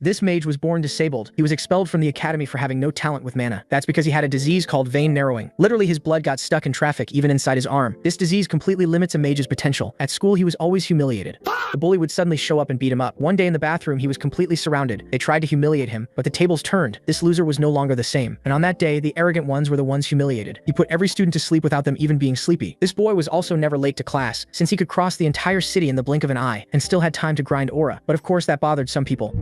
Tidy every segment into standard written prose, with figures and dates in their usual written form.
This mage was born disabled. He was expelled from the academy for having no talent with mana. That's because he had a disease called vein narrowing. Literally, his blood got stuck in traffic even inside his arm. This disease completely limits a mage's potential. At school, he was always humiliated. The bully would suddenly show up and beat him up. One day in the bathroom, he was completely surrounded. They tried to humiliate him, but the tables turned. This loser was no longer the same. And on that day, the arrogant ones were the ones humiliated. He put every student to sleep without them even being sleepy. This boy was also never late to class, since he could cross the entire city in the blink of an eye and still had time to grind aura. But of course, that bothered some people.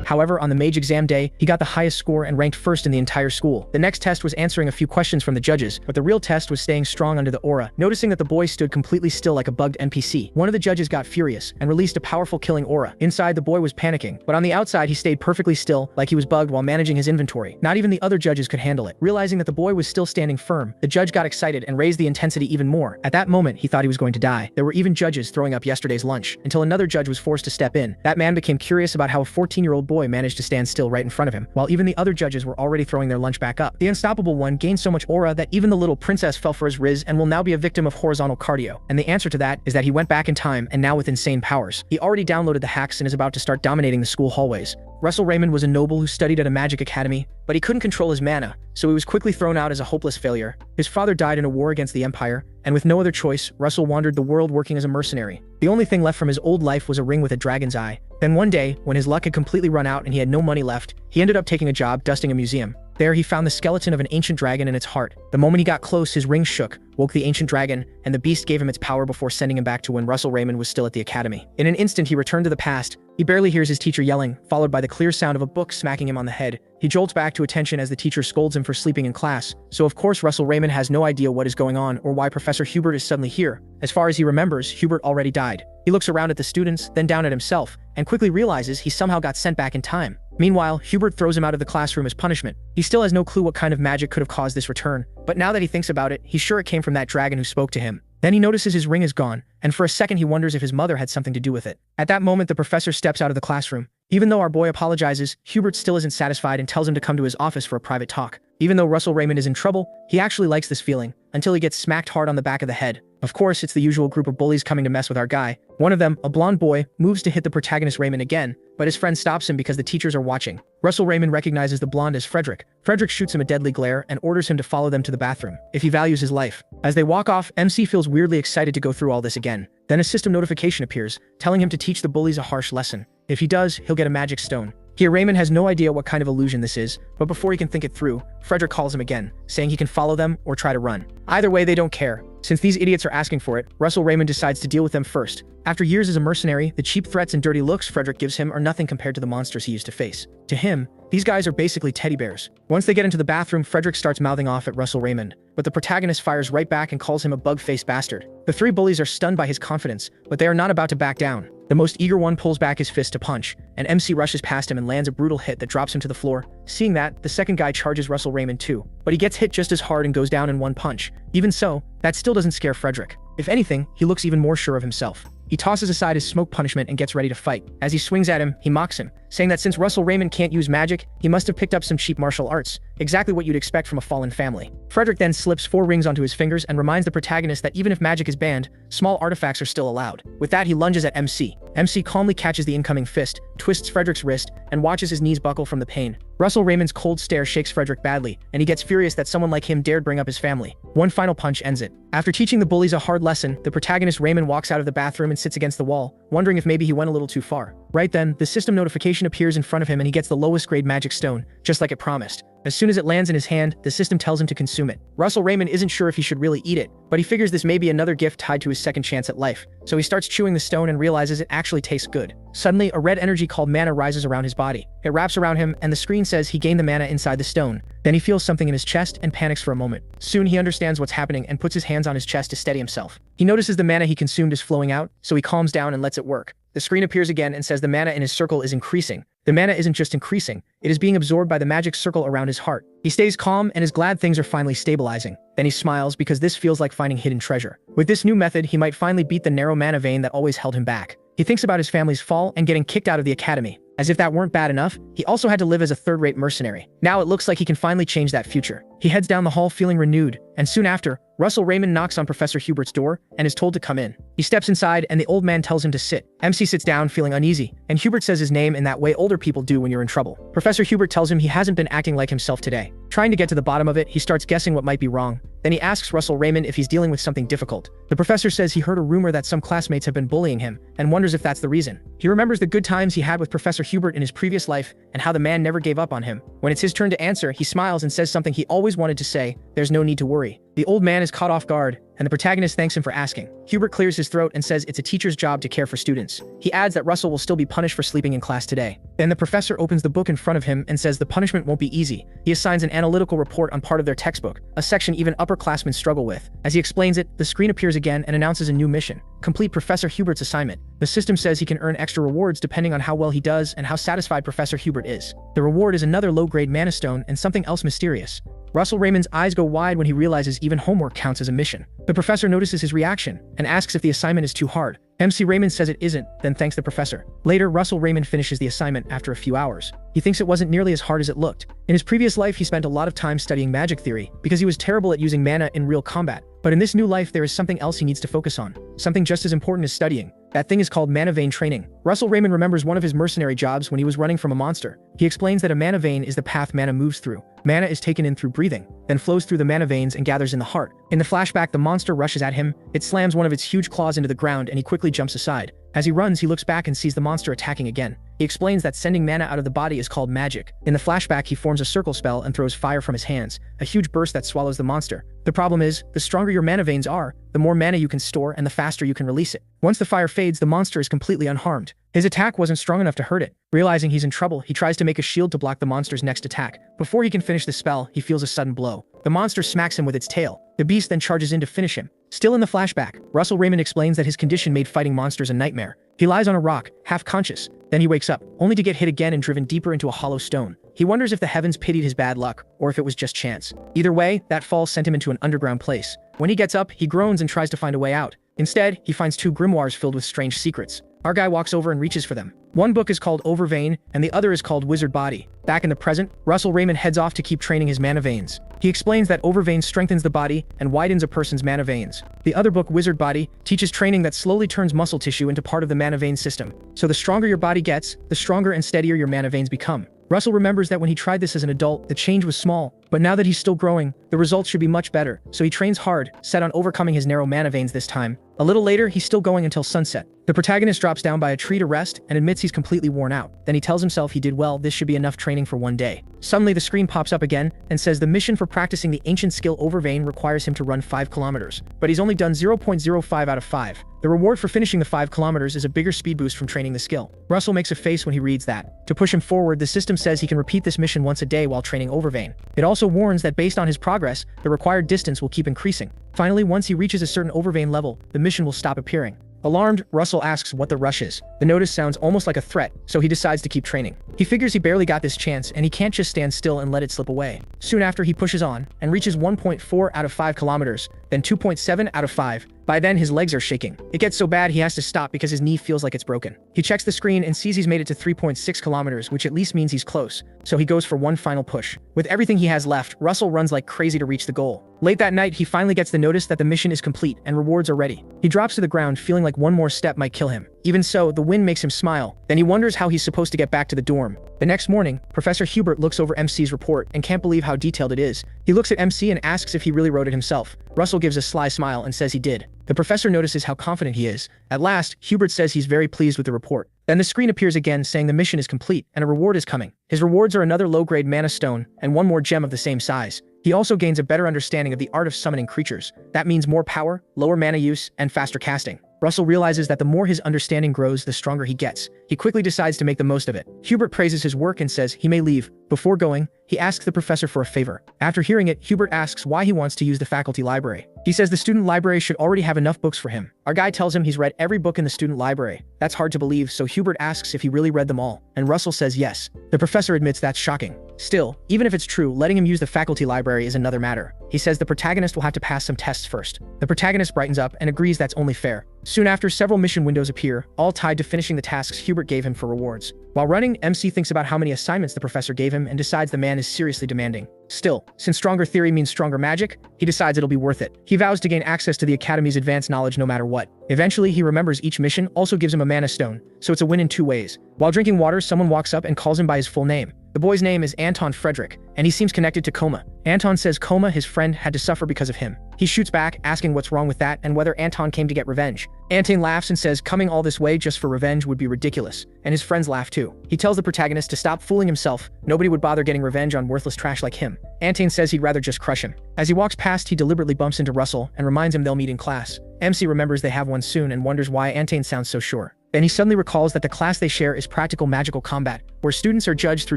However, on the mage exam day, he got the highest score and ranked first in the entire school. The next test was answering a few questions from the judges, but the real test was staying strong under the aura. Noticing that the boy stood completely still like a bugged NPC, one of the judges got furious and released a powerful killing aura. Inside, the boy was panicking, but on the outside, he stayed perfectly still, like he was bugged while managing his inventory. Not even the other judges could handle it. Realizing that the boy was still standing firm, the judge got excited and raised the intensity even more. At that moment, he thought he was going to die. There were even judges throwing up yesterday's lunch, until another judge was forced to step in. That man became curious about how a 14-year-old boy managed to stand still right in front of him, while even the other judges were already throwing their lunch back up. The unstoppable one gained so much aura that even the little princess fell for his riz and will now be a victim of horizontal cardio. And the answer to that is that he went back in time and now with insane powers. He already downloaded the hacks and is about to start dominating the school hallways. Russell Raymond was a noble who studied at a magic academy, but he couldn't control his mana, so he was quickly thrown out as a hopeless failure. His father died in a war against the Empire, and with no other choice, Russell wandered the world working as a mercenary. The only thing left from his old life was a ring with a dragon's eye. Then one day, when his luck had completely run out and he had no money left, he ended up taking a job dusting a museum. There, he found the skeleton of an ancient dragon in its heart. The moment he got close, his ring shook, woke the ancient dragon, and the beast gave him its power before sending him back to when Russell Raymond was still at the academy. In an instant, he returned to the past. He barely hears his teacher yelling, followed by the clear sound of a book smacking him on the head. He jolts back to attention as the teacher scolds him for sleeping in class. So of course Russell Raymond has no idea what is going on or why Professor Hubert is suddenly here. As far as he remembers, Hubert already died. He looks around at the students, then down at himself, and quickly realizes he somehow got sent back in time. Meanwhile, Hubert throws him out of the classroom as punishment. He still has no clue what kind of magic could have caused this return, but now that he thinks about it, he's sure it came from that dragon who spoke to him. Then he notices his ring is gone, and for a second he wonders if his mother had something to do with it. At that moment, the professor steps out of the classroom. Even though our boy apologizes, Hubert still isn't satisfied and tells him to come to his office for a private talk. Even though Russell Raymond is in trouble, he actually likes this feeling, until he gets smacked hard on the back of the head. Of course, it's the usual group of bullies coming to mess with our guy. One of them, a blonde boy, moves to hit the protagonist Raymond again, but his friend stops him because the teachers are watching. Russell Raymond recognizes the blonde as Frederick. Frederick shoots him a deadly glare and orders him to follow them to the bathroom, if he values his life. As they walk off, MC feels weirdly excited to go through all this again. Then a system notification appears, telling him to teach the bullies a harsh lesson. If he does, he'll get a magic stone. Here, Raymond has no idea what kind of illusion this is, but before he can think it through, Frederick calls him again, saying he can follow them or try to run. Either way, they don't care. Since these idiots are asking for it, Russell Raymond decides to deal with them first. After years as a mercenary, the cheap threats and dirty looks Frederick gives him are nothing compared to the monsters he used to face. To him, these guys are basically teddy bears. Once they get into the bathroom, Frederick starts mouthing off at Russell Raymond, but the protagonist fires right back and calls him a bug-faced bastard. The three bullies are stunned by his confidence, but they are not about to back down. The most eager one pulls back his fist to punch, and MC rushes past him and lands a brutal hit that drops him to the floor. Seeing that, the second guy charges Russell Raymond too, but he gets hit just as hard and goes down in one punch. Even so, that still doesn't scare Frederick. If anything, he looks even more sure of himself. He tosses aside his smoke punishment and gets ready to fight. As he swings at him, he mocks him, saying that since Russell Raymond can't use magic, he must have picked up some cheap martial arts, exactly what you'd expect from a fallen family. Frederick then slips 4 rings onto his fingers and reminds the protagonist that even if magic is banned, small artifacts are still allowed. With that, he lunges at MC. MC calmly catches the incoming fist, twists Frederick's wrist, and watches his knees buckle from the pain. Russell Raymond's cold stare shakes Frederick badly, and he gets furious that someone like him dared bring up his family. One final punch ends it. After teaching the bullies a hard lesson, the protagonist Raymond walks out of the bathroom and sits against the wall, wondering if maybe he went a little too far. Right then, the system notification appears in front of him and he gets the lowest grade magic stone, just like it promised. As soon as it lands in his hand, the system tells him to consume it. Russell Raymond isn't sure if he should really eat it, but he figures this may be another gift tied to his second chance at life. So he starts chewing the stone and realizes it actually tastes good. Suddenly, a red energy called mana rises around his body. It wraps around him and the screen says he gained the mana inside the stone. Then he feels something in his chest and panics for a moment. Soon he understands what's happening and puts his hands on his chest to steady himself. He notices the mana he consumed is flowing out, so he calms down and lets it work. The screen appears again and says the mana in his circle is increasing. The mana isn't just increasing, it is being absorbed by the magic circle around his heart. He stays calm and is glad things are finally stabilizing. Then he smiles because this feels like finding hidden treasure. With this new method, he might finally beat the narrow mana vein that always held him back. He thinks about his family's fall and getting kicked out of the academy. As if that weren't bad enough, he also had to live as a third-rate mercenary. Now it looks like he can finally change that future. He heads down the hall feeling renewed, and soon after, Russell Raymond knocks on Professor Hubert's door and is told to come in. He steps inside and the old man tells him to sit. MC sits down feeling uneasy, and Hubert says his name in that way older people do when you're in trouble. Professor Hubert tells him he hasn't been acting like himself today. Trying to get to the bottom of it, he starts guessing what might be wrong. Then he asks Russell Raymond if he's dealing with something difficult. The professor says he heard a rumor that some classmates have been bullying him and wonders if that's the reason. He remembers the good times he had with Professor Hubert in his previous life and how the man never gave up on him. When it's his turn to answer, he smiles and says something he always wanted to say: "There's no need to worry." The old man is caught off guard, and the protagonist thanks him for asking. Hubert clears his throat and says it's a teacher's job to care for students. He adds that Russell will still be punished for sleeping in class today. Then the professor opens the book in front of him and says the punishment won't be easy. He assigns an analytical report on part of their textbook, a section even upperclassmen struggle with. As he explains it, the screen appears again and announces a new mission: complete Professor Hubert's assignment. The system says he can earn extra rewards depending on how well he does and how satisfied Professor Hubert is. The reward is another low-grade mana stone and something else mysterious. Russell Raymond's eyes go wide when he realizes even homework counts as a mission. The professor notices his reaction and asks if the assignment is too hard. MC Raymond says it isn't, then thanks the professor. Later, Russell Raymond finishes the assignment after a few hours. He thinks it wasn't nearly as hard as it looked. In his previous life, he spent a lot of time studying magic theory because he was terrible at using mana in real combat. But in this new life, there is something else he needs to focus on. Something just as important as studying. That thing is called mana vein training. Russell Raymond remembers one of his mercenary jobs when he was running from a monster. He explains that a mana vein is the path mana moves through. Mana is taken in through breathing, then flows through the mana veins and gathers in the heart. In the flashback, the monster rushes at him. It slams one of its huge claws into the ground and he quickly jumps aside. As he runs, he looks back and sees the monster attacking again. He explains that sending mana out of the body is called magic. In the flashback, he forms a circle spell and throws fire from his hands, a huge burst that swallows the monster. The problem is, the stronger your mana veins are, the more mana you can store and the faster you can release it. Once the fire fades, the monster is completely unharmed. His attack wasn't strong enough to hurt it. Realizing he's in trouble, he tries to make a shield to block the monster's next attack. Before he can finish the spell, he feels a sudden blow. The monster smacks him with its tail. The beast then charges in to finish him. Still in the flashback, Russell Raymond explains that his condition made fighting monsters a nightmare. He lies on a rock, half conscious. Then he wakes up, only to get hit again and driven deeper into a hollow stone. He wonders if the heavens pitied his bad luck, or if it was just chance. Either way, that fall sent him into an underground place. When he gets up, he groans and tries to find a way out. Instead, he finds two grimoires filled with strange secrets. Our guy walks over and reaches for them. One book is called Overvein, and the other is called Wizard Body. Back in the present, Russell Raymond heads off to keep training his mana veins. He explains that Overvein strengthens the body and widens a person's mana veins. The other book, Wizard Body, teaches training that slowly turns muscle tissue into part of the mana vein system. So the stronger your body gets, the stronger and steadier your mana veins become. Russell remembers that when he tried this as an adult, the change was small, but now that he's still growing, the results should be much better, so he trains hard, set on overcoming his narrow mana veins this time. A little later, he's still going until sunset. The protagonist drops down by a tree to rest and admits he's completely worn out. Then he tells himself he did well, this should be enough training for one day. Suddenly, the screen pops up again and says the mission for practicing the ancient skill Overvein requires him to run 5 kilometers, but he's only done 0.05 out of 5. The reward for finishing the 5 kilometers is a bigger speed boost from training the skill. Russell makes a face when he reads that. To push him forward, the system says he can repeat this mission once a day while training Overvein. It also warns that based on his progress, the required distance will keep increasing. Finally, once he reaches a certain Overvein level, the mission will stop appearing. Alarmed, Russell asks what the rush is. The notice sounds almost like a threat, so he decides to keep training. He figures he barely got this chance, and he can't just stand still and let it slip away. Soon after, he pushes on, and reaches 1.4 out of 5 kilometers, then 2.7 out of 5. By then, his legs are shaking. It gets so bad he has to stop because his knee feels like it's broken. He checks the screen and sees he's made it to 3.6 kilometers, which at least means he's close, so he goes for one final push. With everything he has left, Russell runs like crazy to reach the goal. Late that night, he finally gets the notice that the mission is complete and rewards are ready. He drops to the ground feeling like one more step might kill him. Even so, the wind makes him smile. Then he wonders how he's supposed to get back to the dorm. The next morning, Professor Hubert looks over MC's report and can't believe how detailed it is. He looks at MC and asks if he really wrote it himself. Russell gives a sly smile and says he did. The professor notices how confident he is. At last, Hubert says he's very pleased with the report. Then the screen appears again saying the mission is complete and a reward is coming. His rewards are another low-grade mana stone and one more gem of the same size. He also gains a better understanding of the art of summoning creatures. That means more power, lower mana use, and faster casting. Russell realizes that the more his understanding grows, the stronger he gets. He quickly decides to make the most of it. Hubert praises his work and says he may leave. Before going, he asks the professor for a favor. After hearing it, Hubert asks why he wants to use the faculty library. He says the student library should already have enough books for him. Our guy tells him he's read every book in the student library. That's hard to believe, so Hubert asks if he really read them all, and Russell says yes. The professor admits that's shocking. Still, even if it's true, letting him use the faculty library is another matter. He says the protagonist will have to pass some tests first. The protagonist brightens up and agrees that's only fair. Soon after, several mission windows appear, all tied to finishing the tasks Hubert gave him for rewards. While running, MC thinks about how many assignments the professor gave him him and decides the man is seriously demanding. Still, since stronger theory means stronger magic, he decides it'll be worth it. He vows to gain access to the Academy's advanced knowledge no matter what. Eventually, he remembers each mission also gives him a mana stone, so it's a win in 2 ways. While drinking water, someone walks up and calls him by his full name. The boy's name is Anton Frederick, and he seems connected to Koma. Anton says Koma, his friend, had to suffer because of him. He shoots back, asking what's wrong with that and whether Anton came to get revenge. Anton laughs and says coming all this way just for revenge would be ridiculous, and his friends laugh too. He tells the protagonist to stop fooling himself. Nobody would bother getting revenge on worthless trash like him. Anton says he'd rather just crush him. As he walks past, he deliberately bumps into Russell and reminds him they'll meet in class. MC remembers they have one soon and wonders why Anton sounds so sure. Then he suddenly recalls that the class they share is practical magical combat, where students are judged through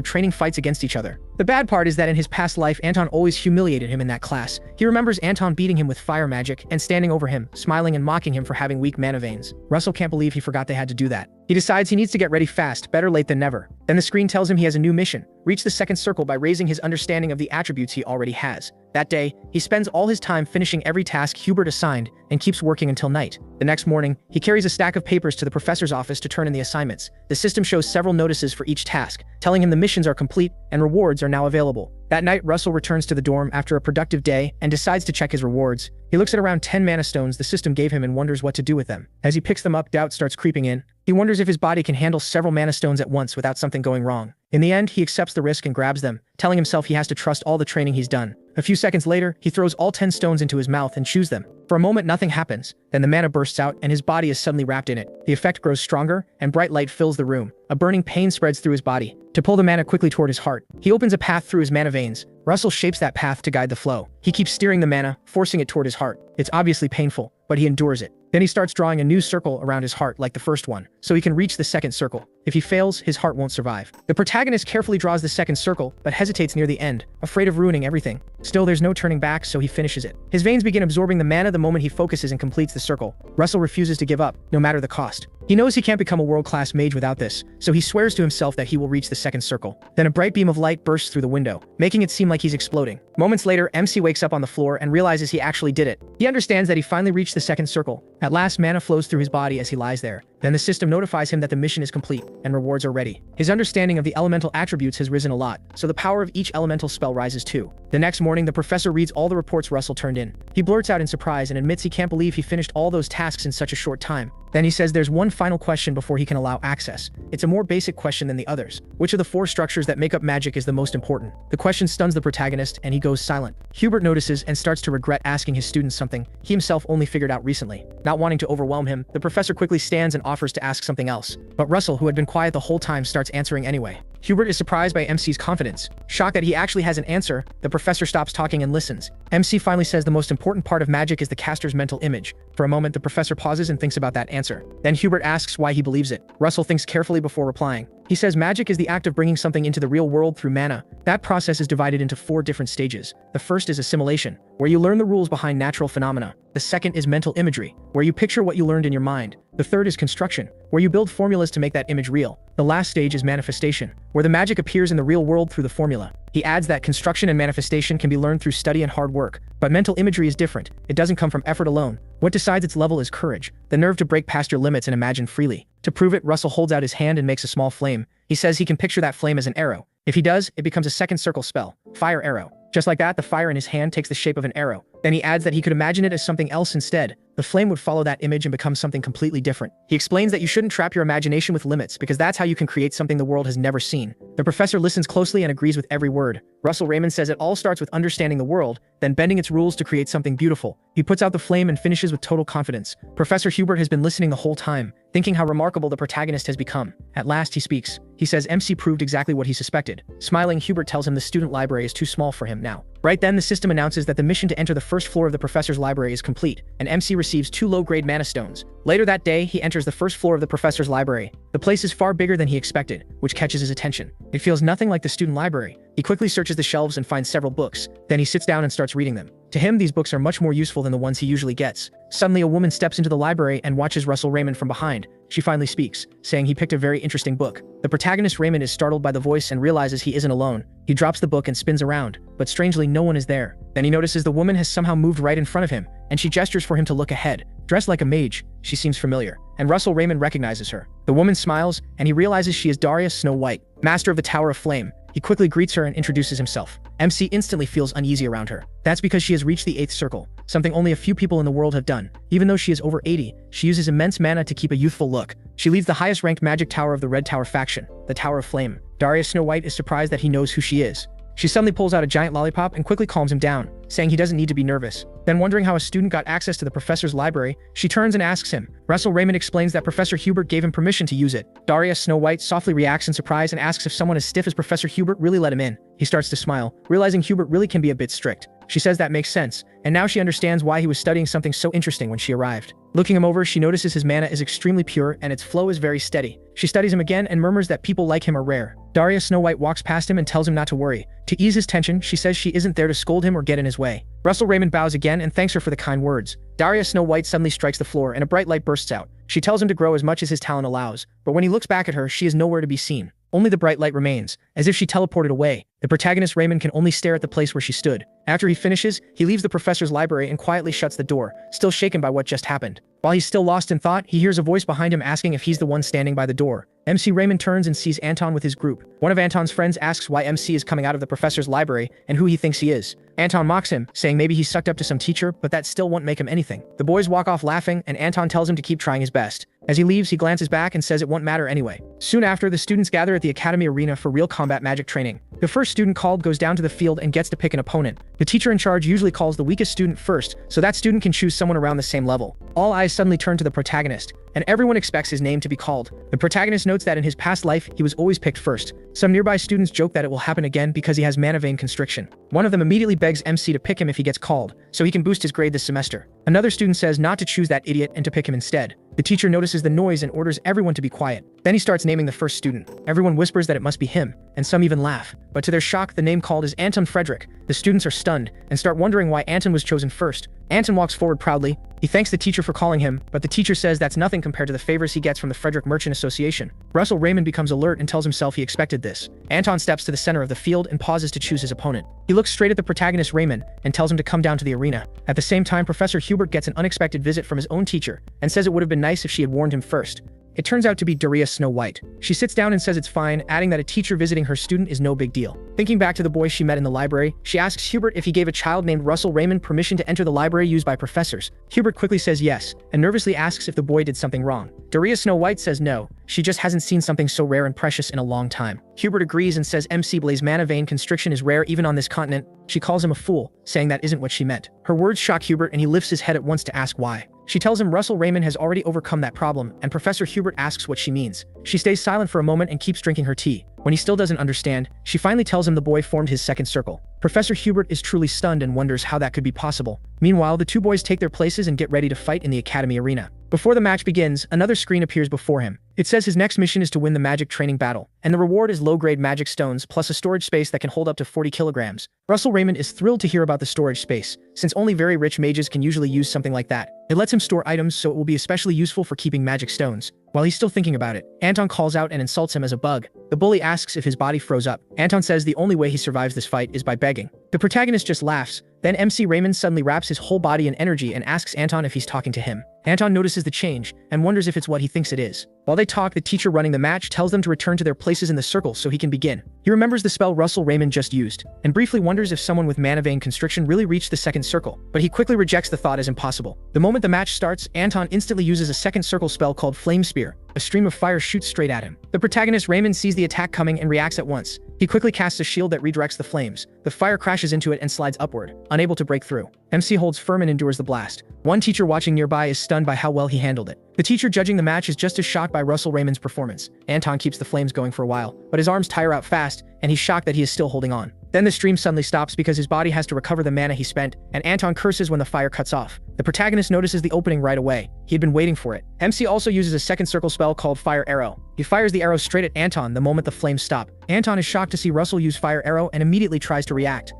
training fights against each other. The bad part is that in his past life, Anton always humiliated him in that class. He remembers Anton beating him with fire magic and standing over him, smiling and mocking him for having weak mana veins. Russell can't believe he forgot they had to do that. He decides he needs to get ready fast, better late than never. Then the screen tells him he has a new mission: reach the second circle by raising his understanding of the attributes he already has. That day, he spends all his time finishing every task Hubert assigned and keeps working until night. The next morning, he carries a stack of papers to the professor's office to turn in the assignments. The system shows several notices for each task, telling him the missions are complete and rewards are now available. That night, Russell returns to the dorm after a productive day and decides to check his rewards. He looks at around 10 mana stones the system gave him and wonders what to do with them. As he picks them up, doubt starts creeping in. He wonders if his body can handle several mana stones at once without something going wrong. In the end, he accepts the risk and grabs them, telling himself he has to trust all the training he's done. A few seconds later, he throws all 10 stones into his mouth and chews them. For a moment, nothing happens. Then the mana bursts out and his body is suddenly wrapped in it. The effect grows stronger and bright light fills the room. A burning pain spreads through his body. To pull the mana quickly toward his heart, he opens a path through his mana veins. Russell shapes that path to guide the flow. He keeps steering the mana, forcing it toward his heart. It's obviously painful, but he endures it. Then he starts drawing a new circle around his heart like the first one, so he can reach the second circle. If he fails, his heart won't survive. The protagonist carefully draws the second circle, but hesitates near the end, afraid of ruining everything. Still, there's no turning back, so he finishes it. His veins begin absorbing the mana the moment he focuses and completes the circle. Russell refuses to give up, no matter the cost. He knows he can't become a world-class mage without this, so he swears to himself that he will reach the second circle. Then a bright beam of light bursts through the window, making it seem like he's exploding. Moments later, MC wakes up on the floor and realizes he actually did it. He understands that he finally reached the second circle. At last, mana flows through his body as he lies there. Then the system notifies him that the mission is complete, and rewards are ready. His understanding of the elemental attributes has risen a lot, so the power of each elemental spell rises too. The next morning, the professor reads all the reports Russell turned in. He blurts out in surprise and admits he can't believe he finished all those tasks in such a short time. Then he says there's one final question before he can allow access. It's a more basic question than the others. Which of the 4 structures that make up magic is the most important? The question stuns the protagonist, and he goes silent. Hubert notices and starts to regret asking his students something he himself only figured out recently. Not wanting to overwhelm him, the professor quickly stands and offers to ask something else. But Russell, who had been quiet the whole time, starts answering anyway. Hubert is surprised by MC's confidence. Shocked that he actually has an answer, the professor stops talking and listens. MC finally says the most important part of magic is the caster's mental image. For a moment, the professor pauses and thinks about that answer. Then Hubert asks why he believes it. Russell thinks carefully before replying. He says magic is the act of bringing something into the real world through mana. That process is divided into 4 different stages. The first is assimilation, where you learn the rules behind natural phenomena. The second is mental imagery, where you picture what you learned in your mind. The third is construction, where you build formulas to make that image real. The last stage is manifestation, where the magic appears in the real world through the formula. He adds that construction and manifestation can be learned through study and hard work, but mental imagery is different. It doesn't come from effort alone. What decides its level is courage, the nerve to break past your limits and imagine freely. To prove it, Russell holds out his hand and makes a small flame. He says he can picture that flame as an arrow. If he does, it becomes a second circle spell, Fire Arrow. Just like that, the fire in his hand takes the shape of an arrow. Then he adds that he could imagine it as something else instead. The flame would follow that image and become something completely different. He explains that you shouldn't trap your imagination with limits because that's how you can create something the world has never seen. The professor listens closely and agrees with every word. Russell Raymond says it all starts with understanding the world, then bending its rules to create something beautiful. He puts out the flame and finishes with total confidence. Professor Hubert has been listening the whole time, thinking how remarkable the protagonist has become. At last he speaks. He says MC proved exactly what he suspected. Smiling, Hubert tells him the student library is too small for him now. Right then, the system announces that the mission to enter the first floor of the professor's library is complete, and MC receives 2 low-grade mana stones. Later that day, he enters the first floor of the professor's library. The place is far bigger than he expected, which catches his attention. It feels nothing like the student library. He quickly searches the shelves and finds several books. Then he sits down and starts reading them. To him, these books are much more useful than the ones he usually gets. Suddenly, a woman steps into the library and watches Russell Raymond from behind. She finally speaks, saying he picked a very interesting book. The protagonist Raymond is startled by the voice and realizes he isn't alone. He drops the book and spins around, but strangely no one is there. Then he notices the woman has somehow moved right in front of him, and she gestures for him to look ahead. Dressed like a mage, she seems familiar, and Russell Raymond recognizes her. The woman smiles, and he realizes she is Darius Snow White, master of the Tower of Flame. He quickly greets her and introduces himself. MC instantly feels uneasy around her. That's because she has reached the 8th circle, something only a few people in the world have done. Even though she is over 80, she uses immense mana to keep a youthful look. She leads the highest ranked magic tower of the Red Tower faction, the Tower of Flame. Darius Snow White is surprised that he knows who she is. She suddenly pulls out a giant lollipop and quickly calms him down, saying he doesn't need to be nervous. Then, wondering how a student got access to the professor's library, she turns and asks him. Russell Raymond explains that Professor Hubert gave him permission to use it. Darius Snow White softly reacts in surprise and asks if someone as stiff as Professor Hubert really let him in. He starts to smile, realizing Hubert really can be a bit strict. She says that makes sense, and now she understands why he was studying something so interesting when she arrived. Looking him over, she notices his mana is extremely pure and its flow is very steady. She studies him again and murmurs that people like him are rare. Darius Snow White walks past him and tells him not to worry. To ease his tension, she says she isn't there to scold him or get in his way. Russell Raymond bows again and thanks her for the kind words. Darius Snow White suddenly strikes the floor and a bright light bursts out. She tells him to grow as much as his talent allows, but when he looks back at her, she is nowhere to be seen. Only the bright light remains, as if she teleported away. The protagonist Raymond can only stare at the place where she stood. After he finishes, he leaves the professor's library and quietly shuts the door, still shaken by what just happened. While he's still lost in thought, he hears a voice behind him asking if he's the one standing by the door. MC Raymond turns and sees Anton with his group. One of Anton's friends asks why MC is coming out of the professor's library and who he thinks he is. Anton mocks him, saying maybe he's sucked up to some teacher, but that still won't make him anything. The boys walk off laughing, and Anton tells him to keep trying his best. As he leaves, he glances back and says it won't matter anyway. Soon after, the students gather at the academy arena for real combat magic training. The first student called goes down to the field and gets to pick an opponent. The teacher in charge usually calls the weakest student first, so that student can choose someone around the same level. All eyes suddenly turn to the protagonist, and everyone expects his name to be called. The protagonist notes that in his past life, he was always picked first. Some nearby students joke that it will happen again because he has mana vein constriction. One of them immediately begs MC to pick him if he gets called, so he can boost his grade this semester. Another student says not to choose that idiot and to pick him instead. The teacher notices the noise and orders everyone to be quiet. Then he starts naming the first student. Everyone whispers that it must be him, and some even laugh. But to their shock, the name called is Anton Frederick. The students are stunned and start wondering why Anton was chosen first. Anton walks forward proudly. He thanks the teacher for calling him, but the teacher says that's nothing compared to the favors he gets from the Frederick Merchant Association. Russell Raymond becomes alert and tells himself he expected this. Anton steps to the center of the field and pauses to choose his opponent. He looks straight at the protagonist Raymond and tells him to come down to the arena. At the same time, Professor Hubert gets an unexpected visit from his own teacher and says it would have been nice if she had warned him first. It turns out to be Darius Snow White. She sits down and says it's fine, adding that a teacher visiting her student is no big deal. Thinking back to the boy she met in the library, she asks Hubert if he gave a child named Russell Raymond permission to enter the library used by professors. Hubert quickly says yes, and nervously asks if the boy did something wrong. Darius Snow White says no, she just hasn't seen something so rare and precious in a long time. Hubert agrees and says MC Blaze mana vein constriction is rare even on this continent. She calls him a fool, saying that isn't what she meant. Her words shock Hubert and he lifts his head at once to ask why. She tells him Russell Raymond has already overcome that problem, and Professor Hubert asks what she means. She stays silent for a moment and keeps drinking her tea. When he still doesn't understand, she finally tells him the boy formed his second circle. Professor Hubert is truly stunned and wonders how that could be possible. Meanwhile, the two boys take their places and get ready to fight in the academy arena. Before the match begins, another screen appears before him. It says his next mission is to win the magic training battle, and the reward is low-grade magic stones plus a storage space that can hold up to 40 kilograms. Russell Raymond is thrilled to hear about the storage space, since only very rich mages can usually use something like that. It lets him store items, so it will be especially useful for keeping magic stones. While he's still thinking about it, Anton calls out and insults him as a bug. The bully asks if his body froze up. Anton says the only way he survives this fight is by begging. The protagonist just laughs. Then MC Raymond suddenly wraps his whole body in energy and asks Anton if he's talking to him. Anton notices the change and wonders if it's what he thinks it is. While they talk, the teacher running the match tells them to return to their places in the circle so he can begin. He remembers the spell Russell Raymond just used, and briefly wonders if someone with mana vein constriction really reached the second circle, but he quickly rejects the thought as impossible. The moment the match starts, Anton instantly uses a second circle spell called Flame Spear. A stream of fire shoots straight at him. The protagonist Raymond sees the attack coming and reacts at once. He quickly casts a shield that redirects the flames. The fire crashes into it and slides upward, unable to break through. MC holds firm and endures the blast. One teacher watching nearby is stunned by how well he handled it. The teacher judging the match is just as shocked by Russell Raymond's performance. Anton keeps the flames going for a while, but his arms tire out fast, and he's shocked that he is still holding on. Then the stream suddenly stops because his body has to recover the mana he spent, and Anton curses when the fire cuts off. The protagonist notices the opening right away. He had been waiting for it. MC also uses a second circle spell called Fire Arrow. He fires the arrow straight at Anton the moment the flames stop. Anton is shocked to see Russell use Fire Arrow and immediately tries to react.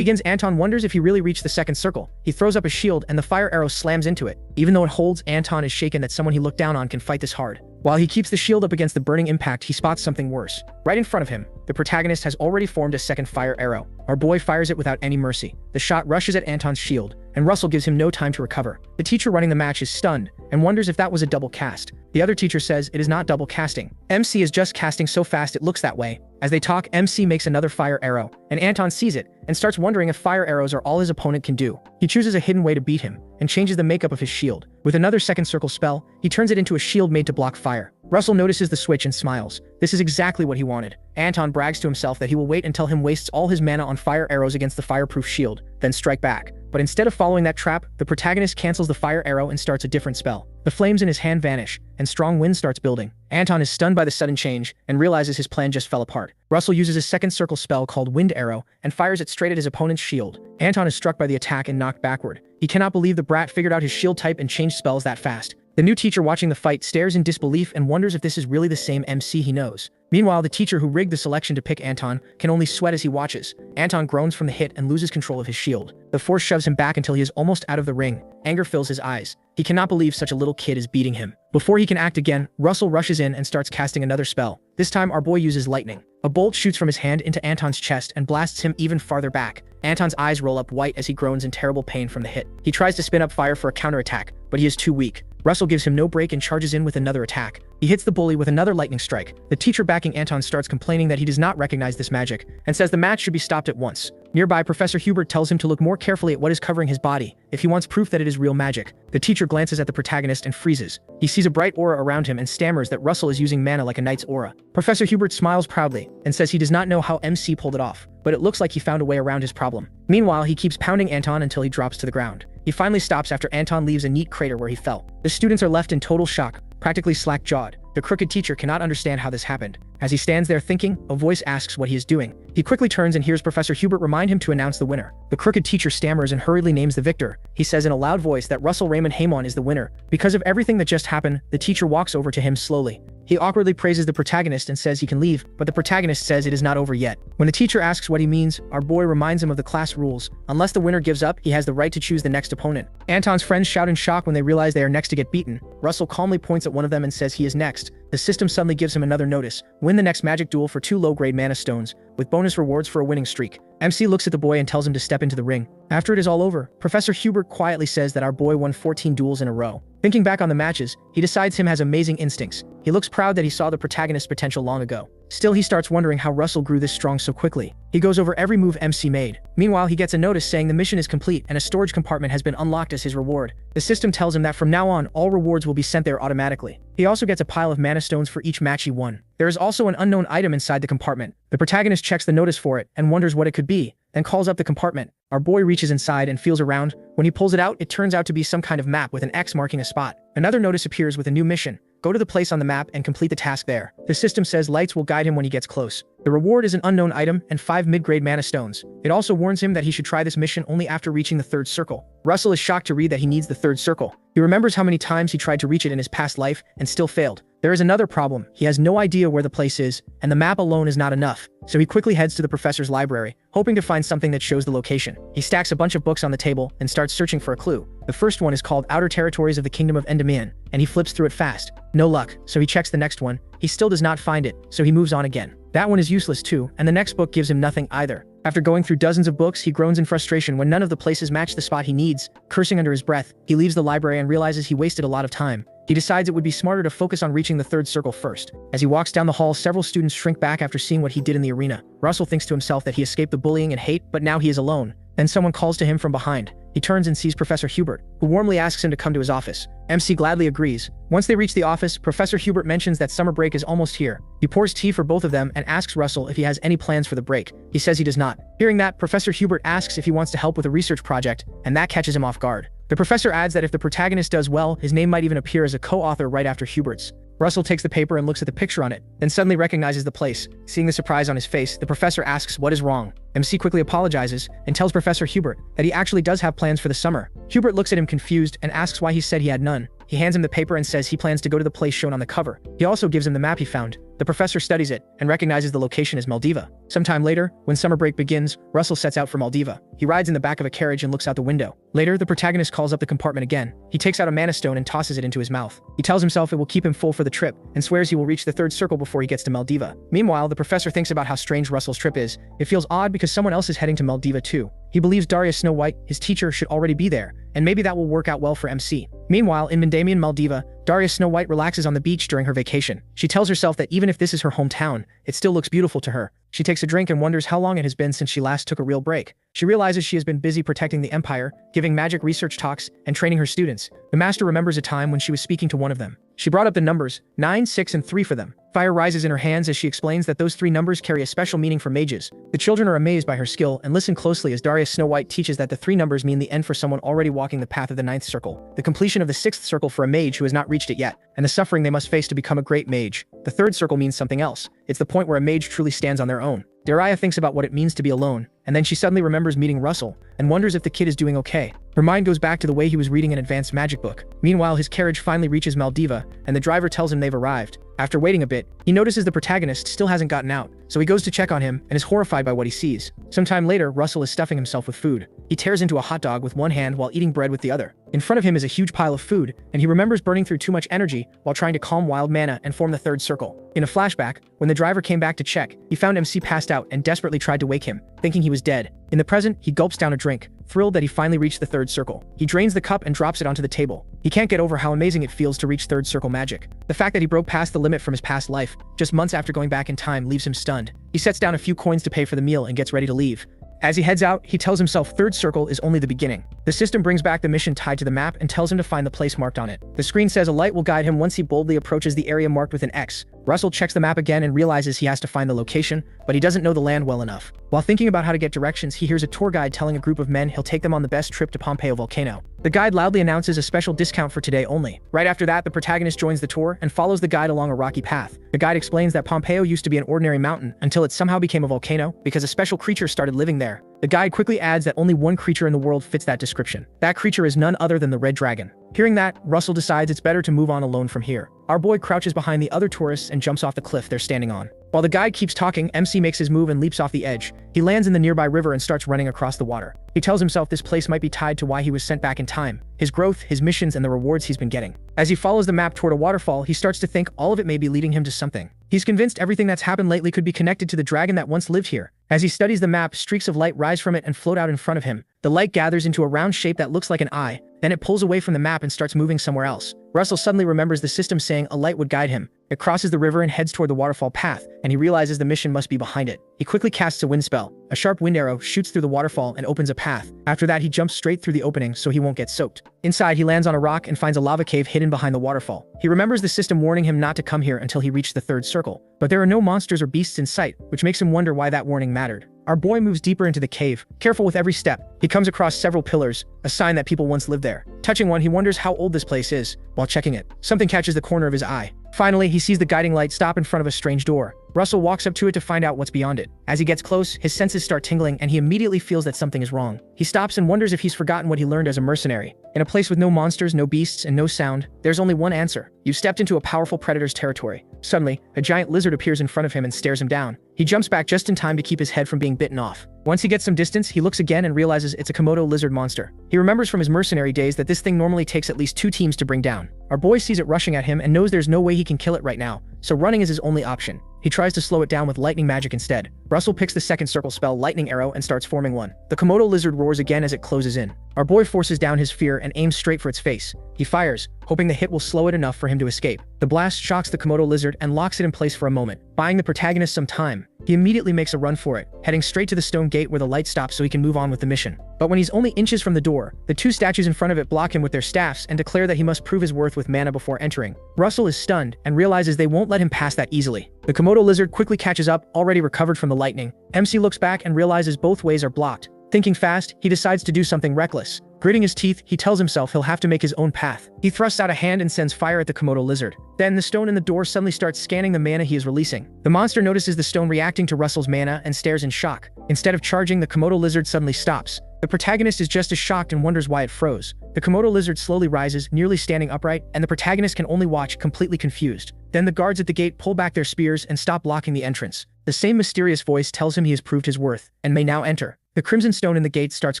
Anton wonders if he really reached the second circle. He throws up a shield and the fire arrow slams into it. Even though it holds, Anton is shaken that someone he looked down on can fight this hard. While he keeps the shield up against the burning impact, he spots something worse. Right in front of him, the protagonist has already formed a second fire arrow. Our boy fires it without any mercy. The shot rushes at Anton's shield, and Russell gives him no time to recover. The teacher running the match is stunned and wonders if that was a double cast. The other teacher says it is not double casting. MC is just casting so fast it looks that way. As they talk, MC makes another fire arrow, and Anton sees it and starts wondering if fire arrows are all his opponent can do. He chooses a hidden way to beat him and changes the makeup of his shield. With another second circle spell, he turns it into a shield made to block fire. Russell notices the switch and smiles. This is exactly what he wanted. Anton brags to himself that he will wait until him wastes all his mana on fire arrows against the fireproof shield, then strike back. But instead of following that trap, the protagonist cancels the fire arrow and starts a different spell. The flames in his hand vanish, and strong wind starts building. Anton is stunned by the sudden change and realizes his plan just fell apart. Russell uses a second circle spell called Wind Arrow and fires it straight at his opponent's shield. Anton is struck by the attack and knocked backward. He cannot believe the brat figured out his shield type and changed spells that fast. The new teacher watching the fight stares in disbelief and wonders if this is really the same MC he knows. Meanwhile, the teacher who rigged the selection to pick Anton can only sweat as he watches. Anton groans from the hit and loses control of his shield. The force shoves him back until he is almost out of the ring. Anger fills his eyes. He cannot believe such a little kid is beating him. Before he can act again, Russell rushes in and starts casting another spell. This time, our boy uses lightning. A bolt shoots from his hand into Anton's chest and blasts him even farther back. Anton's eyes roll up white as he groans in terrible pain from the hit. He tries to spin up fire for a counterattack, but he is too weak. Russell gives him no break and charges in with another attack. He hits the bully with another lightning strike. The teacher backing Anton starts complaining that he does not recognize this magic and says the match should be stopped at once. Nearby, Professor Hubert tells him to look more carefully at what is covering his body if he wants proof that it is real magic. The teacher glances at the protagonist and freezes. He sees a bright aura around him and stammers that Russell is using mana like a knight's aura. Professor Hubert smiles proudly and says he does not know how MC pulled it off, but it looks like he found a way around his problem. Meanwhile, he keeps pounding Anton until he drops to the ground. He finally stops after Anton leaves a neat crater where he fell. The students are left in total shock, practically slack-jawed. The crooked teacher cannot understand how this happened. As he stands there thinking, a voice asks what he is doing. He quickly turns and hears Professor Hubert remind him to announce the winner. The crooked teacher stammers and hurriedly names the victor. He says in a loud voice that Russell Raymond Hamon is the winner. Because of everything that just happened, the teacher walks over to him slowly. He awkwardly praises the protagonist and says he can leave, but the protagonist says it is not over yet. When the teacher asks what he means, our boy reminds him of the class rules. Unless the winner gives up, he has the right to choose the next opponent. Anton's friends shout in shock when they realize they are next to get beaten. Russell calmly points at one of them and says he is next. The system suddenly gives him another notice. Win the next magic duel for 2 low-grade mana stones, with bonus rewards for a winning streak. MC looks at the boy and tells him to step into the ring. After it is all over, Professor Hubert quietly says that our boy won 14 duels in a row. Thinking back on the matches, he decides him has amazing instincts. He looks proud that he saw the protagonist's potential long ago. Still, he starts wondering how Russell grew this strong so quickly. He goes over every move MC made. Meanwhile, he gets a notice saying the mission is complete and a storage compartment has been unlocked as his reward. The system tells him that from now on, all rewards will be sent there automatically. He also gets a pile of mana stones for each match he won. There is also an unknown item inside the compartment. The protagonist checks the notice for it and wonders what it could be, then calls up the compartment. Our boy reaches inside and feels around. When he pulls it out, it turns out to be some kind of map with an X marking a spot. Another notice appears with a new mission. Go to the place on the map and complete the task there. The system says lights will guide him when he gets close. The reward is an unknown item and 5 mid-grade mana stones. It also warns him that he should try this mission only after reaching the 3rd circle. Russell is shocked to read that he needs the 3rd circle. He remembers how many times he tried to reach it in his past life and still failed. There is another problem. He has no idea where the place is, and the map alone is not enough. So he quickly heads to the professor's library, hoping to find something that shows the location. He stacks a bunch of books on the table and starts searching for a clue. The first one is called Outer Territories of the Kingdom of Endymion, and he flips through it fast. No luck, so he checks the next one. He still does not find it, so he moves on again. That one is useless too, and the next book gives him nothing either. After going through dozens of books, he groans in frustration when none of the places match the spot he needs. Cursing under his breath, he leaves the library and realizes he wasted a lot of time. He decides it would be smarter to focus on reaching the 3rd circle first. As he walks down the hall, several students shrink back after seeing what he did in the arena. Russell thinks to himself that he escaped the bullying and hate, but now he is alone. Then someone calls to him from behind. He turns and sees Professor Hubert, who warmly asks him to come to his office. MC gladly agrees. Once they reach the office, Professor Hubert mentions that summer break is almost here. He pours tea for both of them and asks Russell if he has any plans for the break. He says he does not. Hearing that, Professor Hubert asks if he wants to help with a research project, and that catches him off guard. The professor adds that if the protagonist does well, his name might even appear as a co-author right after Hubert's. Russell takes the paper and looks at the picture on it, then suddenly recognizes the place. Seeing the surprise on his face, the professor asks what is wrong. MC quickly apologizes and tells Professor Hubert that he actually does have plans for the summer. Hubert looks at him confused and asks why he said he had none. He hands him the paper and says he plans to go to the place shown on the cover. He also gives him the map he found. The professor studies it and recognizes the location as Maldiva. Sometime later, when summer break begins, Russell sets out for Maldiva. He rides in the back of a carriage and looks out the window. Later, the protagonist calls up the compartment again. He takes out a mana stone and tosses it into his mouth. He tells himself it will keep him full for the trip and swears he will reach the third circle before he gets to Maldiva. Meanwhile, the professor thinks about how strange Russell's trip is. It feels odd because someone else is heading to Maldiva too. He believes Darius Snow White, his teacher, should already be there, and maybe that will work out well for MC. Meanwhile, in Mandamian Maldiva, Darius Snow White relaxes on the beach during her vacation. She tells herself that even if this is her hometown, it still looks beautiful to her. She takes a drink and wonders how long it has been since she last took a real break. She realizes she has been busy protecting the Empire, giving magic research talks, and training her students. The master remembers a time when she was speaking to one of them. She brought up the numbers 9, 6, and 3 for them. Fire rises in her hands as she explains that those 3 numbers carry a special meaning for mages. The children are amazed by her skill and listen closely as Darius Snow White teaches that the 3 numbers mean the end for someone already walking the path of the 9th circle, the completion of the 6th circle for a mage who has not reached it yet, and the suffering they must face to become a great mage. The 3rd circle means something else. It's the point where a mage truly stands on their own. Daria thinks about what it means to be alone, and then she suddenly remembers meeting Russell and wonders if the kid is doing okay. Her mind goes back to the way he was reading an advanced magic book. Meanwhile, his carriage finally reaches Maldiva, and the driver tells him they've arrived. After waiting a bit, he notices the protagonist still hasn't gotten out, so he goes to check on him and is horrified by what he sees. Sometime later, Russell is stuffing himself with food. He tears into a hot dog with one hand while eating bread with the other. In front of him is a huge pile of food, and he remembers burning through too much energy while trying to calm wild mana and form the 3rd circle. In a flashback, when the driver came back to check, he found MC passed out and desperately tried to wake him, thinking he was dead. In the present, he gulps down a drink, thrilled that he finally reached the 3rd circle. He drains the cup and drops it onto the table. He can't get over how amazing it feels to reach 3rd circle magic. The fact that he broke past the limit from his past life, just months after going back in time, leaves him stunned. He sets down a few coins to pay for the meal and gets ready to leave. As he heads out, he tells himself 3rd circle is only the beginning. The system brings back the mission tied to the map and tells him to find the place marked on it. The screen says a light will guide him once he boldly approaches the area marked with an X. Russell checks the map again and realizes he has to find the location, but he doesn't know the land well enough. While thinking about how to get directions, he hears a tour guide telling a group of men he'll take them on the best trip to Pompeo volcano. The guide loudly announces a special discount for today only. Right after that, the protagonist joins the tour and follows the guide along a rocky path. The guide explains that Pompeo used to be an ordinary mountain until it somehow became a volcano because a special creature started living there. The guide quickly adds that only one creature in the world fits that description. That creature is none other than the Red Dragon. Hearing that, Russell decides it's better to move on alone from here. Our boy crouches behind the other tourists and jumps off the cliff they're standing on. While the guide keeps talking, MC makes his move and leaps off the edge. He lands in the nearby river and starts running across the water. He tells himself this place might be tied to why he was sent back in time, his growth, his missions, and the rewards he's been getting. As he follows the map toward a waterfall, he starts to think all of it may be leading him to something. He's convinced everything that's happened lately could be connected to the dragon that once lived here. As he studies the map, streaks of light rise from it and float out in front of him. The light gathers into a round shape that looks like an eye, then it pulls away from the map and starts moving somewhere else. Russell suddenly remembers the system saying a light would guide him. It crosses the river and heads toward the waterfall path, and he realizes the mission must be behind it. He quickly casts a wind spell. A sharp wind arrow shoots through the waterfall and opens a path. After that, he jumps straight through the opening so he won't get soaked. Inside, he lands on a rock and finds a lava cave hidden behind the waterfall. He remembers the system warning him not to come here until he reached the 3rd circle. But there are no monsters or beasts in sight, which makes him wonder why that warning mattered. Our boy moves deeper into the cave, careful with every step. He comes across several pillars, a sign that people once lived there. Touching one, he wonders how old this place is. While checking it, something catches the corner of his eye. Finally, he sees the guiding light stop in front of a strange door. Russell walks up to it to find out what's beyond it. As he gets close, his senses start tingling and he immediately feels that something is wrong. He stops and wonders if he's forgotten what he learned as a mercenary. In a place with no monsters, no beasts, and no sound, there's only one answer. You've stepped into a powerful predator's territory. Suddenly, a giant lizard appears in front of him and stares him down. He jumps back just in time to keep his head from being bitten off. Once he gets some distance, he looks again and realizes it's a Komodo lizard monster. He remembers from his mercenary days that this thing normally takes at least 2 teams to bring down. Our boy sees it rushing at him and knows there's no way he can kill it right now, so running is his only option. He tries to slow it down with lightning magic instead. Russell picks the 2nd circle spell Lightning Arrow and starts forming one. The Komodo lizard roars again as it closes in. Our boy forces down his fear and aims straight for its face. He fires, hoping the hit will slow it enough for him to escape. The blast shocks the Komodo lizard and locks it in place for a moment, buying the protagonist some time. He immediately makes a run for it, heading straight to the stone gate where the light stops so he can move on with the mission. But when he's only inches from the door, the 2 statues in front of it block him with their staffs and declare that he must prove his worth with mana before entering. Russell is stunned and realizes they won't let him pass that easily. The Komodo lizard quickly catches up, already recovered from the lightning. MC looks back and realizes both ways are blocked. Thinking fast, he decides to do something reckless. Gritting his teeth, he tells himself he'll have to make his own path. He thrusts out a hand and sends fire at the Komodo lizard. Then the stone in the door suddenly starts scanning the mana he is releasing. The monster notices the stone reacting to Russell's mana and stares in shock. Instead of charging, the Komodo lizard suddenly stops. The protagonist is just as shocked and wonders why it froze. The Komodo lizard slowly rises, nearly standing upright, and the protagonist can only watch, completely confused. Then the guards at the gate pull back their spears and stop blocking the entrance. The same mysterious voice tells him he has proved his worth, and may now enter. The crimson stone in the gate starts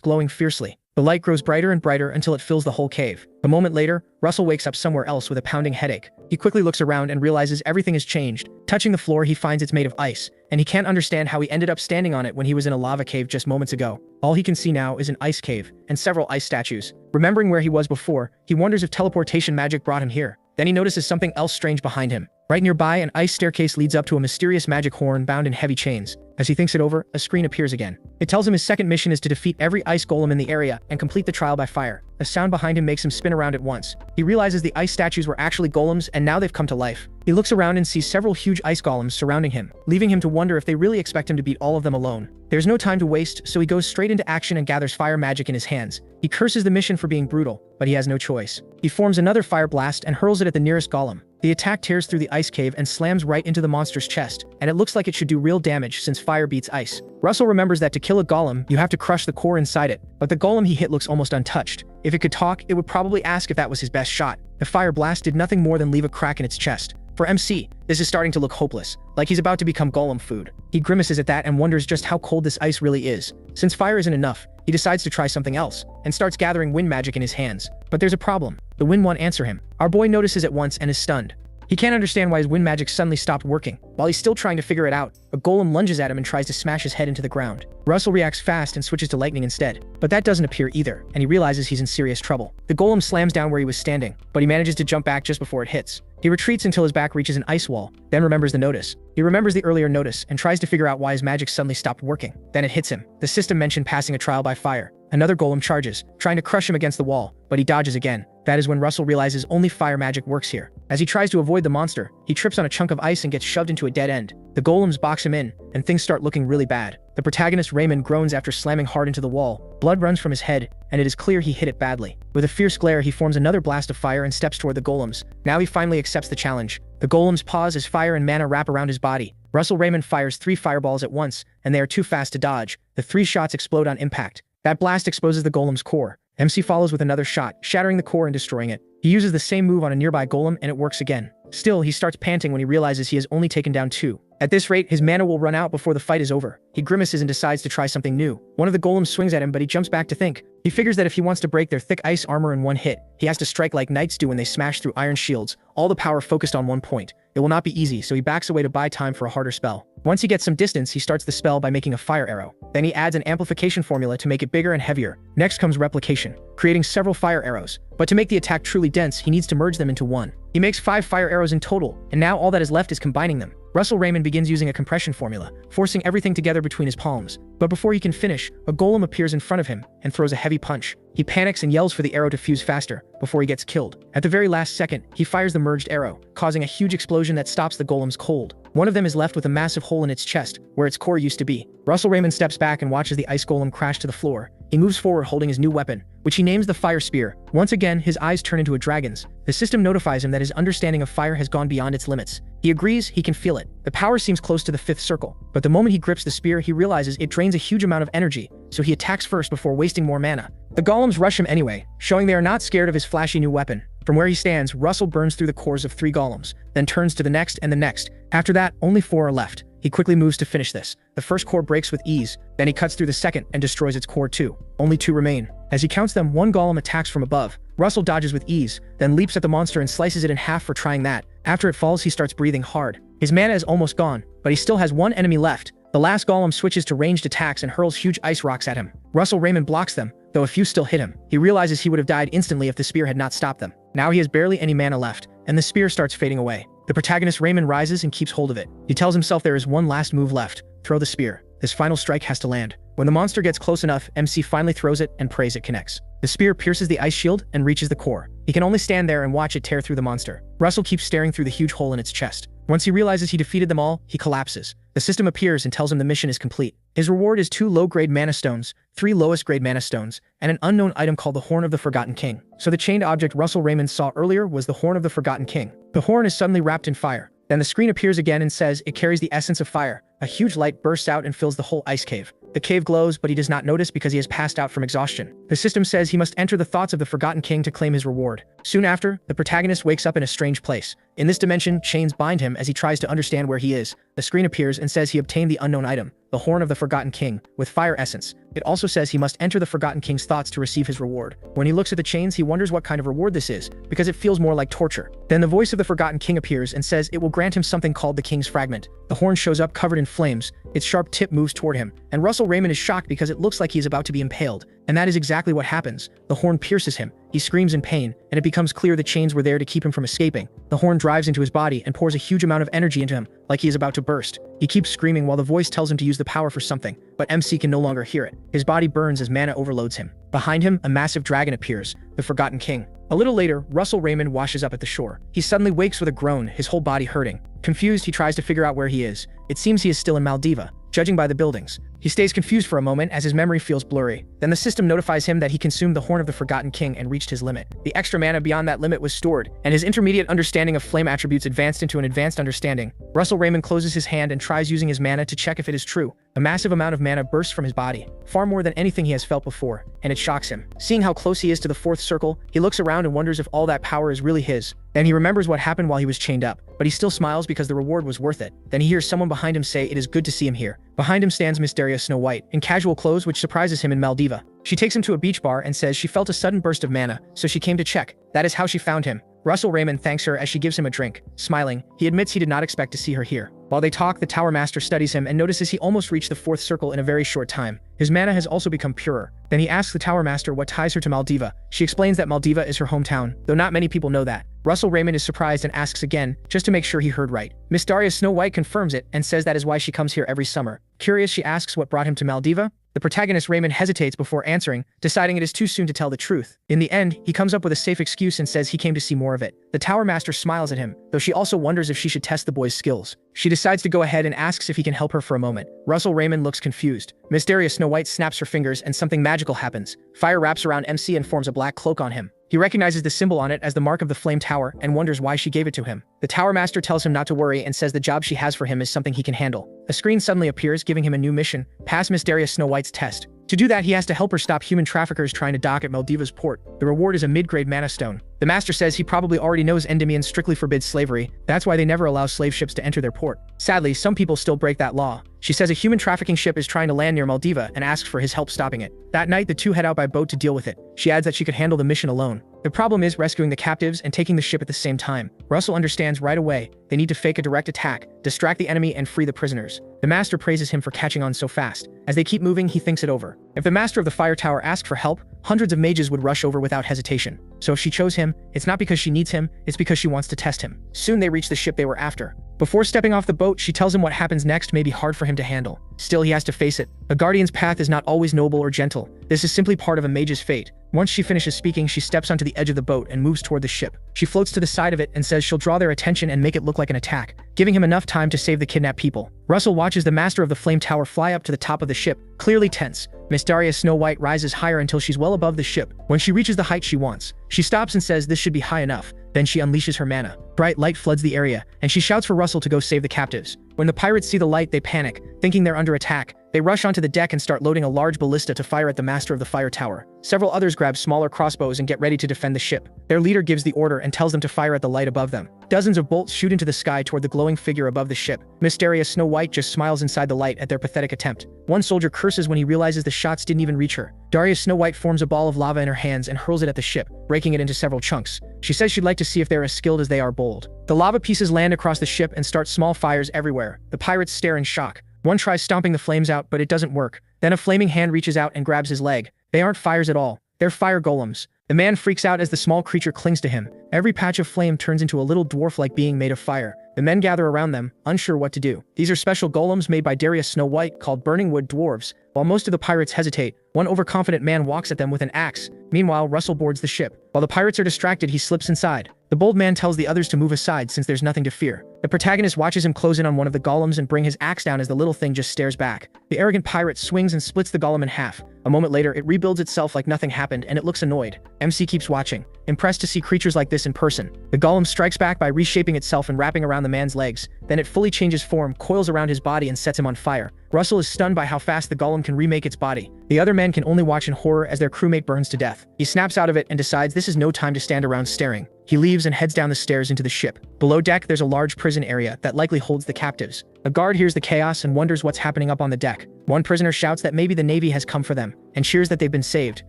glowing fiercely. The light grows brighter and brighter until it fills the whole cave. A moment later, Russell wakes up somewhere else with a pounding headache. He quickly looks around and realizes everything has changed. Touching the floor, he finds it's made of ice, and he can't understand how he ended up standing on it when he was in a lava cave just moments ago. All he can see now is an ice cave and several ice statues. Remembering where he was before, he wonders if teleportation magic brought him here. Then he notices something else strange behind him. Right nearby, an ice staircase leads up to a mysterious magic horn bound in heavy chains. As he thinks it over, a screen appears again. It tells him his second mission is to defeat every ice golem in the area and complete the trial by fire. A sound behind him makes him spin around at once. He realizes the ice statues were actually golems and now they've come to life. He looks around and sees several huge ice golems surrounding him, leaving him to wonder if they really expect him to beat all of them alone. There's no time to waste, so he goes straight into action and gathers fire magic in his hands. He curses the mission for being brutal, but he has no choice. He forms another fire blast and hurls it at the nearest golem. The attack tears through the ice cave and slams right into the monster's chest, and it looks like it should do real damage since fire beats ice. Russell remembers that to kill a golem, you have to crush the core inside it, but the golem he hit looks almost untouched. If it could talk, it would probably ask if that was his best shot. The fire blast did nothing more than leave a crack in its chest. For MC, this is starting to look hopeless, like he's about to become golem food. He grimaces at that and wonders just how cold this ice really is. Since fire isn't enough, he decides to try something else, and starts gathering wind magic in his hands. But there's a problem. The wind won't answer him. Our boy notices at once and is stunned. He can't understand why his wind magic suddenly stopped working. While he's still trying to figure it out, a golem lunges at him and tries to smash his head into the ground. Russell reacts fast and switches to lightning instead. But that doesn't appear either, and he realizes he's in serious trouble. The golem slams down where he was standing, but he manages to jump back just before it hits. He retreats until his back reaches an ice wall, then remembers the notice. He remembers the earlier notice and tries to figure out why his magic suddenly stopped working. Then it hits him. The system mentioned passing a trial by fire. Another golem charges, trying to crush him against the wall, but he dodges again. That is when Russell realizes only fire magic works here. As he tries to avoid the monster, he trips on a chunk of ice and gets shoved into a dead end. The golems box him in, and things start looking really bad. The protagonist Raymond groans after slamming hard into the wall. Blood runs from his head, and it is clear he hit it badly. With a fierce glare, he forms another blast of fire and steps toward the golems. Now he finally accepts the challenge. The golems pause as fire and mana wrap around his body. Russell Raymond fires 3 fireballs at once, and they are too fast to dodge. The 3 shots explode on impact. That blast exposes the golem's core. MC follows with another shot, shattering the core and destroying it. He uses the same move on a nearby golem and it works again. Still, he starts panting when he realizes he has only taken down 2. At this rate, his mana will run out before the fight is over. He grimaces and decides to try something new. One of the golems swings at him, but he jumps back to think. He figures that if he wants to break their thick ice armor in one hit, he has to strike like knights do when they smash through iron shields, all the power focused on one point. It will not be easy, so he backs away to buy time for a harder spell. Once he gets some distance, he starts the spell by making a fire arrow. Then he adds an amplification formula to make it bigger and heavier. Next comes replication, creating several fire arrows. But to make the attack truly dense, he needs to merge them into one. He makes 5 fire arrows in total, and now all that is left is combining them. Russell Raymond begins using a compression formula, forcing everything together between his palms. But before he can finish, a golem appears in front of him and throws a heavy punch. He panics and yells for the arrow to fuse faster before he gets killed. At the very last second, he fires the merged arrow, causing a huge explosion that stops the golems cold. One of them is left with a massive hole in its chest, where its core used to be. Russell Raymond steps back and watches the ice golem crash to the floor. He moves forward holding his new weapon, which he names the Fire Spear. Once again, his eyes turn into a dragon's. The system notifies him that his understanding of fire has gone beyond its limits. He agrees, he can feel it. The power seems close to the 5th circle, but the moment he grips the spear, he realizes it drains a huge amount of energy, so he attacks first before wasting more mana. The golems rush him anyway, showing they are not scared of his flashy new weapon. From where he stands, Russell burns through the cores of 3 golems, then turns to the next and the next. After that, only 4 are left. He quickly moves to finish this. The first core breaks with ease, then he cuts through the second and destroys its core too. Only 2 remain. As he counts them, 1 golem attacks from above. Russell dodges with ease, then leaps at the monster and slices it in half for trying that. After it falls, he starts breathing hard. His mana is almost gone, but he still has 1 enemy left. The last golem switches to ranged attacks and hurls huge ice rocks at him. Russell Raymond blocks them, though a few still hit him. He realizes he would have died instantly if the spear had not stopped them. Now he has barely any mana left, and the spear starts fading away. The protagonist Raymond rises and keeps hold of it. He tells himself there is one last move left. Throw the spear. This final strike has to land. When the monster gets close enough, MC finally throws it and prays it connects. The spear pierces the ice shield and reaches the core. He can only stand there and watch it tear through the monster. Russell keeps staring through the huge hole in its chest. Once he realizes he defeated them all, he collapses. The system appears and tells him the mission is complete. His reward is 2 low-grade mana stones, 3 lowest-grade mana stones, and an unknown item called the Horn of the Forgotten King. So the chained object Russell Raymond saw earlier was the Horn of the Forgotten King. The horn is suddenly wrapped in fire. Then the screen appears again and says it carries the essence of fire, a huge light bursts out and fills the whole ice cave. The cave glows, but he does not notice because he has passed out from exhaustion. The system says he must enter the thoughts of the Forgotten King to claim his reward. Soon after, the protagonist wakes up in a strange place. In this dimension, chains bind him as he tries to understand where he is. The screen appears and says he obtained the unknown item, the Horn of the Forgotten King, with fire essence. It also says he must enter the Forgotten King's thoughts to receive his reward. When he looks at the chains, he wonders what kind of reward this is, because it feels more like torture. Then the voice of the Forgotten King appears and says it will grant him something called the King's Fragment. The horn shows up covered in flames, its sharp tip moves toward him, and Russell Raymond is shocked because it looks like he is about to be impaled. And that is exactly what happens. The horn pierces him, he screams in pain, and it becomes clear the chains were there to keep him from escaping. The horn drives into his body and pours a huge amount of energy into him, like he is about to burst. He keeps screaming while the voice tells him to use the power for something, but MC can no longer hear it. His body burns as mana overloads him. Behind him, a massive dragon appears, the Forgotten King. A little later, Russell Raymond washes up at the shore. He suddenly wakes with a groan, his whole body hurting. Confused, he tries to figure out where he is. It seems he is still in Maldiva, judging by the buildings. He stays confused for a moment as his memory feels blurry. Then the system notifies him that he consumed the Horn of the Forgotten King and reached his limit. The extra mana beyond that limit was stored, and his intermediate understanding of flame attributes advanced into an advanced understanding. Russell Raymond closes his hand and tries using his mana to check if it is true. A massive amount of mana bursts from his body, far more than anything he has felt before, and it shocks him. Seeing how close he is to the fourth circle, he looks around and wonders if all that power is really his. Then he remembers what happened while he was chained up, but he still smiles because the reward was worth it. Then he hears someone behind him say it is good to see him here. Behind him stands Mysteria Snow White, in casual clothes, which surprises him in Maldiva. She takes him to a beach bar and says she felt a sudden burst of mana, so she came to check. That is how she found him. Russell Raymond thanks her as she gives him a drink. Smiling, he admits he did not expect to see her here. While they talk, the Tower Master studies him and notices he almost reached the fourth circle in a very short time. His mana has also become purer. Then he asks the Tower Master what ties her to Maldiva. She explains that Maldiva is her hometown, though not many people know that. Russell Raymond is surprised and asks again, just to make sure he heard right. Miss Daria Snow White confirms it and says that is why she comes here every summer. Curious, she asks what brought him to Maldiva. The protagonist Raymond hesitates before answering, deciding it is too soon to tell the truth. In the end, he comes up with a safe excuse and says he came to see more of it. The Tower Master smiles at him, though she also wonders if she should test the boy's skills. She decides to go ahead and asks if he can help her for a moment. Russell Raymond looks confused. Mysteria Snow White snaps her fingers and something magical happens. Fire wraps around MC and forms a black cloak on him. He recognizes the symbol on it as the mark of the Flame Tower and wonders why she gave it to him. The Tower Master tells him not to worry and says the job she has for him is something he can handle. A screen suddenly appears giving him a new mission: pass Mysteria Snow White's test. To do that, he has to help her stop human traffickers trying to dock at Maldiva's port. The reward is a mid-grade mana stone. The Master says he probably already knows Endymion strictly forbids slavery. That's why they never allow slave ships to enter their port. Sadly, some people still break that law. She says a human trafficking ship is trying to land near Maldiva and asks for his help stopping it. That night, the two head out by boat to deal with it. She adds that she could handle the mission alone. The problem is rescuing the captives and taking the ship at the same time. Russell understands right away. They need to fake a direct attack, distract the enemy, and free the prisoners. The Master praises him for catching on so fast. As they keep moving, he thinks it over. If the Master of the Fire Tower asked for help, hundreds of mages would rush over without hesitation. So if she chose him, it's not because she needs him, it's because she wants to test him. Soon they reach the ship they were after. Before stepping off the boat, she tells him what happens next may be hard for him to handle. Still, he has to face it. A guardian's path is not always noble or gentle. This is simply part of a mage's fate. Once she finishes speaking, she steps onto the edge of the boat and moves toward the ship. She floats to the side of it and says she'll draw their attention and make it look like an attack, giving him enough time to save the kidnapped people. Russell watches the Master of the Flame Tower fly up to the top of the ship, clearly tense. Miss Daria Snow White rises higher until she's well above the ship. When she reaches the height she wants, she stops and says this should be high enough. Then she unleashes her mana. Bright light floods the area, and she shouts for Russell to go save the captives. When the pirates see the light, they panic, thinking they're under attack. They rush onto the deck and start loading a large ballista to fire at the Master of the Fire Tower. Several others grab smaller crossbows and get ready to defend the ship. Their leader gives the order and tells them to fire at the light above them. Dozens of bolts shoot into the sky toward the glowing figure above the ship. Mysteria Snow White just smiles inside the light at their pathetic attempt. One soldier curses when he realizes the shots didn't even reach her. Daria Snow White forms a ball of lava in her hands and hurls it at the ship, breaking it into several chunks. She says she'd like to see if they're as skilled as they are bold. The lava pieces land across the ship and start small fires everywhere. The pirates stare in shock. One tries stomping the flames out, but it doesn't work. Then a flaming hand reaches out and grabs his leg. They aren't fires at all. They're fire golems. The man freaks out as the small creature clings to him. Every patch of flame turns into a little dwarf-like being made of fire. The men gather around them, unsure what to do. These are special golems made by Daria Snow White called Burning Wood Dwarves. While most of the pirates hesitate, one overconfident man walks at them with an axe. Meanwhile, Russell boards the ship. While the pirates are distracted, he slips inside. The bold man tells the others to move aside since there's nothing to fear. The protagonist watches him close in on one of the golems and bring his axe down as the little thing just stares back. The arrogant pirate swings and splits the golem in half. A moment later, it rebuilds itself like nothing happened and it looks annoyed. MC keeps watching. impressed to see creatures like this in person. The golem strikes back by reshaping itself and wrapping around the man's legs. Then it fully changes form, coils around his body and sets him on fire. Russell is stunned by how fast the golem can remake its body. The other men can only watch in horror as their crewmate burns to death. He snaps out of it and decides this is no time to stand around staring. He leaves and heads down the stairs into the ship. Below deck, there's a large prison area that likely holds the captives. A guard hears the chaos and wonders what's happening up on the deck. One prisoner shouts that maybe the Navy has come for them, and cheers that they've been saved.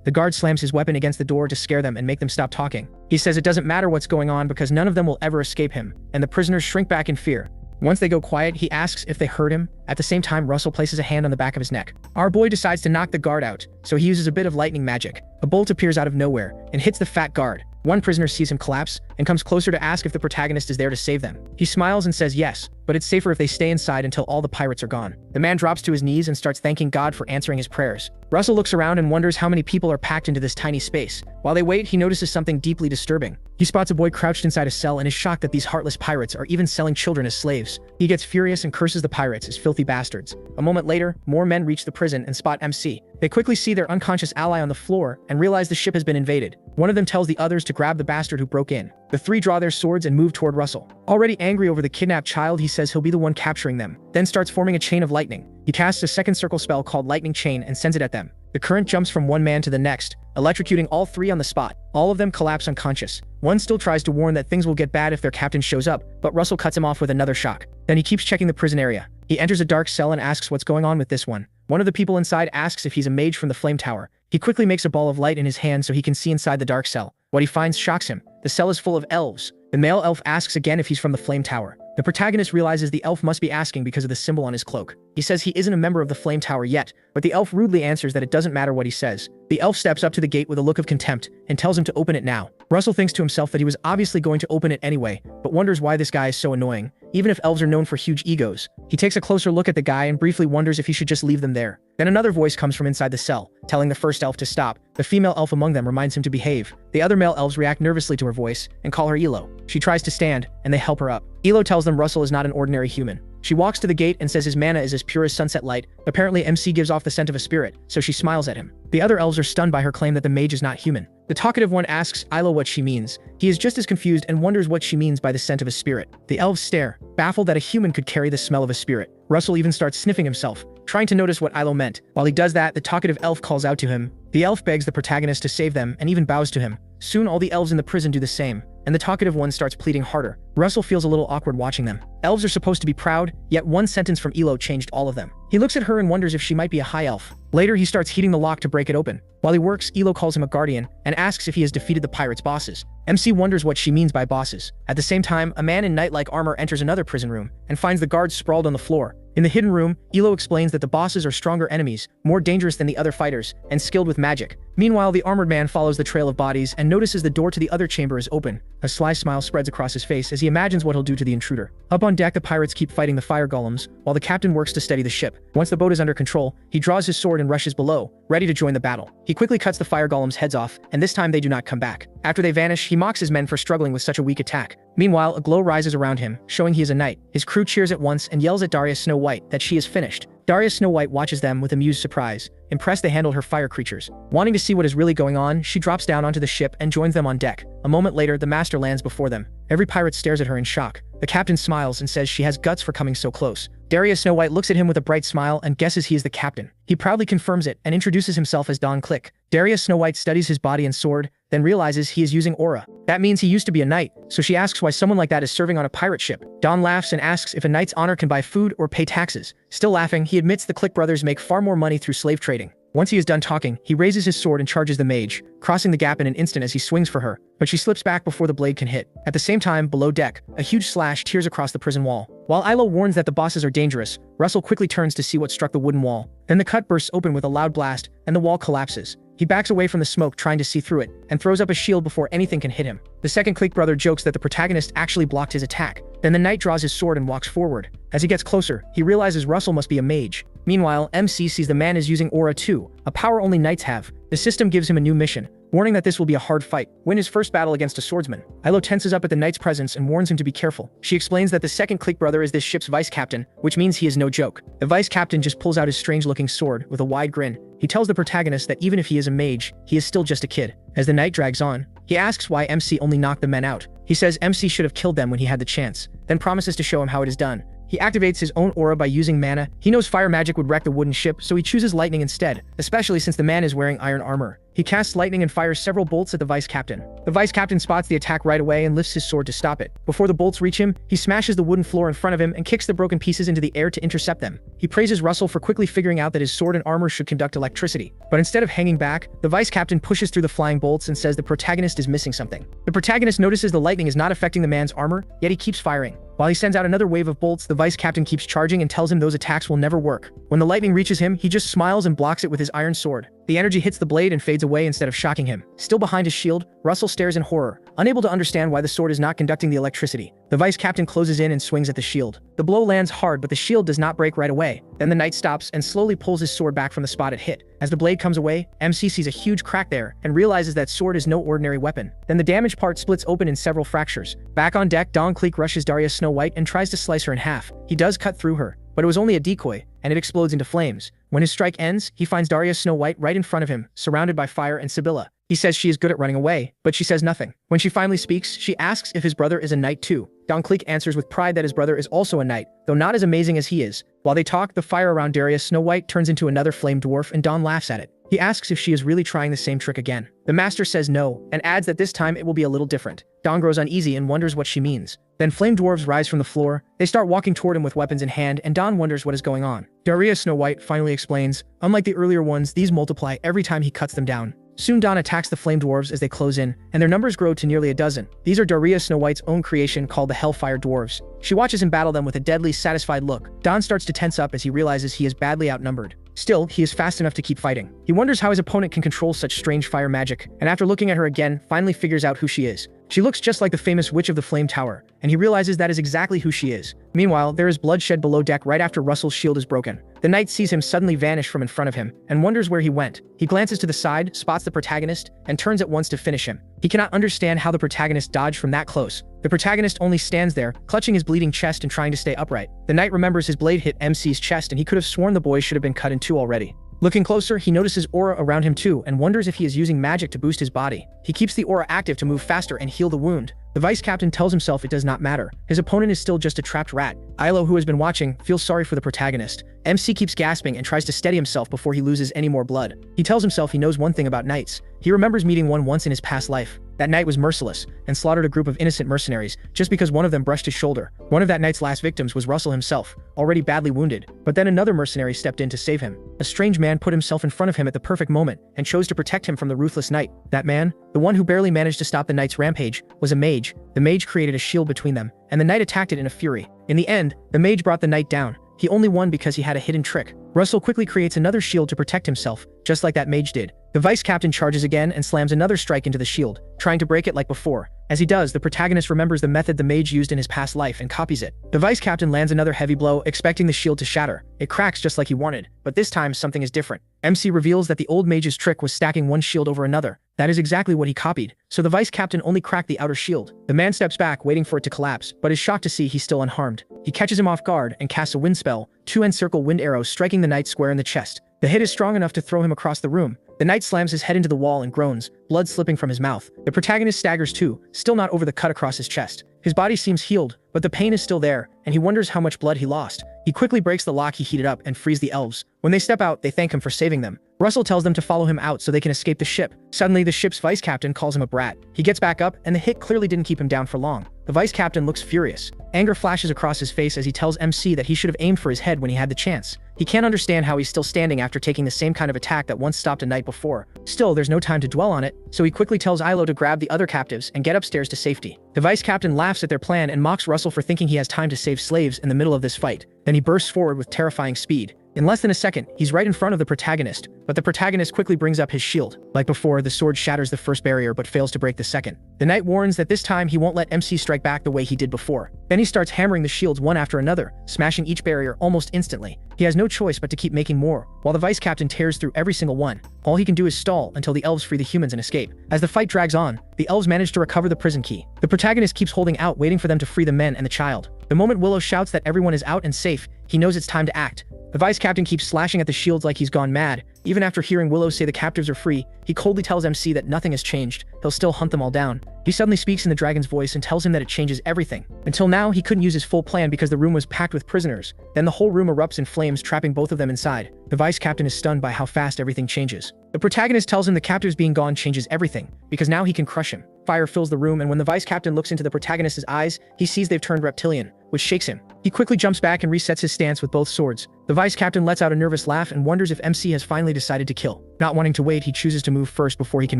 The guard slams his weapon against the door to scare them and make them stop talking. He says it doesn't matter what's going on because none of them will ever escape him, and the prisoners shrink back in fear. Once they go quiet, he asks if they heard him. At the same time, Russell places a hand on the back of his neck. Our boy decides to knock the guard out, so he uses a bit of lightning magic. A bolt appears out of nowhere and hits the fat guard. One prisoner sees him collapse and comes closer to ask if the protagonist is there to save them. He smiles and says yes, but it's safer if they stay inside until all the pirates are gone. The man drops to his knees and starts thanking God for answering his prayers. Russell looks around and wonders how many people are packed into this tiny space. While they wait, he notices something deeply disturbing. He spots a boy crouched inside a cell and is shocked that these heartless pirates are even selling children as slaves. He gets furious and curses the pirates as filthy bastards. A moment later, more men reach the prison and spot MC. They quickly see their unconscious ally on the floor and realize the ship has been invaded. One of them tells the others to grab the bastard who broke in. The three draw their swords and move toward Russell. Already angry over the kidnapped child, he says he'll be the one capturing them, then starts forming a chain of lightning. He casts a second circle spell called Lightning Chain and sends it at them. The current jumps from one man to the next, electrocuting all three on the spot. All of them collapse unconscious. One still tries to warn that things will get bad if their captain shows up, but Russell cuts him off with another shock. Then he keeps checking the prison area. He enters a dark cell and asks what's going on with this one. One of the people inside asks if he's a mage from the flame tower. He quickly makes a ball of light in his hand so he can see inside the dark cell. What he finds shocks him. The cell is full of elves. The male elf asks again if he's from the flame tower. The protagonist realizes the elf must be asking because of the symbol on his cloak. He says he isn't a member of the flame tower yet, but the elf rudely answers that it doesn't matter what he says. The elf steps up to the gate with a look of contempt and tells him to open it now. Russell thinks to himself that he was obviously going to open it anyway, but wonders why this guy is so annoying, even if elves are known for huge egos. He takes a closer look at the guy and briefly wonders if he should just leave them there. Then another voice comes from inside the cell, telling the first elf to stop. The female elf among them reminds him to behave. The other male elves react nervously to her voice and call her Elo. She tries to stand, and they help her up. Elo tells them Russell is not an ordinary human. She walks to the gate and says his mana is as pure as sunset light. Apparently MC gives off the scent of a spirit, so she smiles at him. The other elves are stunned by her claim that the mage is not human. The talkative one asks Ilo what she means. He is just as confused and wonders what she means by the scent of a spirit. The elves stare, baffled that a human could carry the smell of a spirit. Russell even starts sniffing himself, trying to notice what Ilo meant. While he does that, the talkative elf calls out to him. The elf begs the protagonist to save them and even bows to him. Soon all the elves in the prison do the same, and the talkative one starts pleading harder. Russell feels a little awkward watching them. Elves are supposed to be proud, yet one sentence from Elo changed all of them. He looks at her and wonders if she might be a high elf. Later, he starts heating the lock to break it open. While he works, Elo calls him a guardian and asks if he has defeated the pirates' bosses. MC wonders what she means by bosses. At the same time, a man in knight-like armor enters another prison room and finds the guards sprawled on the floor. In the hidden room, Elo explains that the bosses are stronger enemies, more dangerous than the other fighters, and skilled with magic. Meanwhile, the armored man follows the trail of bodies and notices the door to the other chamber is open. A sly smile spreads across his face as he imagines what he'll do to the intruder. Up on deck, the pirates keep fighting the fire golems, while the captain works to steady the ship. Once the boat is under control, he draws his sword and rushes below, ready to join the battle. He quickly cuts the fire golems' heads off, and this time they do not come back. After they vanish, he mocks his men for struggling with such a weak attack. Meanwhile, a glow rises around him, showing he is a knight. His crew cheers at once and yells at Darius Snow White that she is finished. Darius Snow White watches them with amused surprise. Impressed they handled her fire creatures. Wanting to see what is really going on, she drops down onto the ship and joins them on deck. A moment later, the master lands before them. Every pirate stares at her in shock. The captain smiles and says she has guts for coming so close. Darius Snow White looks at him with a bright smile and guesses he is the captain. He proudly confirms it and introduces himself as Don Click. Darius Snow White studies his body and sword, then realizes he is using aura. That means he used to be a knight, so she asks why someone like that is serving on a pirate ship. Don laughs and asks if a knight's honor can buy food or pay taxes. Still laughing, he admits the Click brothers make far more money through slave trading. Once he is done talking, he raises his sword and charges the mage, crossing the gap in an instant as he swings for her, but she slips back before the blade can hit. At the same time, below deck, a huge slash tears across the prison wall. While Ilo warns that the bosses are dangerous, Russell quickly turns to see what struck the wooden wall. Then the cut bursts open with a loud blast, and the wall collapses. He backs away from the smoke trying to see through it, and throws up a shield before anything can hit him. The second Click brother jokes that the protagonist actually blocked his attack. Then the knight draws his sword and walks forward. As he gets closer, he realizes Russell must be a mage. Meanwhile, MC sees the man is using aura too, a power only knights have. The system gives him a new mission, warning that this will be a hard fight. Win his first battle against a swordsman. Ilo tenses up at the knight's presence and warns him to be careful. She explains that the second Click brother is this ship's vice captain, which means he is no joke. The vice captain just pulls out his strange-looking sword with a wide grin. He tells the protagonist that even if he is a mage, he is still just a kid. As the night drags on, He asks why MC only knocked the men out. He says MC should have killed them when he had the chance, then promises to show him how it is done. He activates his own aura by using mana. He knows fire magic would wreck the wooden ship, so he chooses lightning instead, especially since the man is wearing iron armor. He casts lightning and fires several bolts at the vice captain. The vice captain spots the attack right away and lifts his sword to stop it. Before the bolts reach him, he smashes the wooden floor in front of him and kicks the broken pieces into the air to intercept them. He praises Russell for quickly figuring out that his sword and armor should conduct electricity. But instead of hanging back, the vice captain pushes through the flying bolts and says the protagonist is missing something. The protagonist notices the lightning is not affecting the man's armor, yet he keeps firing. While he sends out another wave of bolts, the vice captain keeps charging and tells him those attacks will never work. When the lightning reaches him, he just smiles and blocks it with his iron sword. The energy hits the blade and fades away instead of shocking him. Still behind his shield, Russell stares in horror, unable to understand why the sword is not conducting the electricity. The vice captain closes in and swings at the shield. The blow lands hard, but the shield does not break right away. Then the knight stops and slowly pulls his sword back from the spot it hit. As the blade comes away, MC sees a huge crack there and realizes that sword is no ordinary weapon. Then the damaged part splits open in several fractures. Back on deck, Don Cleek rushes Daria Snow White and tries to slice her in half. He does cut through her, but it was only a decoy, and it explodes into flames. When his strike ends, he finds Daria Snow White right in front of him, surrounded by fire and Sibylla. He says she is good at running away, but she says nothing. When she finally speaks, she asks if his brother is a knight too. Don Cleek answers with pride that his brother is also a knight, though not as amazing as he is. While they talk, the fire around Daria Snow White turns into another flame dwarf and Don laughs at it. He asks if she is really trying the same trick again. The master says no, and adds that this time it will be a little different. Don grows uneasy and wonders what she means. Then flame dwarves rise from the floor. They start walking toward him with weapons in hand, and Don wonders what is going on. Daria Snow White finally explains, unlike the earlier ones, these multiply every time he cuts them down. Soon Don attacks the flame dwarves as they close in, and their numbers grow to nearly a dozen. These are Daria Snow White's own creation called the Hellfire Dwarves. She watches him battle them with a deadly, satisfied look. Don starts to tense up as he realizes he is badly outnumbered. Still, he is fast enough to keep fighting. He wonders how his opponent can control such strange fire magic, and after looking at her again, finally figures out who she is. She looks just like the famous Witch of the Flame Tower, and he realizes that is exactly who she is. Meanwhile, there is bloodshed below deck right after Russell's shield is broken. The knight sees him suddenly vanish from in front of him, and wonders where he went. He glances to the side, spots the protagonist, and turns at once to finish him. He cannot understand how the protagonist dodged from that close. The protagonist only stands there, clutching his bleeding chest and trying to stay upright. The knight remembers his blade hit MC's chest, and he could have sworn the boy should have been cut in two already. Looking closer, he notices aura around him too and wonders if he is using magic to boost his body. He keeps the aura active to move faster and heal the wound. The vice captain tells himself it does not matter. His opponent is still just a trapped rat. Yahello, who has been watching, feels sorry for the protagonist. MC keeps gasping and tries to steady himself before he loses any more blood. He tells himself he knows one thing about knights. He remembers meeting one once in his past life. That knight was merciless and slaughtered a group of innocent mercenaries just because one of them brushed his shoulder. One of that knight's last victims was Russell himself, already badly wounded, but then another mercenary stepped in to save him. A strange man put himself in front of him at the perfect moment and chose to protect him from the ruthless knight. That man, the one who barely managed to stop the knight's rampage, was a mage. The mage created a shield between them, and the knight attacked it in a fury. In the end, the mage brought the knight down. He only won because he had a hidden trick. Russell quickly creates another shield to protect himself, just like that mage did. The vice captain charges again and slams another strike into the shield, trying to break it like before. As he does, the protagonist remembers the method the mage used in his past life and copies it. The vice captain lands another heavy blow, expecting the shield to shatter. It cracks just like he wanted, but this time something is different. MC reveals that the old mage's trick was stacking one shield over another. That is exactly what he copied, so the vice captain only cracked the outer shield. The man steps back, waiting for it to collapse, but is shocked to see he's still unharmed. He catches him off guard and casts a wind spell, two encircle wind arrows striking the knight square in the chest. The hit is strong enough to throw him across the room. The knight slams his head into the wall and groans, blood slipping from his mouth. The protagonist staggers too, still not over the cut across his chest. His body seems healed, but the pain is still there, and he wonders how much blood he lost. He quickly breaks the lock he heated up and frees the elves. When they step out, they thank him for saving them. Russell tells them to follow him out so they can escape the ship. Suddenly, the ship's vice captain calls him a brat. He gets back up, and the hit clearly didn't keep him down for long. The vice captain looks furious. Anger flashes across his face as he tells MC that he should have aimed for his head when he had the chance. He can't understand how he's still standing after taking the same kind of attack that once stopped a knight before. Still, there's no time to dwell on it, so he quickly tells Yahello to grab the other captives and get upstairs to safety. The vice captain laughs at their plan and mocks Russell for thinking he has time to save slaves in the middle of this fight. Then he bursts forward with terrifying speed. In less than a second, he's right in front of the protagonist, but the protagonist quickly brings up his shield. Like before, the sword shatters the first barrier but fails to break the second. The knight warns that this time he won't let MC strike back the way he did before. Then he starts hammering the shields one after another, smashing each barrier almost instantly. He has no choice but to keep making more, while the vice captain tears through every single one. All he can do is stall until the elves free the humans and escape. As the fight drags on, the elves manage to recover the prison key. The protagonist keeps holding out, waiting for them to free the men and the child. The moment Willow shouts that everyone is out and safe, he knows it's time to act. The vice captain keeps slashing at the shields like he's gone mad. Even after hearing Willow say the captives are free, he coldly tells MC that nothing has changed. He'll still hunt them all down. He suddenly speaks in the dragon's voice and tells him that it changes everything. Until now, he couldn't use his full plan because the room was packed with prisoners. Then the whole room erupts in flames, trapping both of them inside. The vice captain is stunned by how fast everything changes. The protagonist tells him the captives being gone changes everything, because now he can crush him. Fire fills the room, and when the vice captain looks into the protagonist's eyes, he sees they've turned reptilian, which shakes him. He quickly jumps back and resets his stance with both swords. The vice captain lets out a nervous laugh and wonders if MC has finally decided to kill. Not wanting to wait, he chooses to move first before he can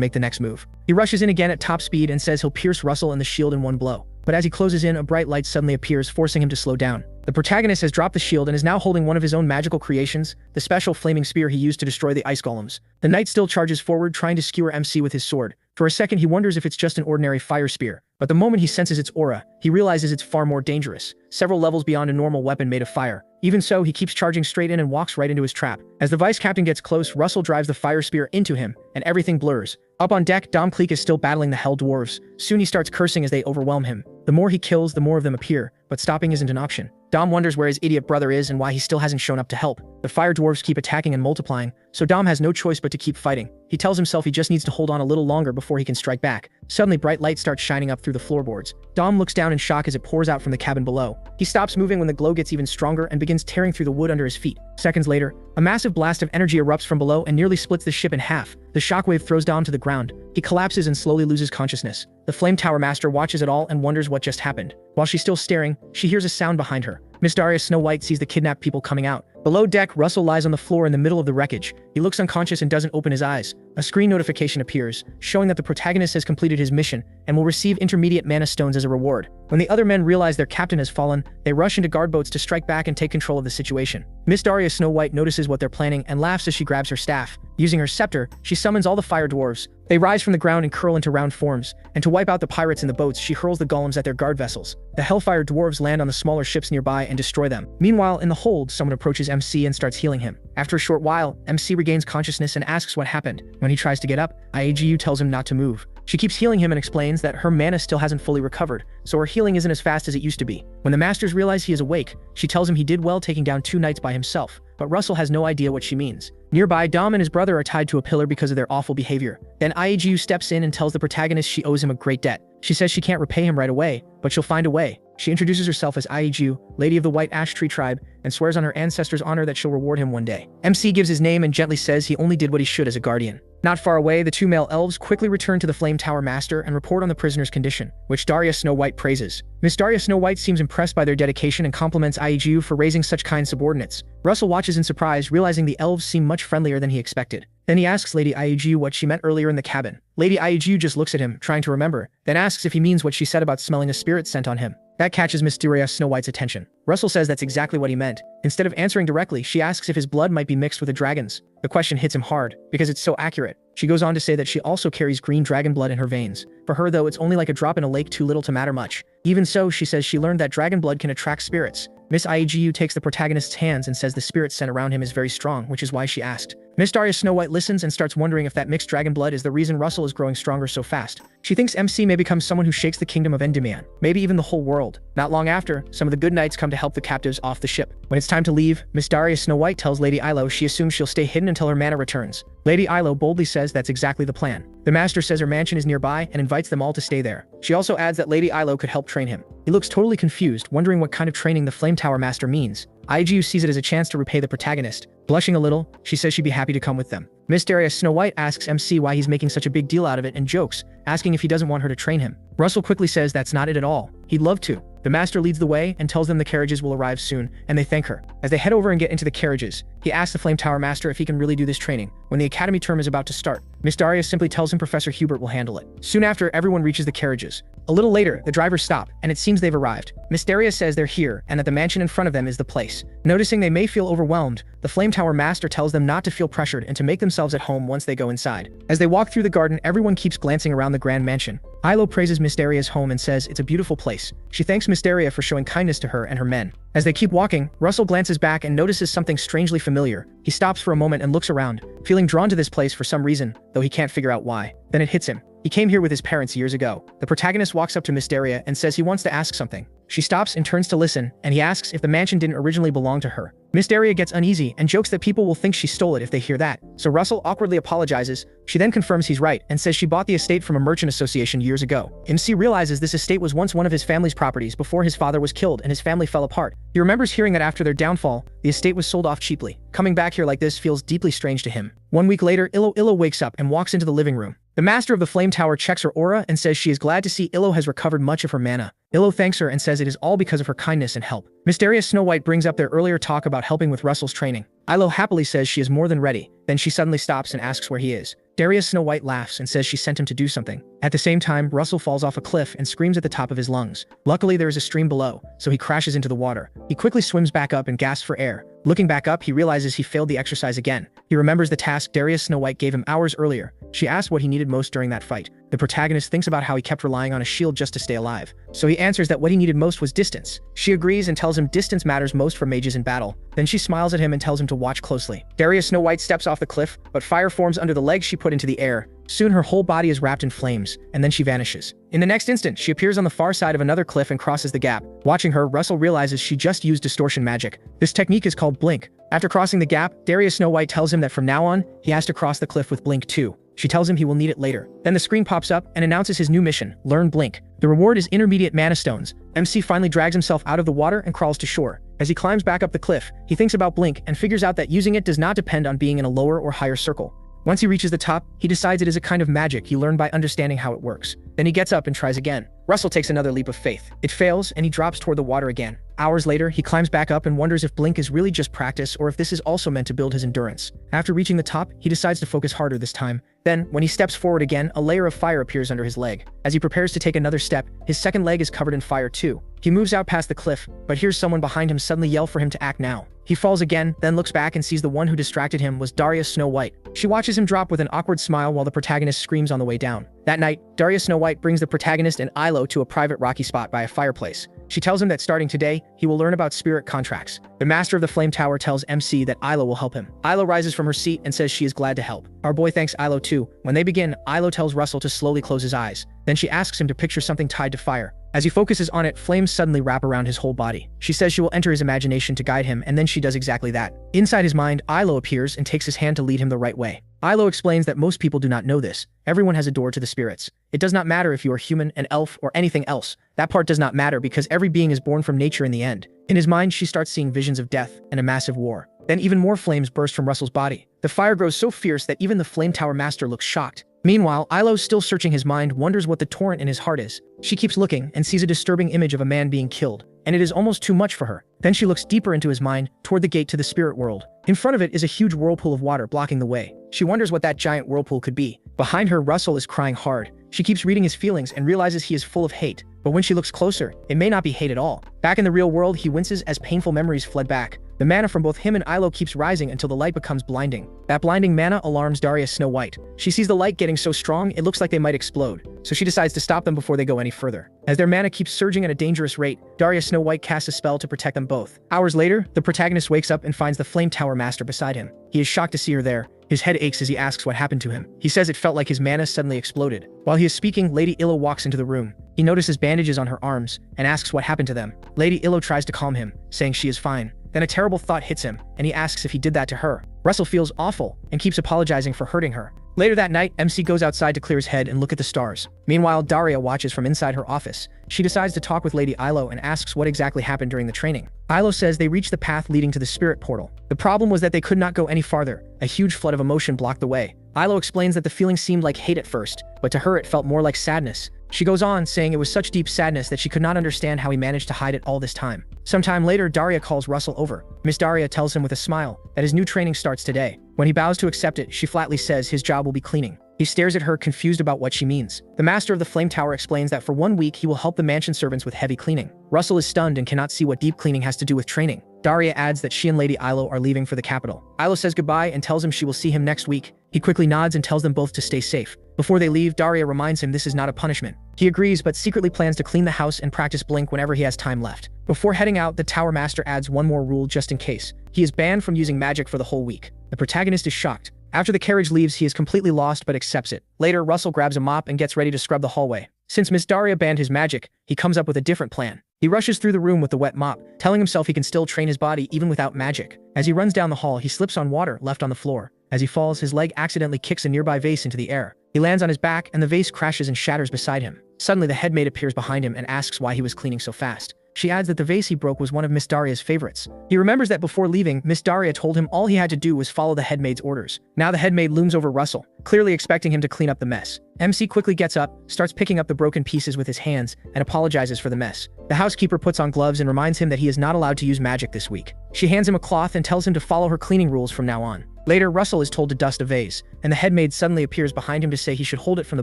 make the next move. He rushes in again at top speed and says he'll pierce Russell in the shield in one blow. But as he closes in, a bright light suddenly appears, forcing him to slow down. The protagonist has dropped the shield and is now holding one of his own magical creations, the special flaming spear he used to destroy the ice golems. The knight still charges forward, trying to skewer MC with his sword. For a second, he wonders if it's just an ordinary fire spear, but the moment he senses its aura, he realizes it's far more dangerous, several levels beyond a normal weapon made of fire. Even so, he keeps charging straight in and walks right into his trap. As the vice captain gets close, Russell drives the fire spear into him, and everything blurs. Up on deck, Dom Cleek is still battling the Hell Dwarves. Soon he starts cursing as they overwhelm him. The more he kills, the more of them appear, but stopping isn't an option. Dom wonders where his idiot brother is and why he still hasn't shown up to help. The fire dwarves keep attacking and multiplying, so Dom has no choice but to keep fighting. He tells himself he just needs to hold on a little longer before he can strike back. Suddenly, bright light starts shining up through the floorboards. Dom looks down in shock as it pours out from the cabin below. He stops moving when the glow gets even stronger and begins tearing through the wood under his feet. Seconds later, a massive blast of energy erupts from below and nearly splits the ship in half. The shockwave throws Dom to the ground. He collapses and slowly loses consciousness. The Flame Tower Master watches it all and wonders what just happened. While she's still staring, she hears a sound behind her. Miss Daria Snow White sees the kidnapped people coming out. Below deck, Russell lies on the floor in the middle of the wreckage. He looks unconscious and doesn't open his eyes. A screen notification appears, showing that the protagonist has completed his mission and will receive intermediate mana stones as a reward. When the other men realize their captain has fallen, they rush into guard boats to strike back and take control of the situation. Miss Daria Snow White notices what they're planning and laughs as she grabs her staff. Using her scepter, she summons all the fire dwarves. They rise from the ground and curl into round forms, and to wipe out the pirates in the boats, she hurls the golems at their guard vessels. The Hellfire dwarves land on the smaller ships nearby and destroy them. Meanwhile, in the hold, someone approaches MC and starts healing him. After a short while, MC regains consciousness and asks what happened. When he tries to get up, IAGU tells him not to move. She keeps healing him and explains that her mana still hasn't fully recovered, so her healing isn't as fast as it used to be. When the masters realize he is awake, she tells him he did well taking down 2 knights by himself, but Russell has no idea what she means. Nearby, Dom and his brother are tied to a pillar because of their awful behavior. Then IAGU steps in and tells the protagonist she owes him a great debt. She says she can't repay him right away, but she'll find a way. She introduces herself as IAGU, Lady of the White Ash Tree Tribe, and swears on her ancestors' honor that she'll reward him one day. MC gives his name and gently says he only did what he should as a guardian. Not far away, the 2 male elves quickly return to the Flame Tower Master and report on the prisoner's condition, which Daria Snow White praises. Miss Daria Snow White seems impressed by their dedication and compliments IAGU for raising such kind subordinates. Russell watches in surprise, realizing the elves seem much friendlier than he expected. Then he asks Lady IAGU what she meant earlier in the cabin. Lady IAGU just looks at him, trying to remember, then asks if he means what she said about smelling a spirit scent on him. That catches Miss Daria Snow White's attention. Russell says that's exactly what he meant. Instead of answering directly, she asks if his blood might be mixed with a dragon's. The question hits him hard, because it's so accurate. She goes on to say that she also carries green dragon blood in her veins. For her, though, it's only like a drop in a lake, too little to matter much. Even so, she says she learned that dragon blood can attract spirits. Miss IAGU takes the protagonist's hands and says the spirit scent around him is very strong, which is why she asked. Miss Daria Snow White listens and starts wondering if that mixed dragon blood is the reason Russell is growing stronger so fast. She thinks MC may become someone who shakes the kingdom of Endymion, maybe even the whole world. Not long after, some of the good knights come to help the captives off the ship. When it's time to leave, Miss Daria Snow White tells Lady Yahello she assumes she'll stay hidden until her mana returns. Lady Yahello boldly says that's exactly the plan. The master says her mansion is nearby and invites them all to stay there. She also adds that Lady Yahello could help train him. He looks totally confused, wondering what kind of training the Flame Tower Master means. IAGU sees it as a chance to repay the protagonist. Blushing a little, she says she'd be happy to come with them. Miss Daria Snow White asks MC why he's making such a big deal out of it and jokes, asking if he doesn't want her to train him. Russell quickly says that's not it at all. He'd love to. The master leads the way and tells them the carriages will arrive soon, and they thank her. As they head over and get into the carriages, he asks the Flame Tower Master if he can really do this training. When the academy term is about to start, Miss Daria simply tells him Professor Hubert will handle it. Soon after, everyone reaches the carriages. A little later, the drivers stop, and it seems they've arrived. Miss Daria says they're here, and that the mansion in front of them is the place. Noticing they may feel overwhelmed, the Flame Tower Master tells them not to feel pressured and to make themselves at home once they go inside. As they walk through the garden, everyone keeps glancing around the grand mansion. Yahello praises Miss Daria's home and says it's a beautiful place. She thanks Miss Daria for showing kindness to her and her men. As they keep walking, Russell glances back and notices something strangely familiar. He stops for a moment and looks around, feeling drawn to this place for some reason, though he can't figure out why. Then it hits him. He came here with his parents years ago. The protagonist walks up to Miss Daria and says he wants to ask something. She stops and turns to listen, and he asks if the mansion didn't originally belong to her. Miss Daria gets uneasy and jokes that people will think she stole it if they hear that, so Russell awkwardly apologizes. She then confirms he's right and says she bought the estate from a merchant association years ago. MC realizes this estate was once one of his family's properties before his father was killed and his family fell apart. He remembers hearing that after their downfall, the estate was sold off cheaply. Coming back here like this feels deeply strange to him. 1 week later, Illo wakes up and walks into the living room. The master of the flame tower checks her aura and says she is glad to see Illo has recovered much of her mana. Illo thanks her and says it is all because of her kindness and help. Mysterious Snow White brings up their earlier talk about helping with Russell's training. Illo happily says she is more than ready, then she suddenly stops and asks where he is. Darius Snow White laughs and says she sent him to do something. At the same time, Russell falls off a cliff and screams at the top of his lungs. Luckily, there is a stream below, so he crashes into the water. He quickly swims back up and gasps for air. Looking back up, he realizes he failed the exercise again. He remembers the task Darius Snow White gave him hours earlier. She asked what he needed most during that fight. The protagonist thinks about how he kept relying on a shield just to stay alive. So he answers that what he needed most was distance. She agrees and tells him distance matters most for mages in battle. Then she smiles at him and tells him to watch closely. Darius Snow White steps off the cliff, but fire forms under the legs she put into the air. Soon her whole body is wrapped in flames, and then she vanishes. In the next instant, she appears on the far side of another cliff and crosses the gap. Watching her, Russell realizes she just used distortion magic. This technique is called Blink. After crossing the gap, Darius Snow White tells him that from now on, he has to cross the cliff with Blink too. She tells him he will need it later. Then the screen pops up and announces his new mission, Learn Blink. The reward is intermediate mana stones. MC finally drags himself out of the water and crawls to shore. As he climbs back up the cliff, he thinks about Blink and figures out that using it does not depend on being in a lower or higher circle. Once he reaches the top, he decides it is a kind of magic he learned by understanding how it works. Then he gets up and tries again. Russell takes another leap of faith. It fails, and he drops toward the water again. Hours later, he climbs back up and wonders if Blink is really just practice or if this is also meant to build his endurance. After reaching the top, he decides to focus harder this time. Then, when he steps forward again, a layer of fire appears under his leg. As he prepares to take another step, his second leg is covered in fire too. He moves out past the cliff, but hears someone behind him suddenly yell for him to act now. He falls again, then looks back and sees the one who distracted him was Darius Snow White. She watches him drop with an awkward smile while the protagonist screams on the way down. That night, Darius Snow White brings the protagonist and Illo to a private rocky spot by a fireplace. She tells him that starting today, he will learn about spirit contracts. The master of the flame tower tells MC that Illo will help him. Illo rises from her seat and says she is glad to help. Our boy thanks Illo too. When they begin, Illo tells Russell to slowly close his eyes. Then she asks him to picture something tied to fire. As he focuses on it, flames suddenly wrap around his whole body. She says she will enter his imagination to guide him, and then she does exactly that. Inside his mind, Illo appears and takes his hand to lead him the right way. Illo explains that most people do not know this. Everyone has a door to the spirits. It does not matter if you are human, an elf, or anything else. That part does not matter because every being is born from nature in the end. In his mind, she starts seeing visions of death and a massive war. Then even more flames burst from Russell's body. The fire grows so fierce that even the flame tower master looks shocked. Meanwhile, Illo, still searching his mind, wonders what the torrent in his heart is. She keeps looking and sees a disturbing image of a man being killed, and it is almost too much for her. Then she looks deeper into his mind, toward the gate to the spirit world. In front of it is a huge whirlpool of water blocking the way. She wonders what that giant whirlpool could be. Behind her, Russell is crying hard. She keeps reading his feelings and realizes he is full of hate. But when she looks closer, it may not be hate at all. Back in the real world, he winces as painful memories fled back. The mana from both him and Illo keeps rising until the light becomes blinding. That blinding mana alarms Darius Snow White. She sees the light getting so strong, it looks like they might explode. So she decides to stop them before they go any further. As their mana keeps surging at a dangerous rate, Darius Snow White casts a spell to protect them both. Hours later, the protagonist wakes up and finds the Flame Tower Master beside him. He is shocked to see her there. His head aches as he asks what happened to him. He says it felt like his mana suddenly exploded. While he is speaking, Lady Illo walks into the room. He notices bandages on her arms and asks what happened to them. Lady Illo tries to calm him, saying she is fine. Then a terrible thought hits him, and he asks if he did that to her. Russell feels awful and keeps apologizing for hurting her. Later that night, MC goes outside to clear his head and look at the stars. Meanwhile, Daria watches from inside her office. She decides to talk with Lady Illo and asks what exactly happened during the training. Illo says they reached the path leading to the spirit portal. The problem was that they could not go any farther. A huge flood of emotion blocked the way. Illo explains that the feeling seemed like hate at first, but to her it felt more like sadness. She goes on, saying it was such deep sadness that she could not understand how he managed to hide it all this time. Sometime later, Daria calls Russell over. Miss Daria tells him with a smile that his new training starts today. When he bows to accept it, she flatly says his job will be cleaning. He stares at her, confused about what she means. The master of the Flame Tower explains that for 1 week he will help the mansion servants with heavy cleaning. Russell is stunned and cannot see what deep cleaning has to do with training. Daria adds that she and Lady Illo are leaving for the capital. Illo says goodbye and tells him she will see him next week. He quickly nods and tells them both to stay safe. Before they leave, Daria reminds him this is not a punishment. He agrees, but secretly plans to clean the house and practice Blink whenever he has time left. Before heading out, the Tower Master adds one more rule just in case. He is banned from using magic for the whole week. The protagonist is shocked. After the carriage leaves, he is completely lost but accepts it. Later, Russell grabs a mop and gets ready to scrub the hallway. Since Miss Daria banned his magic, he comes up with a different plan. He rushes through the room with the wet mop, telling himself he can still train his body even without magic. As he runs down the hall, he slips on water left on the floor. As he falls, his leg accidentally kicks a nearby vase into the air. He lands on his back, and the vase crashes and shatters beside him. Suddenly, the headmaid appears behind him and asks why he was cleaning so fast. She adds that the vase he broke was one of Miss Daria's favorites. He remembers that before leaving, Miss Daria told him all he had to do was follow the headmaid's orders. Now the headmaid looms over Russell, clearly expecting him to clean up the mess. MC quickly gets up, starts picking up the broken pieces with his hands, and apologizes for the mess. The housekeeper puts on gloves and reminds him that he is not allowed to use magic this week. She hands him a cloth and tells him to follow her cleaning rules from now on. Later, Russell is told to dust a vase, and the headmaid suddenly appears behind him to say he should hold it from the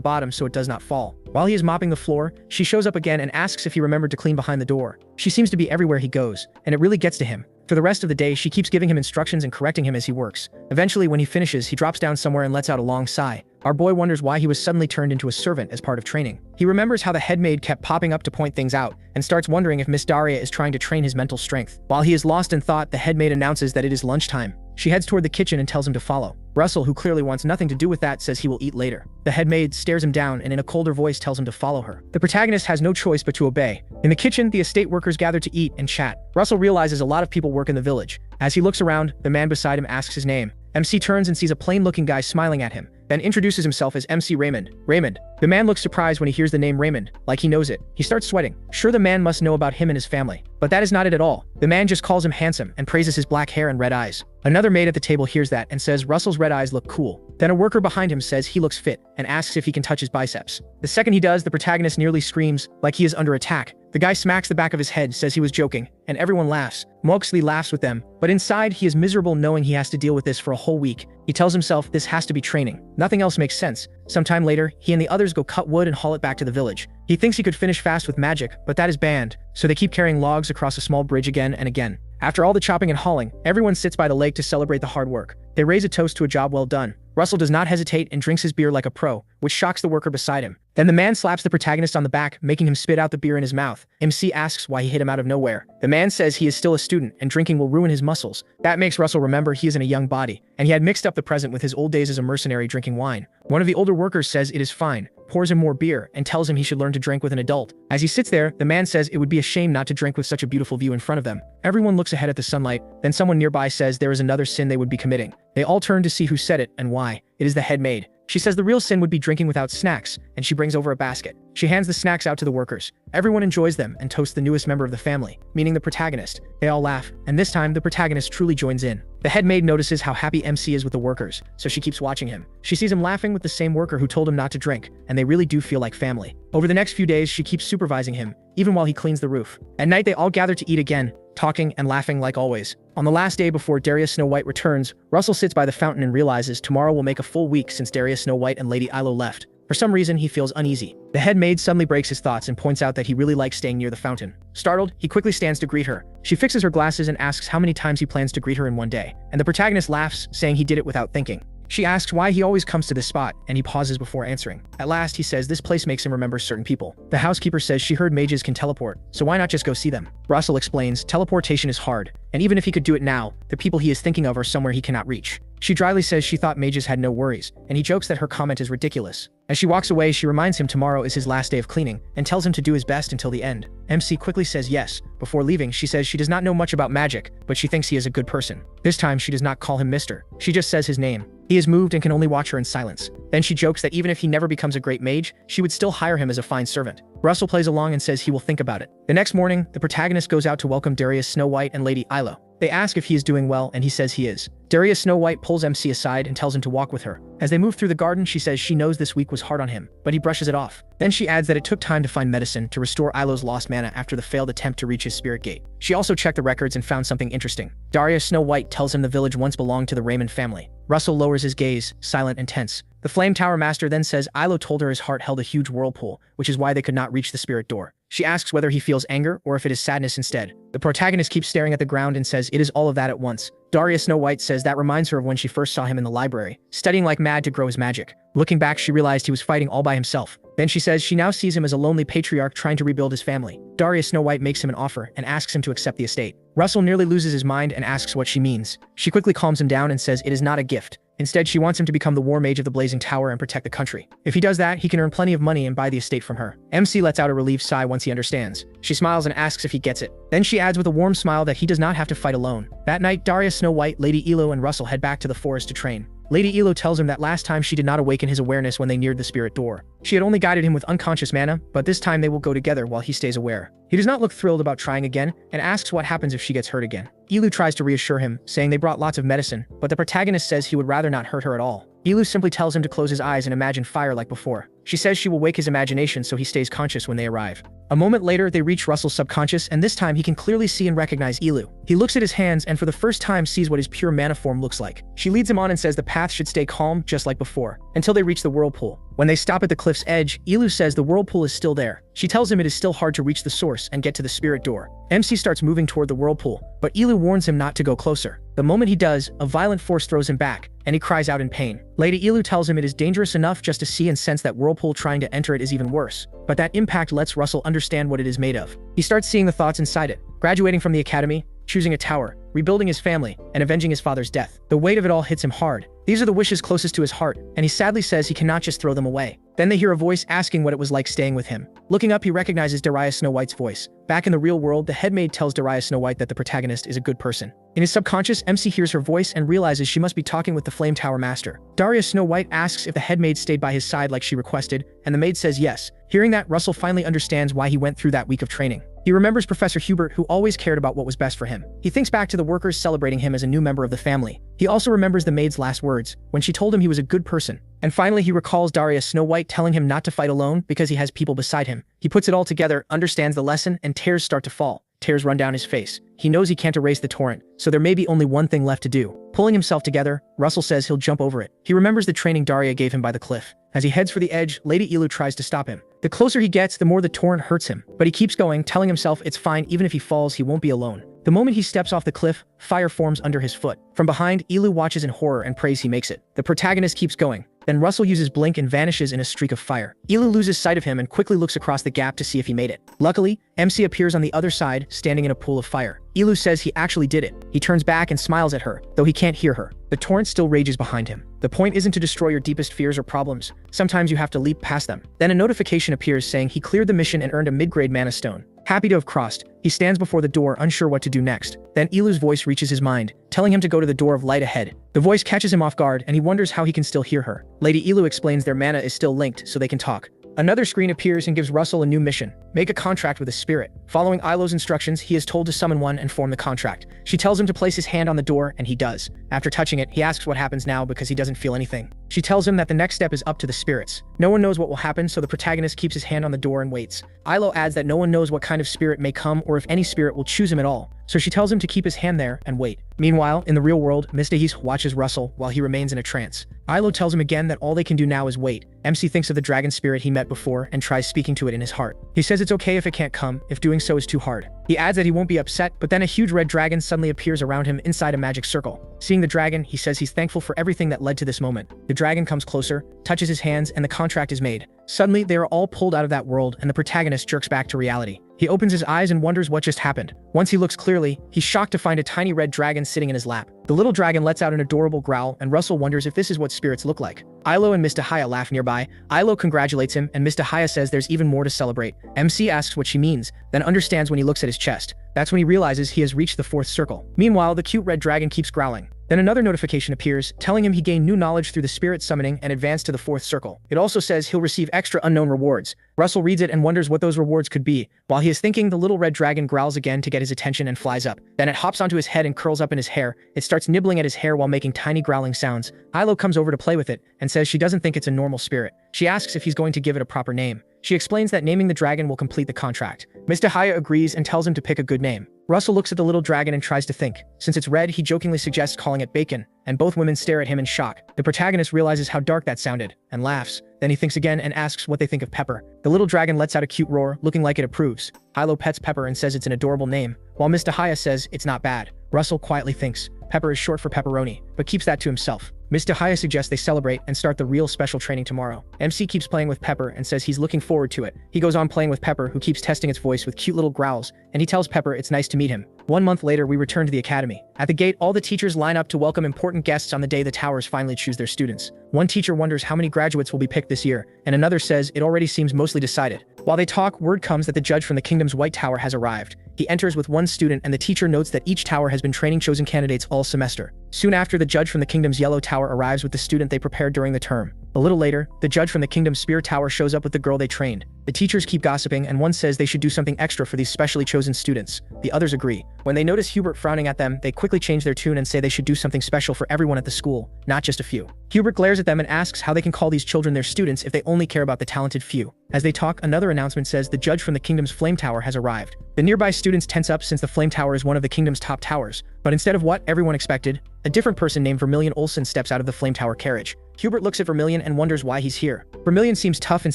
bottom so it does not fall. While he is mopping the floor, she shows up again and asks if he remembered to clean behind the door. She seems to be everywhere he goes, and it really gets to him. For the rest of the day, she keeps giving him instructions and correcting him as he works. Eventually, when he finishes, he drops down somewhere and lets out a long sigh. Our boy wonders why he was suddenly turned into a servant as part of training. He remembers how the headmaid kept popping up to point things out, and starts wondering if Miss Daria is trying to train his mental strength. While he is lost in thought, the headmaid announces that it is lunchtime. She heads toward the kitchen and tells him to follow. Russell, who clearly wants nothing to do with that, says he will eat later. The headmaid stares him down and in a colder voice tells him to follow her. The protagonist has no choice but to obey. In the kitchen, the estate workers gather to eat and chat. Russell realizes a lot of people work in the village. As he looks around, the man beside him asks his name. MC turns and sees a plain-looking guy smiling at him, then introduces himself as MC Raymond. Raymond. The man looks surprised when he hears the name Raymond, like he knows it. He starts sweating. Sure, the man must know about him and his family. But that is not it at all. The man just calls him handsome and praises his black hair and red eyes. Another maid at the table hears that and says Russell's red eyes look cool. Then a worker behind him says he looks fit and asks if he can touch his biceps. The second he does, the protagonist nearly screams, like he is under attack. The guy smacks the back of his head, says he was joking, and everyone laughs. Moxley laughs with them, but inside he is miserable knowing he has to deal with this for a whole week. He tells himself this has to be training. Nothing else makes sense. Sometime later, he and the others go cut wood and haul it back to the village. He thinks he could finish fast with magic, but that is banned, so they keep carrying logs across a small bridge again and again. After all the chopping and hauling, everyone sits by the lake to celebrate the hard work. They raise a toast to a job well done. Russell does not hesitate and drinks his beer like a pro, which shocks the worker beside him. Then the man slaps the protagonist on the back, making him spit out the beer in his mouth. MC asks why he hit him out of nowhere. The man says he is still a student and drinking will ruin his muscles. That makes Russell remember he is in a young body, and he had mixed up the present with his old days as a mercenary drinking wine. One of the older workers says it is fine, pours him more beer, and tells him he should learn to drink with an adult. As he sits there, the man says it would be a shame not to drink with such a beautiful view in front of them. Everyone looks ahead at the sunlight, then someone nearby says there is another sin they would be committing. They all turn to see who said it and why. It is the headmaid. She says the real sin would be drinking without snacks, and she brings over a basket. She hands the snacks out to the workers. Everyone enjoys them and toasts the newest member of the family, meaning the protagonist. They all laugh, and this time the protagonist truly joins in. The headmaid notices how happy MC is with the workers, so she keeps watching him. She sees him laughing with the same worker who told him not to drink, and they really do feel like family. Over the next few days, she keeps supervising him, even while he cleans the roof. At night, they all gather to eat again, talking and laughing like always. On the last day before Darius Snow White returns, Russell sits by the fountain and realizes tomorrow will make a full week since Darius Snow White and Lady Yahello left. For some reason, he feels uneasy. The headmaid suddenly breaks his thoughts and points out that he really likes staying near the fountain. Startled, he quickly stands to greet her. She fixes her glasses and asks how many times he plans to greet her in one day, and the protagonist laughs, saying he did it without thinking. She asks why he always comes to this spot, and he pauses before answering. At last, he says this place makes him remember certain people. The housekeeper says she heard mages can teleport, so why not just go see them? Russell explains teleportation is hard, and even if he could do it now, the people he is thinking of are somewhere he cannot reach. She dryly says she thought mages had no worries, and he jokes that her comment is ridiculous. As she walks away, she reminds him tomorrow is his last day of cleaning, and tells him to do his best until the end. MC quickly says yes. Before leaving, she says she does not know much about magic, but she thinks he is a good person. This time, she does not call him Mr. She just says his name. He is moved and can only watch her in silence. Then she jokes that even if he never becomes a great mage, she would still hire him as a fine servant. Russell plays along and says he will think about it. The next morning, the protagonist goes out to welcome Darius Snow White and Lady Yahello. They ask if he is doing well, and he says he is. Darius Snow White pulls MC aside and tells him to walk with her. As they move through the garden, she says she knows this week was hard on him, but he brushes it off. Then she adds that it took time to find medicine to restore Yahello's lost mana after the failed attempt to reach his spirit gate. She also checked the records and found something interesting. Darius Snow White tells him the village once belonged to the Raymond family. Russell lowers his gaze, silent and tense. The Flame Tower Master then says Yahello told her his heart held a huge whirlpool, which is why they could not reach the spirit door. She asks whether he feels anger or if it is sadness instead. The protagonist keeps staring at the ground and says it is all of that at once. Darius Snow White says that reminds her of when she first saw him in the library, studying like mad to grow his magic. Looking back, she realized he was fighting all by himself. Then she says she now sees him as a lonely patriarch trying to rebuild his family. Darius Snow White makes him an offer and asks him to accept the estate. Russell nearly loses his mind and asks what she means. She quickly calms him down and says it is not a gift. Instead, she wants him to become the war mage of the Blazing Tower and protect the country. If he does that, he can earn plenty of money and buy the estate from her. MC lets out a relieved sigh once he understands. She smiles and asks if he gets it. Then she adds with a warm smile that he does not have to fight alone. That night, Daria, Snow White, Lady Elo, and Russell head back to the forest to train. Lady Elo tells him that last time she did not awaken his awareness when they neared the spirit door. She had only guided him with unconscious mana, but this time they will go together while he stays aware. He does not look thrilled about trying again, and asks what happens if she gets hurt again. Elu tries to reassure him, saying they brought lots of medicine, but the protagonist says he would rather not hurt her at all. Elu simply tells him to close his eyes and imagine fire like before. She says she will wake his imagination so he stays conscious when they arrive. A moment later, they reach Russell's subconscious, and this time he can clearly see and recognize Elu. He looks at his hands and for the first time sees what his pure mana form looks like. She leads him on and says the path should stay calm, just like before, until they reach the whirlpool. When they stop at the cliff's edge, Elu says the whirlpool is still there. She tells him it is still hard to reach the source and get to the spirit door. MC starts moving toward the whirlpool, but Elu warns him not to go closer. The moment he does, a violent force throws him back, and he cries out in pain. Lady Elu tells him it is dangerous enough just to see and sense that whirlpool trying to enter it is even worse, but that impact lets Russell understand what it is made of. He starts seeing the thoughts inside it, graduating from the academy, choosing a tower, rebuilding his family, and avenging his father's death. The weight of it all hits him hard. These are the wishes closest to his heart, and he sadly says he cannot just throw them away. Then they hear a voice asking what it was like staying with him. Looking up, he recognizes Daria Snow White's voice. Back in the real world, the headmaid tells Daria Snow White that the protagonist is a good person. In his subconscious, MC hears her voice and realizes she must be talking with the Flame Tower Master. Daria Snow White asks if the headmaid stayed by his side like she requested, and the maid says yes. Hearing that, Russell finally understands why he went through that week of training. He remembers Professor Hubert, who always cared about what was best for him. He thinks back to the workers celebrating him as a new member of the family. He also remembers the maid's last words, when she told him he was a good person. And finally, he recalls Daria Snow White telling him not to fight alone because he has people beside him. He puts it all together, understands the lesson, and tears start to fall. Tears run down his face. He knows he can't erase the torrent, so there may be only one thing left to do. Pulling himself together, Russell says he'll jump over it. He remembers the training Daria gave him by the cliff. As he heads for the edge, Lady Elu tries to stop him. The closer he gets, the more the torrent hurts him, but he keeps going, telling himself it's fine, even if he falls, he won't be alone. The moment he steps off the cliff, fire forms under his foot. From behind, Elu watches in horror and prays he makes it. The protagonist keeps going. Then Russell uses blink and vanishes in a streak of fire. Elu loses sight of him and quickly looks across the gap to see if he made it. Luckily, MC appears on the other side, standing in a pool of fire. Elu says he actually did it. He turns back and smiles at her, though he can't hear her. The torrent still rages behind him. The point isn't to destroy your deepest fears or problems. Sometimes you have to leap past them. Then a notification appears saying he cleared the mission and earned a mid-grade mana stone. Happy to have crossed, he stands before the door, unsure what to do next. Then Elu's voice reaches his mind, telling him to go to the door of light ahead. The voice catches him off guard, and he wonders how he can still hear her. Lady Elu explains their mana is still linked, so they can talk. Another screen appears and gives Russell a new mission. Make a contract with a spirit. Following Ilo's instructions, he is told to summon one and form the contract. She tells him to place his hand on the door, and he does. After touching it, he asks what happens now because he doesn't feel anything. She tells him that the next step is up to the spirits. No one knows what will happen, so the protagonist keeps his hand on the door and waits. Ilo adds that no one knows what kind of spirit may come or if any spirit will choose him at all, so she tells him to keep his hand there and wait. Meanwhile, in the real world, Mistahis watches Russell while he remains in a trance. Ilo tells him again that all they can do now is wait. MC thinks of the dragon spirit he met before and tries speaking to it in his heart. He says it's okay if it can't come, if doing so is too hard. He adds that he won't be upset, but then a huge red dragon suddenly appears around him inside a magic circle. Seeing the dragon, he says he's thankful for everything that led to this moment. The dragon comes closer, touches his hands, and the contract is made. Suddenly, they are all pulled out of that world, and the protagonist jerks back to reality. He opens his eyes and wonders what just happened. Once he looks clearly, he's shocked to find a tiny red dragon sitting in his lap. The little dragon lets out an adorable growl, and Russell wonders if this is what spirits look like. Ilo and Mr. Haya laugh nearby. Ilo congratulates him, and Mr. Haya says there's even more to celebrate. MC asks what she means, then understands when he looks at his chest. That's when he realizes he has reached the fourth circle. Meanwhile, the cute red dragon keeps growling. Then another notification appears, telling him he gained new knowledge through the spirit summoning and advanced to the fourth circle. It also says he'll receive extra unknown rewards. Russell reads it and wonders what those rewards could be. While he is thinking, the little red dragon growls again to get his attention and flies up. Then it hops onto his head and curls up in his hair. It starts nibbling at his hair while making tiny growling sounds. Ilo comes over to play with it and says she doesn't think it's a normal spirit. She asks if he's going to give it a proper name. She explains that naming the dragon will complete the contract. Mr. Haya agrees and tells him to pick a good name. Russell looks at the little dragon and tries to think. Since it's red, he jokingly suggests calling it Bacon, and both women stare at him in shock. The protagonist realizes how dark that sounded, and laughs. Then he thinks again and asks what they think of Pepper. The little dragon lets out a cute roar, looking like it approves. Hilo pets Pepper and says it's an adorable name, while Mr. Haya says it's not bad. Russell quietly thinks, Pepper is short for pepperoni, but keeps that to himself. Miss Dahaya suggests they celebrate and start the real special training tomorrow. MC keeps playing with Pepper and says he's looking forward to it. He goes on playing with Pepper, who keeps testing its voice with cute little growls, and he tells Pepper it's nice to meet him. 1 month later, we return to the academy. At the gate, all the teachers line up to welcome important guests on the day the towers finally choose their students. One teacher wonders how many graduates will be picked this year, and another says it already seems mostly decided. While they talk, word comes that the judge from the kingdom's White Tower has arrived. He enters with one student, and the teacher notes that each tower has been training chosen candidates all semester. Soon after, the judge from the kingdom's Yellow Tower arrives with the student they prepared during the term. A little later, the judge from the kingdom's Spear Tower shows up with the girl they trained. The teachers keep gossiping, and one says they should do something extra for these specially chosen students. The others agree. When they notice Hubert frowning at them, they quickly change their tune and say they should do something special for everyone at the school, not just a few. Hubert glares at them and asks how they can call these children their students if they only care about the talented few. As they talk, another announcement says the judge from the kingdom's Flame Tower has arrived. The nearby students tense up since the Flame Tower is one of the kingdom's top towers. But instead of what everyone expected, a different person named Vermilion Olsen steps out of the Flame Tower carriage. Hubert looks at Vermilion and wonders why he's here. Vermilion seems tough and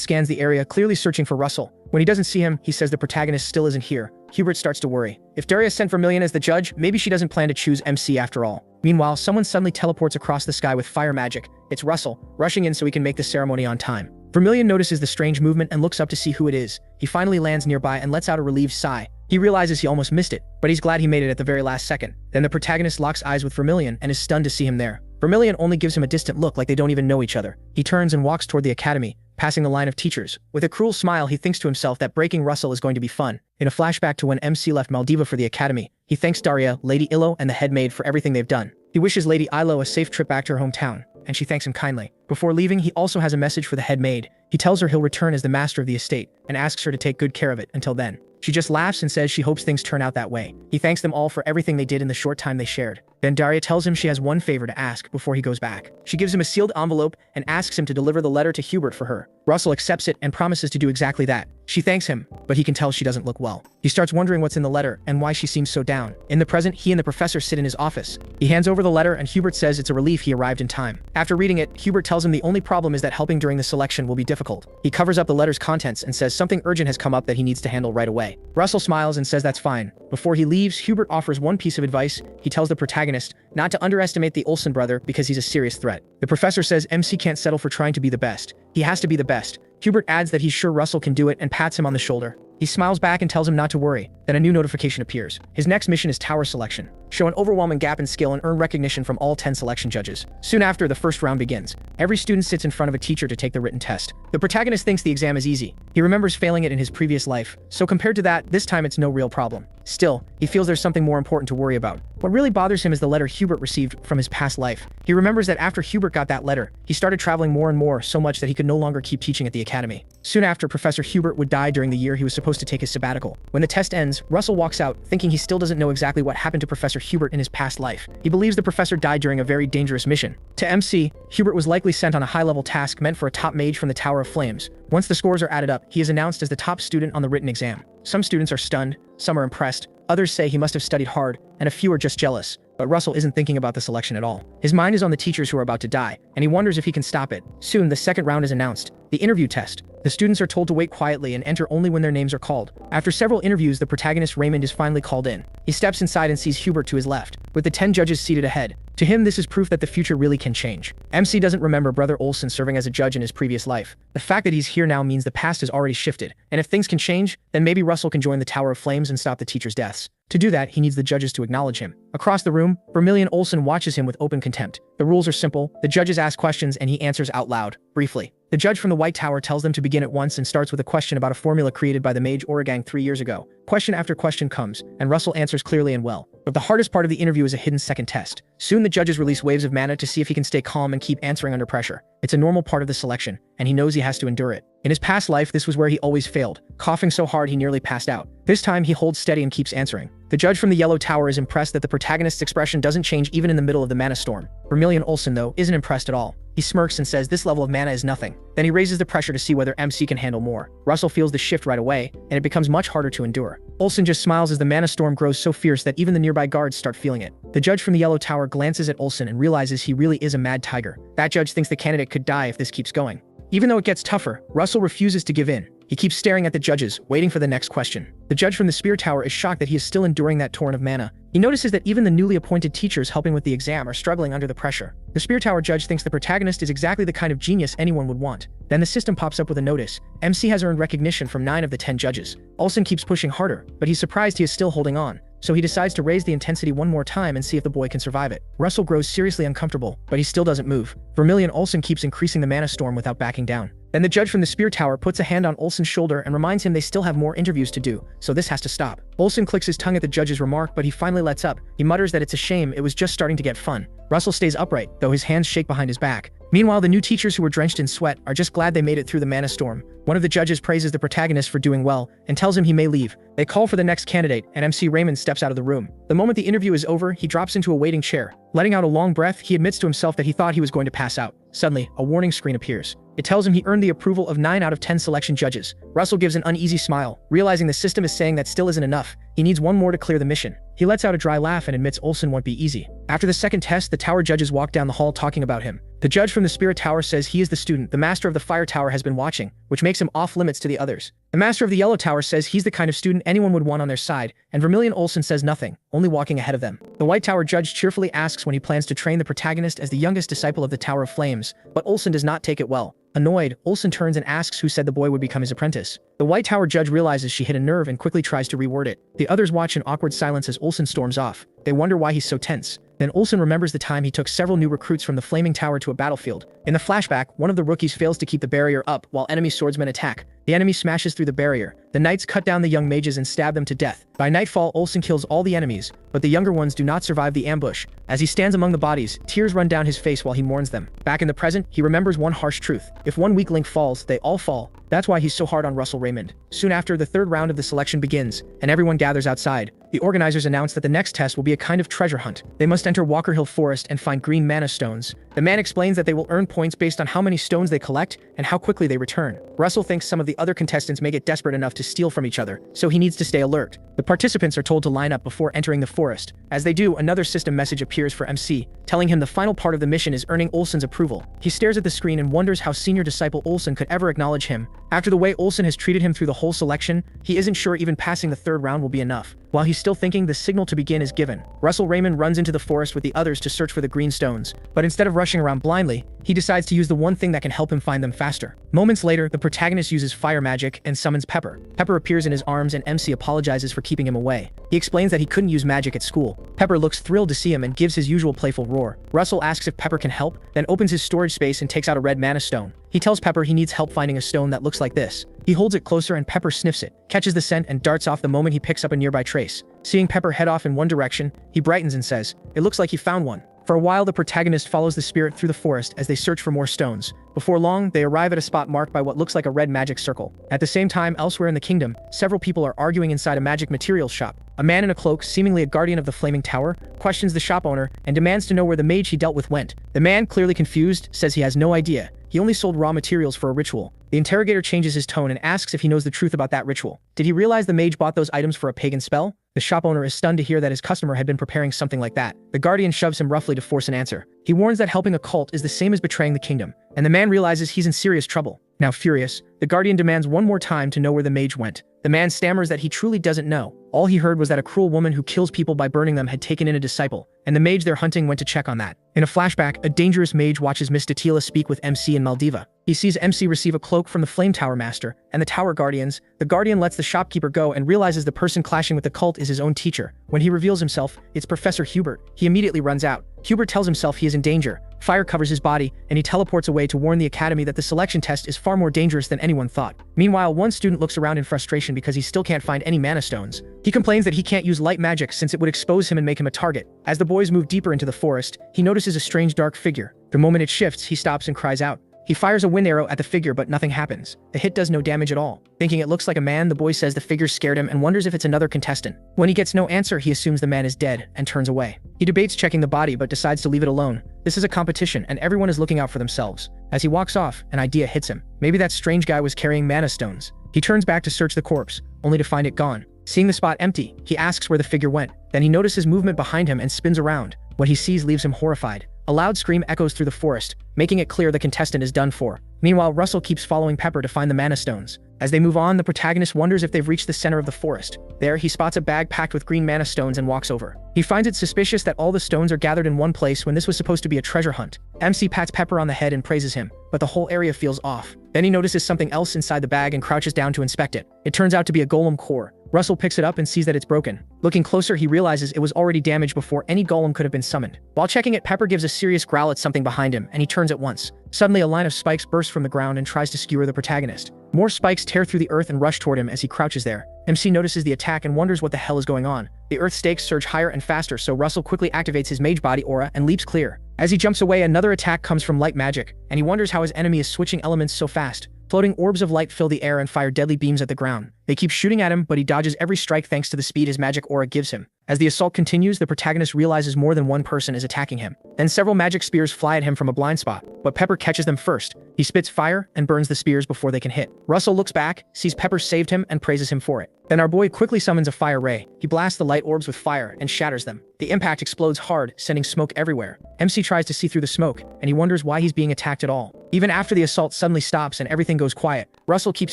scans the area, clearly searching for Russell. When he doesn't see him, he says the protagonist still isn't here. Hubert starts to worry. If Daria sent Vermilion as the judge, maybe she doesn't plan to choose MC after all. Meanwhile, someone suddenly teleports across the sky with fire magic. It's Russell, rushing in so he can make the ceremony on time. Vermilion notices the strange movement and looks up to see who it is. He finally lands nearby and lets out a relieved sigh. He realizes he almost missed it, but he's glad he made it at the very last second. Then the protagonist locks eyes with Vermilion and is stunned to see him there. Vermilion only gives him a distant look like they don't even know each other. He turns and walks toward the academy, passing the line of teachers. With a cruel smile, he thinks to himself that breaking Russell is going to be fun. In a flashback to when MC left Maldiva for the academy, he thanks Daria, Lady Illo, and the head maid for everything they've done. He wishes Lady Illo a safe trip back to her hometown, and she thanks him kindly. Before leaving, he also has a message for the head maid. He tells her he'll return as the master of the estate, and asks her to take good care of it until then. She just laughs and says she hopes things turn out that way. He thanks them all for everything they did in the short time they shared. Then Daria tells him she has one favor to ask before he goes back. She gives him a sealed envelope and asks him to deliver the letter to Hubert for her. Russell accepts it and promises to do exactly that. She thanks him, but he can tell she doesn't look well. He starts wondering what's in the letter and why she seems so down. In the present, he and the professor sit in his office. He hands over the letter and Hubert says it's a relief he arrived in time. After reading it, Hubert tells him the only problem is that helping during the selection will be difficult. He covers up the letter's contents and says something urgent has come up that he needs to handle right away. Russell smiles and says that's fine. Before he leaves, Hubert offers one piece of advice. He tells the protagonist not to underestimate the Olsen brother because he's a serious threat. The professor says MC can't settle for trying to be the best. He has to be the best. Hubert adds that he's sure Russell can do it and pats him on the shoulder. He smiles back and tells him not to worry. Then a new notification appears. His next mission is tower selection. Show an overwhelming gap in skill and earn recognition from all 10 selection judges. Soon after, the first round begins. Every student sits in front of a teacher to take the written test. The protagonist thinks the exam is easy. He remembers failing it in his previous life, so compared to that, this time it's no real problem. Still, he feels there's something more important to worry about. What really bothers him is the letter Hubert received from his past life. He remembers that after Hubert got that letter, he started traveling more and more, so much that he could no longer keep teaching at the academy. Soon after, Professor Hubert would die during the year he was supposed to take his sabbatical. When the test ends, Russell walks out, thinking he still doesn't know exactly what happened to Professor Hubert in his past life. He believes the professor died during a very dangerous mission. To MC, Hubert was likely sent on a high-level task meant for a top mage from the Tower of Flames. Once the scores are added up, he is announced as the top student on the written exam. Some students are stunned, some are impressed, others say he must have studied hard, and a few are just jealous. But Russell isn't thinking about the selection at all. His mind is on the teachers who are about to die, and he wonders if he can stop it. Soon, the second round is announced, the interview test. The students are told to wait quietly and enter only when their names are called. After several interviews, the protagonist Raymond is finally called in. He steps inside and sees Hubert to his left, with the 10 judges seated ahead. To him, this is proof that the future really can change. MC doesn't remember Brother Olsen serving as a judge in his previous life. The fact that he's here now means the past has already shifted, and if things can change, then maybe Russell can join the Tower of Flames and stop the teachers' deaths. To do that, he needs the judges to acknowledge him. Across the room, Vermilion Olsen watches him with open contempt. The rules are simple. The judges ask questions and he answers out loud, briefly. The judge from the White Tower tells them to begin at once and starts with a question about a formula created by the mage Oragang 3 years ago. Question after question comes, and Russell answers clearly and well. But the hardest part of the interview is a hidden second test. Soon the judges release waves of mana to see if he can stay calm and keep answering under pressure. It's a normal part of the selection, and he knows he has to endure it. In his past life, this was where he always failed, coughing so hard he nearly passed out. This time, he holds steady and keeps answering. The judge from the Yellow Tower is impressed that the protagonist's expression doesn't change even in the middle of the mana storm. Vermilion Olsen, though, isn't impressed at all. He smirks and says this level of mana is nothing. Then he raises the pressure to see whether MC can handle more. Russell feels the shift right away, and it becomes much harder to endure. Olsen just smiles as the mana storm grows so fierce that even the nearby guards start feeling it. The judge from the Yellow Tower glances at Olsen and realizes he really is a mad tiger. That judge thinks the candidate could die if this keeps going. Even though it gets tougher, Russell refuses to give in. He keeps staring at the judges, waiting for the next question. The judge from the Spear Tower is shocked that he is still enduring that torrent of mana, He notices that even the newly appointed teachers helping with the exam are struggling under the pressure. The Spear Tower judge thinks the protagonist is exactly the kind of genius anyone would want. Then the system pops up with a notice. MC has earned recognition from 9 of the 10 judges. Olsen keeps pushing harder, but he's surprised he is still holding on. So he decides to raise the intensity one more time and see if the boy can survive it. Russell grows seriously uncomfortable, but he still doesn't move. Vermilion Olsen keeps increasing the mana storm without backing down. Then the judge from the Spear Tower puts a hand on Olsen's shoulder and reminds him they still have more interviews to do, so this has to stop. Olsen clicks his tongue at the judge's remark, but he finally lets up. He mutters that it's a shame, it was just starting to get fun. Russell stays upright, though his hands shake behind his back. Meanwhile, the new teachers who were drenched in sweat are just glad they made it through the mana storm. One of the judges praises the protagonist for doing well and tells him he may leave. They call for the next candidate, and MC Raymond steps out of the room. The moment the interview is over, he drops into a waiting chair. Letting out a long breath, he admits to himself that he thought he was going to pass out. Suddenly, a warning screen appears. It tells him he earned the approval of 9 out of 10 selection judges. Russell gives an uneasy smile, realizing the system is saying that still isn't enough. He needs one more to clear the mission. He lets out a dry laugh and admits Olsen won't be easy. After the second test, the tower judges walk down the hall talking about him. The judge from the Spirit Tower says he is the student the master of the Fire Tower has been watching, which makes him off limits to the others. The master of the Yellow Tower says he's the kind of student anyone would want on their side, and Vermilion Olsen says nothing, only walking ahead of them. The White Tower judge cheerfully asks when he plans to train the protagonist as the youngest disciple of the Tower of Flames, but Olsen does not take it well. Annoyed, Olsen turns and asks who said the boy would become his apprentice. The White Tower judge realizes she hit a nerve and quickly tries to reword it. The others watch in awkward silence as Olsen storms off. They wonder why he's so tense. Then Olsen remembers the time he took several new recruits from the Flaming Tower to a battlefield. In the flashback, one of the rookies fails to keep the barrier up while enemy swordsmen attack. The enemy smashes through the barrier. The knights cut down the young mages and stab them to death. By nightfall, Olsen kills all the enemies, but the younger ones do not survive the ambush. As he stands among the bodies, tears run down his face while he mourns them. Back in the present, he remembers one harsh truth. If one weak link falls, they all fall. That's why he's so hard on Russell Raymond. Soon after, the third round of the selection begins, and everyone gathers outside. The organizers announce that the next test will be a kind of treasure hunt. They must enter Walker Hill Forest and find green mana stones. The man explains that they will earn points based on how many stones they collect and how quickly they return. Russell thinks some of the other contestants may get desperate enough to steal from each other, so he needs to stay alert. The participants are told to line up before entering the forest. As they do, another system message appears for MC, telling him the final part of the mission is earning Olsen's approval. He stares at the screen and wonders how senior disciple Olsen could ever acknowledge him. After the way Olsen has treated him through the whole selection, he isn't sure even passing the third round will be enough. While he's still thinking, the signal to begin is given. Russell Raymond runs into the forest with the others to search for the green stones, but instead of rushing around blindly, he decides to use the one thing that can help him find them faster. Moments later, the protagonist uses fire magic and summons Pepper. Pepper appears in his arms and MC apologizes for keeping him away. He explains that he couldn't use magic at school. Pepper looks thrilled to see him and gives his usual playful roar. Russell asks if Pepper can help, then opens his storage space and takes out a red mana stone. He tells Pepper he needs help finding a stone that looks like this. He holds it closer and Pepper sniffs it, catches the scent and darts off the moment he picks up a nearby trace. Seeing Pepper head off in one direction, he brightens and says, "It looks like he found one." For a while, the protagonist follows the spirit through the forest as they search for more stones. Before long, they arrive at a spot marked by what looks like a red magic circle. At the same time, elsewhere in the kingdom, several people are arguing inside a magic materials shop. A man in a cloak, seemingly a guardian of the Flaming Tower, questions the shop owner and demands to know where the mage he dealt with went. The man, clearly confused, says he has no idea. He only sold raw materials for a ritual. The interrogator changes his tone and asks if he knows the truth about that ritual. Did he realize the mage bought those items for a pagan spell? The shop owner is stunned to hear that his customer had been preparing something like that. The guardian shoves him roughly to force an answer. He warns that helping a cult is the same as betraying the kingdom, and the man realizes he's in serious trouble. Now furious, the guardian demands one more time to know where the mage went. The man stammers that he truly doesn't know. All he heard was that a cruel woman who kills people by burning them had taken in a disciple, and the mage they're hunting went to check on that. In a flashback, a dangerous mage watches Miss Datila speak with MC in Maldiva. He sees MC receive a cloak from the Flame Tower Master and the Tower Guardians. The Guardian lets the shopkeeper go and realizes the person clashing with the cult is his own teacher. When he reveals himself, it's Professor Hubert. He immediately runs out. Hubert tells himself he is in danger. Fire covers his body, and he teleports away to warn the academy that the selection test is far more dangerous than anyone thought. Meanwhile, one student looks around in frustration because he still can't find any mana stones. He complains that he can't use light magic since it would expose him and make him a target. As the boys move deeper into the forest, he notices a strange dark figure. The moment it shifts, he stops and cries out. He fires a wind arrow at the figure, but nothing happens. The hit does no damage at all. Thinking it looks like a man, the boy says the figure scared him and wonders if it's another contestant. When he gets no answer, he assumes the man is dead and turns away. He debates checking the body, but decides to leave it alone. This is a competition, and everyone is looking out for themselves. As he walks off, an idea hits him. Maybe that strange guy was carrying mana stones. He turns back to search the corpse, only to find it gone. Seeing the spot empty, he asks where the figure went. Then he notices movement behind him and spins around. What he sees leaves him horrified. A loud scream echoes through the forest. making it clear the contestant is done for. Meanwhile, Russell keeps following Pepper to find the mana stones. As they move on, the protagonist wonders if they've reached the center of the forest. There, he spots a bag packed with green mana stones and walks over. He finds it suspicious that all the stones are gathered in one place when this was supposed to be a treasure hunt. MC pats Pepper on the head and praises him, but the whole area feels off. Then he notices something else inside the bag and crouches down to inspect it. It turns out to be a golem core. Russell picks it up and sees that it's broken. Looking closer, he realizes it was already damaged before any golem could have been summoned. While checking it, Pepper gives a serious growl at something behind him, and he turns at once. Suddenly, a line of spikes bursts from the ground and tries to skewer the protagonist. More spikes tear through the earth and rush toward him as he crouches there. MC notices the attack and wonders what the hell is going on. The earth stakes surge higher and faster, so Russell quickly activates his mage body aura and leaps clear. As he jumps away, another attack comes from light magic, and he wonders how his enemy is switching elements so fast. Floating orbs of light fill the air and fire deadly beams at the ground. They keep shooting at him, but he dodges every strike thanks to the speed his magic aura gives him. As the assault continues, the protagonist realizes more than one person is attacking him. Then several magic spears fly at him from a blind spot, but Pepper catches them first. He spits fire and burns the spears before they can hit. Russell looks back, sees Pepper saved him, and praises him for it. Then our boy quickly summons a fire ray. He blasts the light orbs with fire and shatters them. The impact explodes hard, sending smoke everywhere. MC tries to see through the smoke, and he wonders why he's being attacked at all. Even after the assault suddenly stops and everything goes quiet, Russell keeps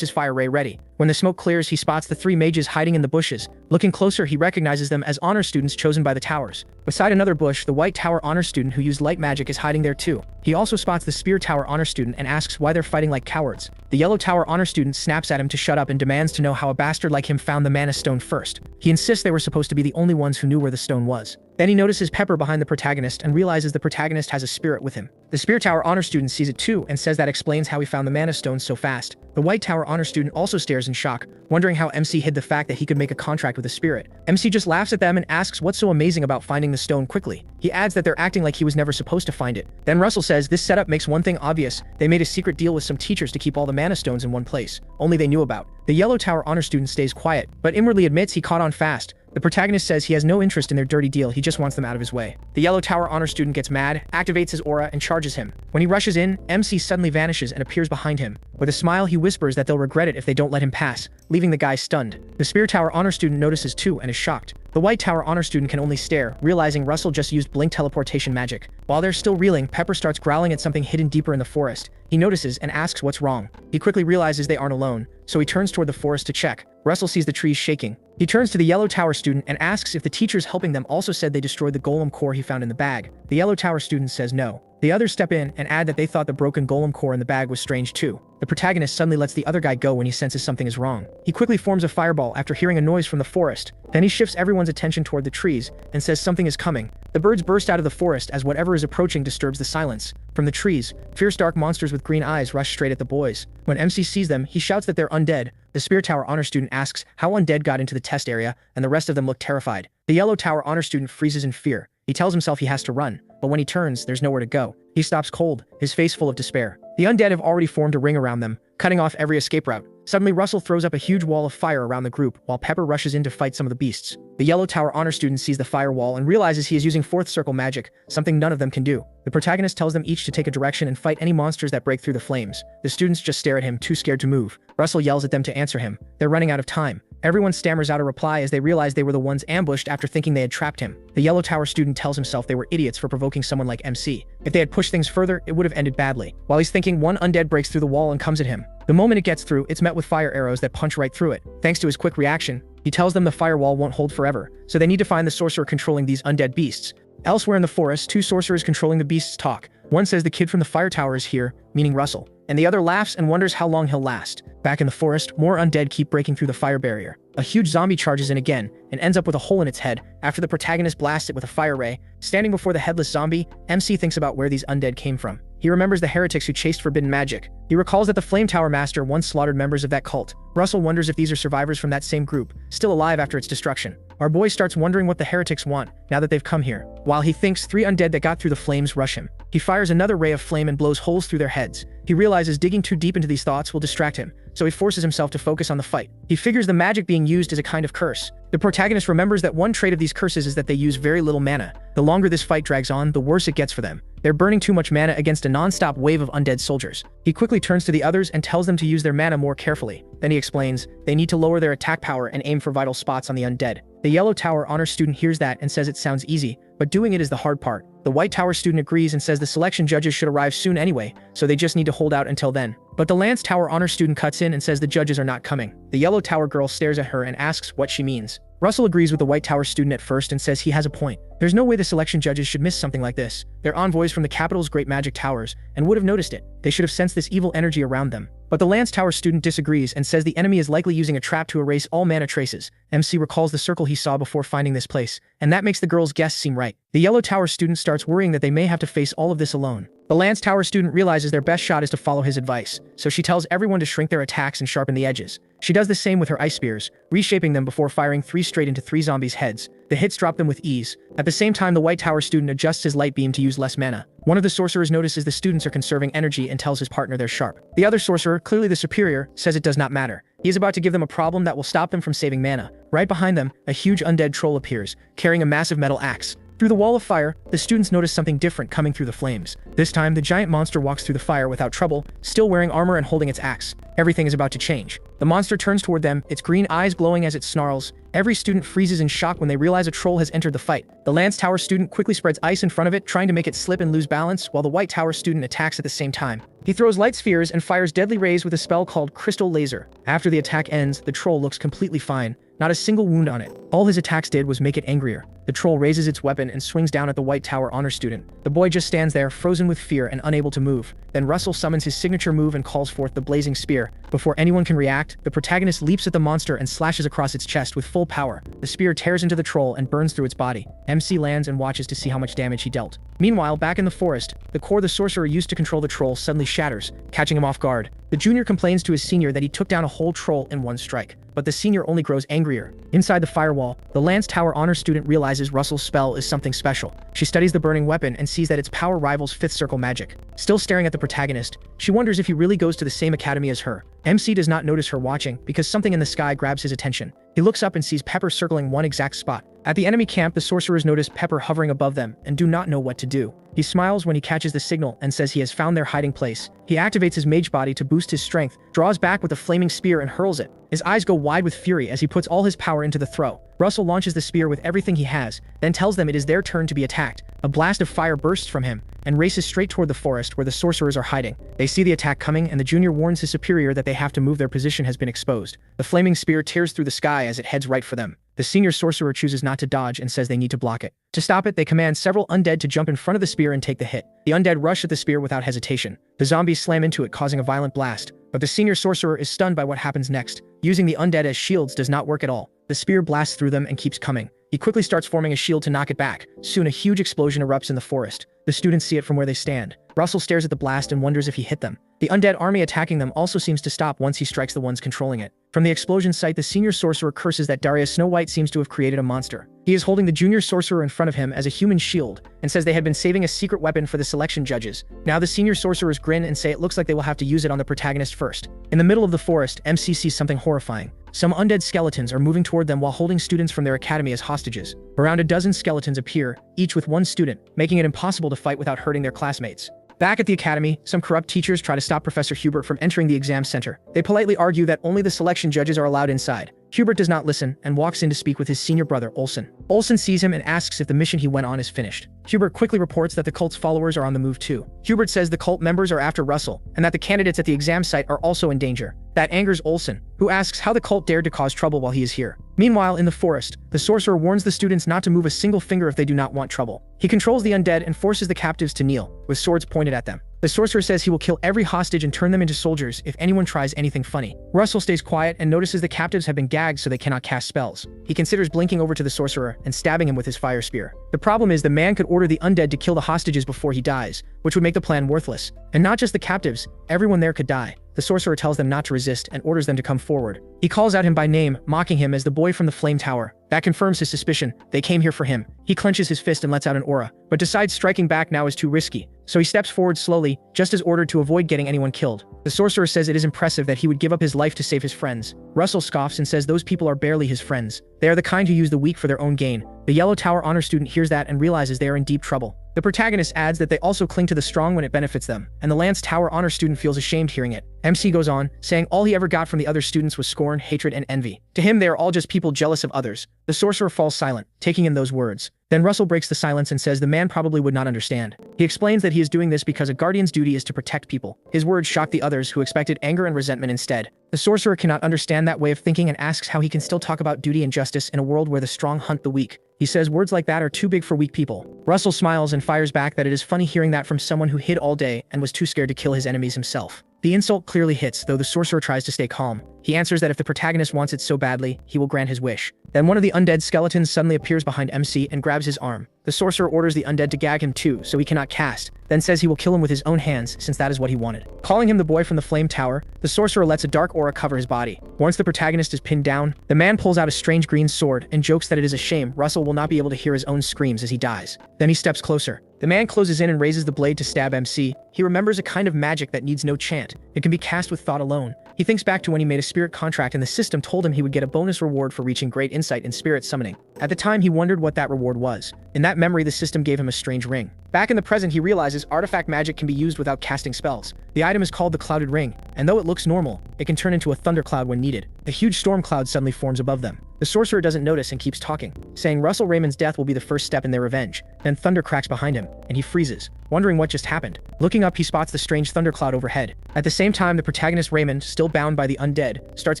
his fire ray ready. When the smoke clears, he spots the three mages hiding in the bushes. Looking closer, he recognizes them as honor students chosen by the towers. Beside another bush, the White Tower honor student who used light magic is hiding there too. He also spots the Spear Tower honor student and asks why they're fighting like cowards. The Yellow Tower honor student snaps at him to shut up and demands to know how a bastard like him found the mana stone first. He insists they were supposed to be the only ones who knew where the stone was. Then he notices Pepper behind the protagonist and realizes the protagonist has a spirit with him. The Spear Tower honor student sees it too and says that explains how he found the mana stone so fast. The White Tower honor student also stares in shock, wondering how MC hid the fact that he could make a contract with a spirit. MC just laughs at them and asks what's so amazing about finding the stone quickly. He adds that they're acting like he was never supposed to find it. Then Russell says this setup makes one thing obvious: they made a secret deal with some teachers to keep all the mana stones in one place, only they knew about. The Yellow Tower honor student stays quiet, but inwardly admits he caught on fast. The protagonist says he has no interest in their dirty deal, he just wants them out of his way. The Yellow Tower honor student gets mad, activates his aura, and charges him. When he rushes in, MC suddenly vanishes and appears behind him. With a smile, he whispers that they'll regret it if they don't let him pass, leaving the guy stunned. The Spear Tower honor student notices too and is shocked. The White Tower honor student can only stare, realizing Russell just used blink teleportation magic. While they're still reeling, Pepper starts growling at something hidden deeper in the forest. He notices and asks what's wrong. He quickly realizes they aren't alone, so he turns toward the forest to check. Russell sees the trees shaking. He turns to the Yellow Tower student and asks if the teachers helping them also said they destroyed the golem core he found in the bag. The Yellow Tower student says no. The others step in and add that they thought the broken golem core in the bag was strange too. The protagonist suddenly lets the other guy go when he senses something is wrong. He quickly forms a fireball after hearing a noise from the forest. Then he shifts everyone's attention toward the trees and says something is coming. The birds burst out of the forest as whatever is approaching disturbs the silence. From the trees, fierce dark monsters with green eyes rush straight at the boys. When MC sees them, he shouts that they're undead. The Spear Tower honor student asks how undead got into the test area, and the rest of them look terrified. The Yellow Tower honor student freezes in fear. He tells himself he has to run, but when he turns, there's nowhere to go. He stops cold, his face full of despair. The undead have already formed a ring around them, cutting off every escape route. Suddenly, Russell throws up a huge wall of fire around the group, while Pepper rushes in to fight some of the beasts. The Yellow Tower honor student sees the firewall and realizes he is using fourth circle magic, something none of them can do. The protagonist tells them each to take a direction and fight any monsters that break through the flames. The students just stare at him, too scared to move. Russell yells at them to answer him. They're running out of time. Everyone stammers out a reply as they realize they were the ones ambushed after thinking they had trapped him. The Yellow Tower student tells himself they were idiots for provoking someone like MC. If they had pushed things further, it would have ended badly. While he's thinking, one undead breaks through the wall and comes at him. The moment it gets through, it's met with fire arrows that punch right through it. Thanks to his quick reaction, he tells them the firewall won't hold forever, so they need to find the sorcerer controlling these undead beasts. Elsewhere in the forest, two sorcerers controlling the beasts talk. One says the kid from the fire tower is here, meaning Russell, and the other laughs and wonders how long he'll last. Back in the forest, more undead keep breaking through the fire barrier. A huge zombie charges in again and ends up with a hole in its head after the protagonist blasts it with a fire ray. Standing before the headless zombie, MC thinks about where these undead came from. He remembers the heretics who chased forbidden magic. He recalls that the Flame Tower Master once slaughtered members of that cult. Russell wonders if these are survivors from that same group, still alive after its destruction. Our boy starts wondering what the heretics want, now that they've come here. While he thinks, three undead that got through the flames rush him. He fires another ray of flame and blows holes through their heads. He realizes digging too deep into these thoughts will distract him, so he forces himself to focus on the fight. He figures the magic being used is a kind of curse. The protagonist remembers that one trait of these curses is that they use very little mana. The longer this fight drags on, the worse it gets for them. They're burning too much mana against a non-stop wave of undead soldiers. He quickly turns to the others and tells them to use their mana more carefully. Then he explains, they need to lower their attack power and aim for vital spots on the undead. The Yellow Tower honor student hears that and says it sounds easy, but doing it is the hard part. The White Tower student agrees and says the selection judges should arrive soon anyway, so they just need to hold out until then. But the Lance Tower honor student cuts in and says the judges are not coming. The Yellow Tower girl stares at her and asks what she means. Russell agrees with the White Tower student at first and says he has a point. There's no way the selection judges should miss something like this. They're envoys from the capital's great magic towers and would have noticed it. They should have sensed this evil energy around them. But the Lance Tower student disagrees and says the enemy is likely using a trap to erase all mana traces. MC recalls the circle he saw before finding this place, and that makes the girl's guess seem right. The Yellow Tower student starts worrying that they may have to face all of this alone. The Lance Tower student realizes their best shot is to follow his advice, so she tells everyone to shrink their attacks and sharpen the edges. She does the same with her ice spears, reshaping them before firing 3 straight into 3 zombies' heads. The hits drop them with ease. At the same time, the White Tower student adjusts his light beam to use less mana. One of the sorcerers notices the students are conserving energy and tells his partner they're sharp. The other sorcerer, clearly the superior, says it does not matter. He is about to give them a problem that will stop them from saving mana. Right behind them, a huge undead troll appears, carrying a massive metal axe. Through the wall of fire, the students notice something different coming through the flames. This time, the giant monster walks through the fire without trouble, still wearing armor and holding its axe. Everything is about to change. The monster turns toward them, its green eyes glowing as it snarls. Every student freezes in shock when they realize a troll has entered the fight. The Lance Tower student quickly spreads ice in front of it, trying to make it slip and lose balance, while the White Tower student attacks at the same time. He throws light spheres and fires deadly rays with a spell called Crystal Laser. After the attack ends, the troll looks completely fine, not a single wound on it. All his attacks did was make it angrier. The troll raises its weapon and swings down at the White Tower honor student. The boy just stands there, frozen with fear and unable to move. Then Russell summons his signature move and calls forth the blazing spear. Before anyone can react, the protagonist leaps at the monster and slashes across its chest with full power. The spear tears into the troll and burns through its body. MC lands and watches to see how much damage he dealt. Meanwhile, back in the forest, the core the sorcerer used to control the troll suddenly shatters, catching him off guard. The junior complains to his senior that he took down a whole troll in one strike, but the senior only grows angrier. Inside the firewall, the Lance Tower honor student realizes Russell's spell is something special. She studies the burning weapon and sees that its power rivals 5th circle magic. Still staring at the protagonist, she wonders if he really goes to the same academy as her. MC does not notice her watching because something in the sky grabs his attention. He looks up and sees Pepper circling one exact spot. At the enemy camp, the sorcerers notice Pepper hovering above them and do not know what to do. He smiles when he catches the signal and says he has found their hiding place. He activates his mage body to boost his strength, draws back with a flaming spear and hurls it. His eyes go wide with fury as he puts all his power into the throw. Russell launches the spear with everything he has, then tells them it is their turn to be attacked. A blast of fire bursts from him and races straight toward the forest where the sorcerers are hiding. They see the attack coming and the junior warns his superior that they have to move, their position has been exposed. The flaming spear tears through the sky as it heads right for them. The senior sorcerer chooses not to dodge and says they need to block it. To stop it, they command several undead to jump in front of the spear and take the hit. The undead rush at the spear without hesitation. The zombies slam into it, causing a violent blast. But the senior sorcerer is stunned by what happens next. Using the undead as shields does not work at all. The spear blasts through them and keeps coming. He quickly starts forming a shield to knock it back. Soon a huge explosion erupts in the forest. The students see it from where they stand. Russell stares at the blast and wonders if he hit them. The undead army attacking them also seems to stop once he strikes the ones controlling it. From the explosion site, the senior sorcerer curses that Darius Snow White seems to have created a monster. He is holding the junior sorcerer in front of him as a human shield and says they had been saving a secret weapon for the selection judges. Now the senior sorcerers grin and say it looks like they will have to use it on the protagonist first. In the middle of the forest, MC sees something horrifying. Some undead skeletons are moving toward them while holding students from their academy as hostages. Around a dozen skeletons appear, each with one student, making it impossible to fight without hurting their classmates. Back at the academy, some corrupt teachers try to stop Professor Hubert from entering the exam center. They politely argue that only the selection judges are allowed inside. Hubert does not listen and walks in to speak with his senior brother, Olsen. Olsen sees him and asks if the mission he went on is finished. Hubert quickly reports that the cult's followers are on the move too. Hubert says the cult members are after Russell, and that the candidates at the exam site are also in danger. That angers Olsen, who asks how the cult dared to cause trouble while he is here. Meanwhile, in the forest, the sorcerer warns the students not to move a single finger if they do not want trouble. He controls the undead and forces the captives to kneel, with swords pointed at them. The sorcerer says he will kill every hostage and turn them into soldiers if anyone tries anything funny. Russell stays quiet and notices the captives have been gagged so they cannot cast spells. He considers blinking over to the sorcerer and stabbing him with his fire spear. The problem is the man could order the undead to kill the hostages before he dies, which would make the plan worthless. And not just the captives, everyone there could die. The sorcerer tells them not to resist and orders them to come forward. He calls out him by name, mocking him as the boy from the flame tower. That confirms his suspicion. They came here for him. He clenches his fist and lets out an aura, but decides striking back now is too risky. So he steps forward slowly, just as ordered, to avoid getting anyone killed. The sorcerer says it is impressive that he would give up his life to save his friends. Russell scoffs and says those people are barely his friends. They are the kind who use the weak for their own gain. The Yellow Tower honor student hears that and realizes they are in deep trouble. The protagonist adds that they also cling to the strong when it benefits them, and the Lance Tower honor student feels ashamed hearing it. MC goes on, saying all he ever got from the other students was scorn, hatred, and envy. To him, they are all just people jealous of others. The sorcerer falls silent, taking in those words. Then Russell breaks the silence and says the man probably would not understand. He explains that he is doing this because a guardian's duty is to protect people. His words shock the others, who expected anger and resentment instead. The sorcerer cannot understand that way of thinking and asks how he can still talk about duty and justice in a world where the strong hunt the weak. He says words like that are too big for weak people. Russell smiles and fires back that it is funny hearing that from someone who hid all day and was too scared to kill his enemies himself. The insult clearly hits, though the sorcerer tries to stay calm. He answers that if the protagonist wants it so badly, he will grant his wish. Then one of the undead skeletons suddenly appears behind MC and grabs his arm. The sorcerer orders the undead to gag him too, so he cannot cast, then says he will kill him with his own hands since that is what he wanted. Calling him the boy from the flame tower, the sorcerer lets a dark aura cover his body. Once the protagonist is pinned down, the man pulls out a strange green sword and jokes that it is a shame Russell will not be able to hear his own screams as he dies. Then he steps closer. The man closes in and raises the blade to stab MC. He remembers a kind of magic that needs no chant. It can be cast with thought alone. He thinks back to when he made a spirit contract and the system told him he would get a bonus reward for reaching great insight in spirit summoning. At the time, he wondered what that reward was. In that memory, the system gave him a strange ring. Back in the present, he realizes artifact magic can be used without casting spells. The item is called the Clouded Ring, and though it looks normal, it can turn into a thundercloud when needed. A huge storm cloud suddenly forms above them. The sorcerer doesn't notice and keeps talking, saying Russell Raymond's death will be the first step in their revenge. Then thunder cracks behind him, and he freezes, wondering what just happened. Looking up, he spots the strange thundercloud overhead. At the same time, the protagonist Raymond, still bound by the undead, starts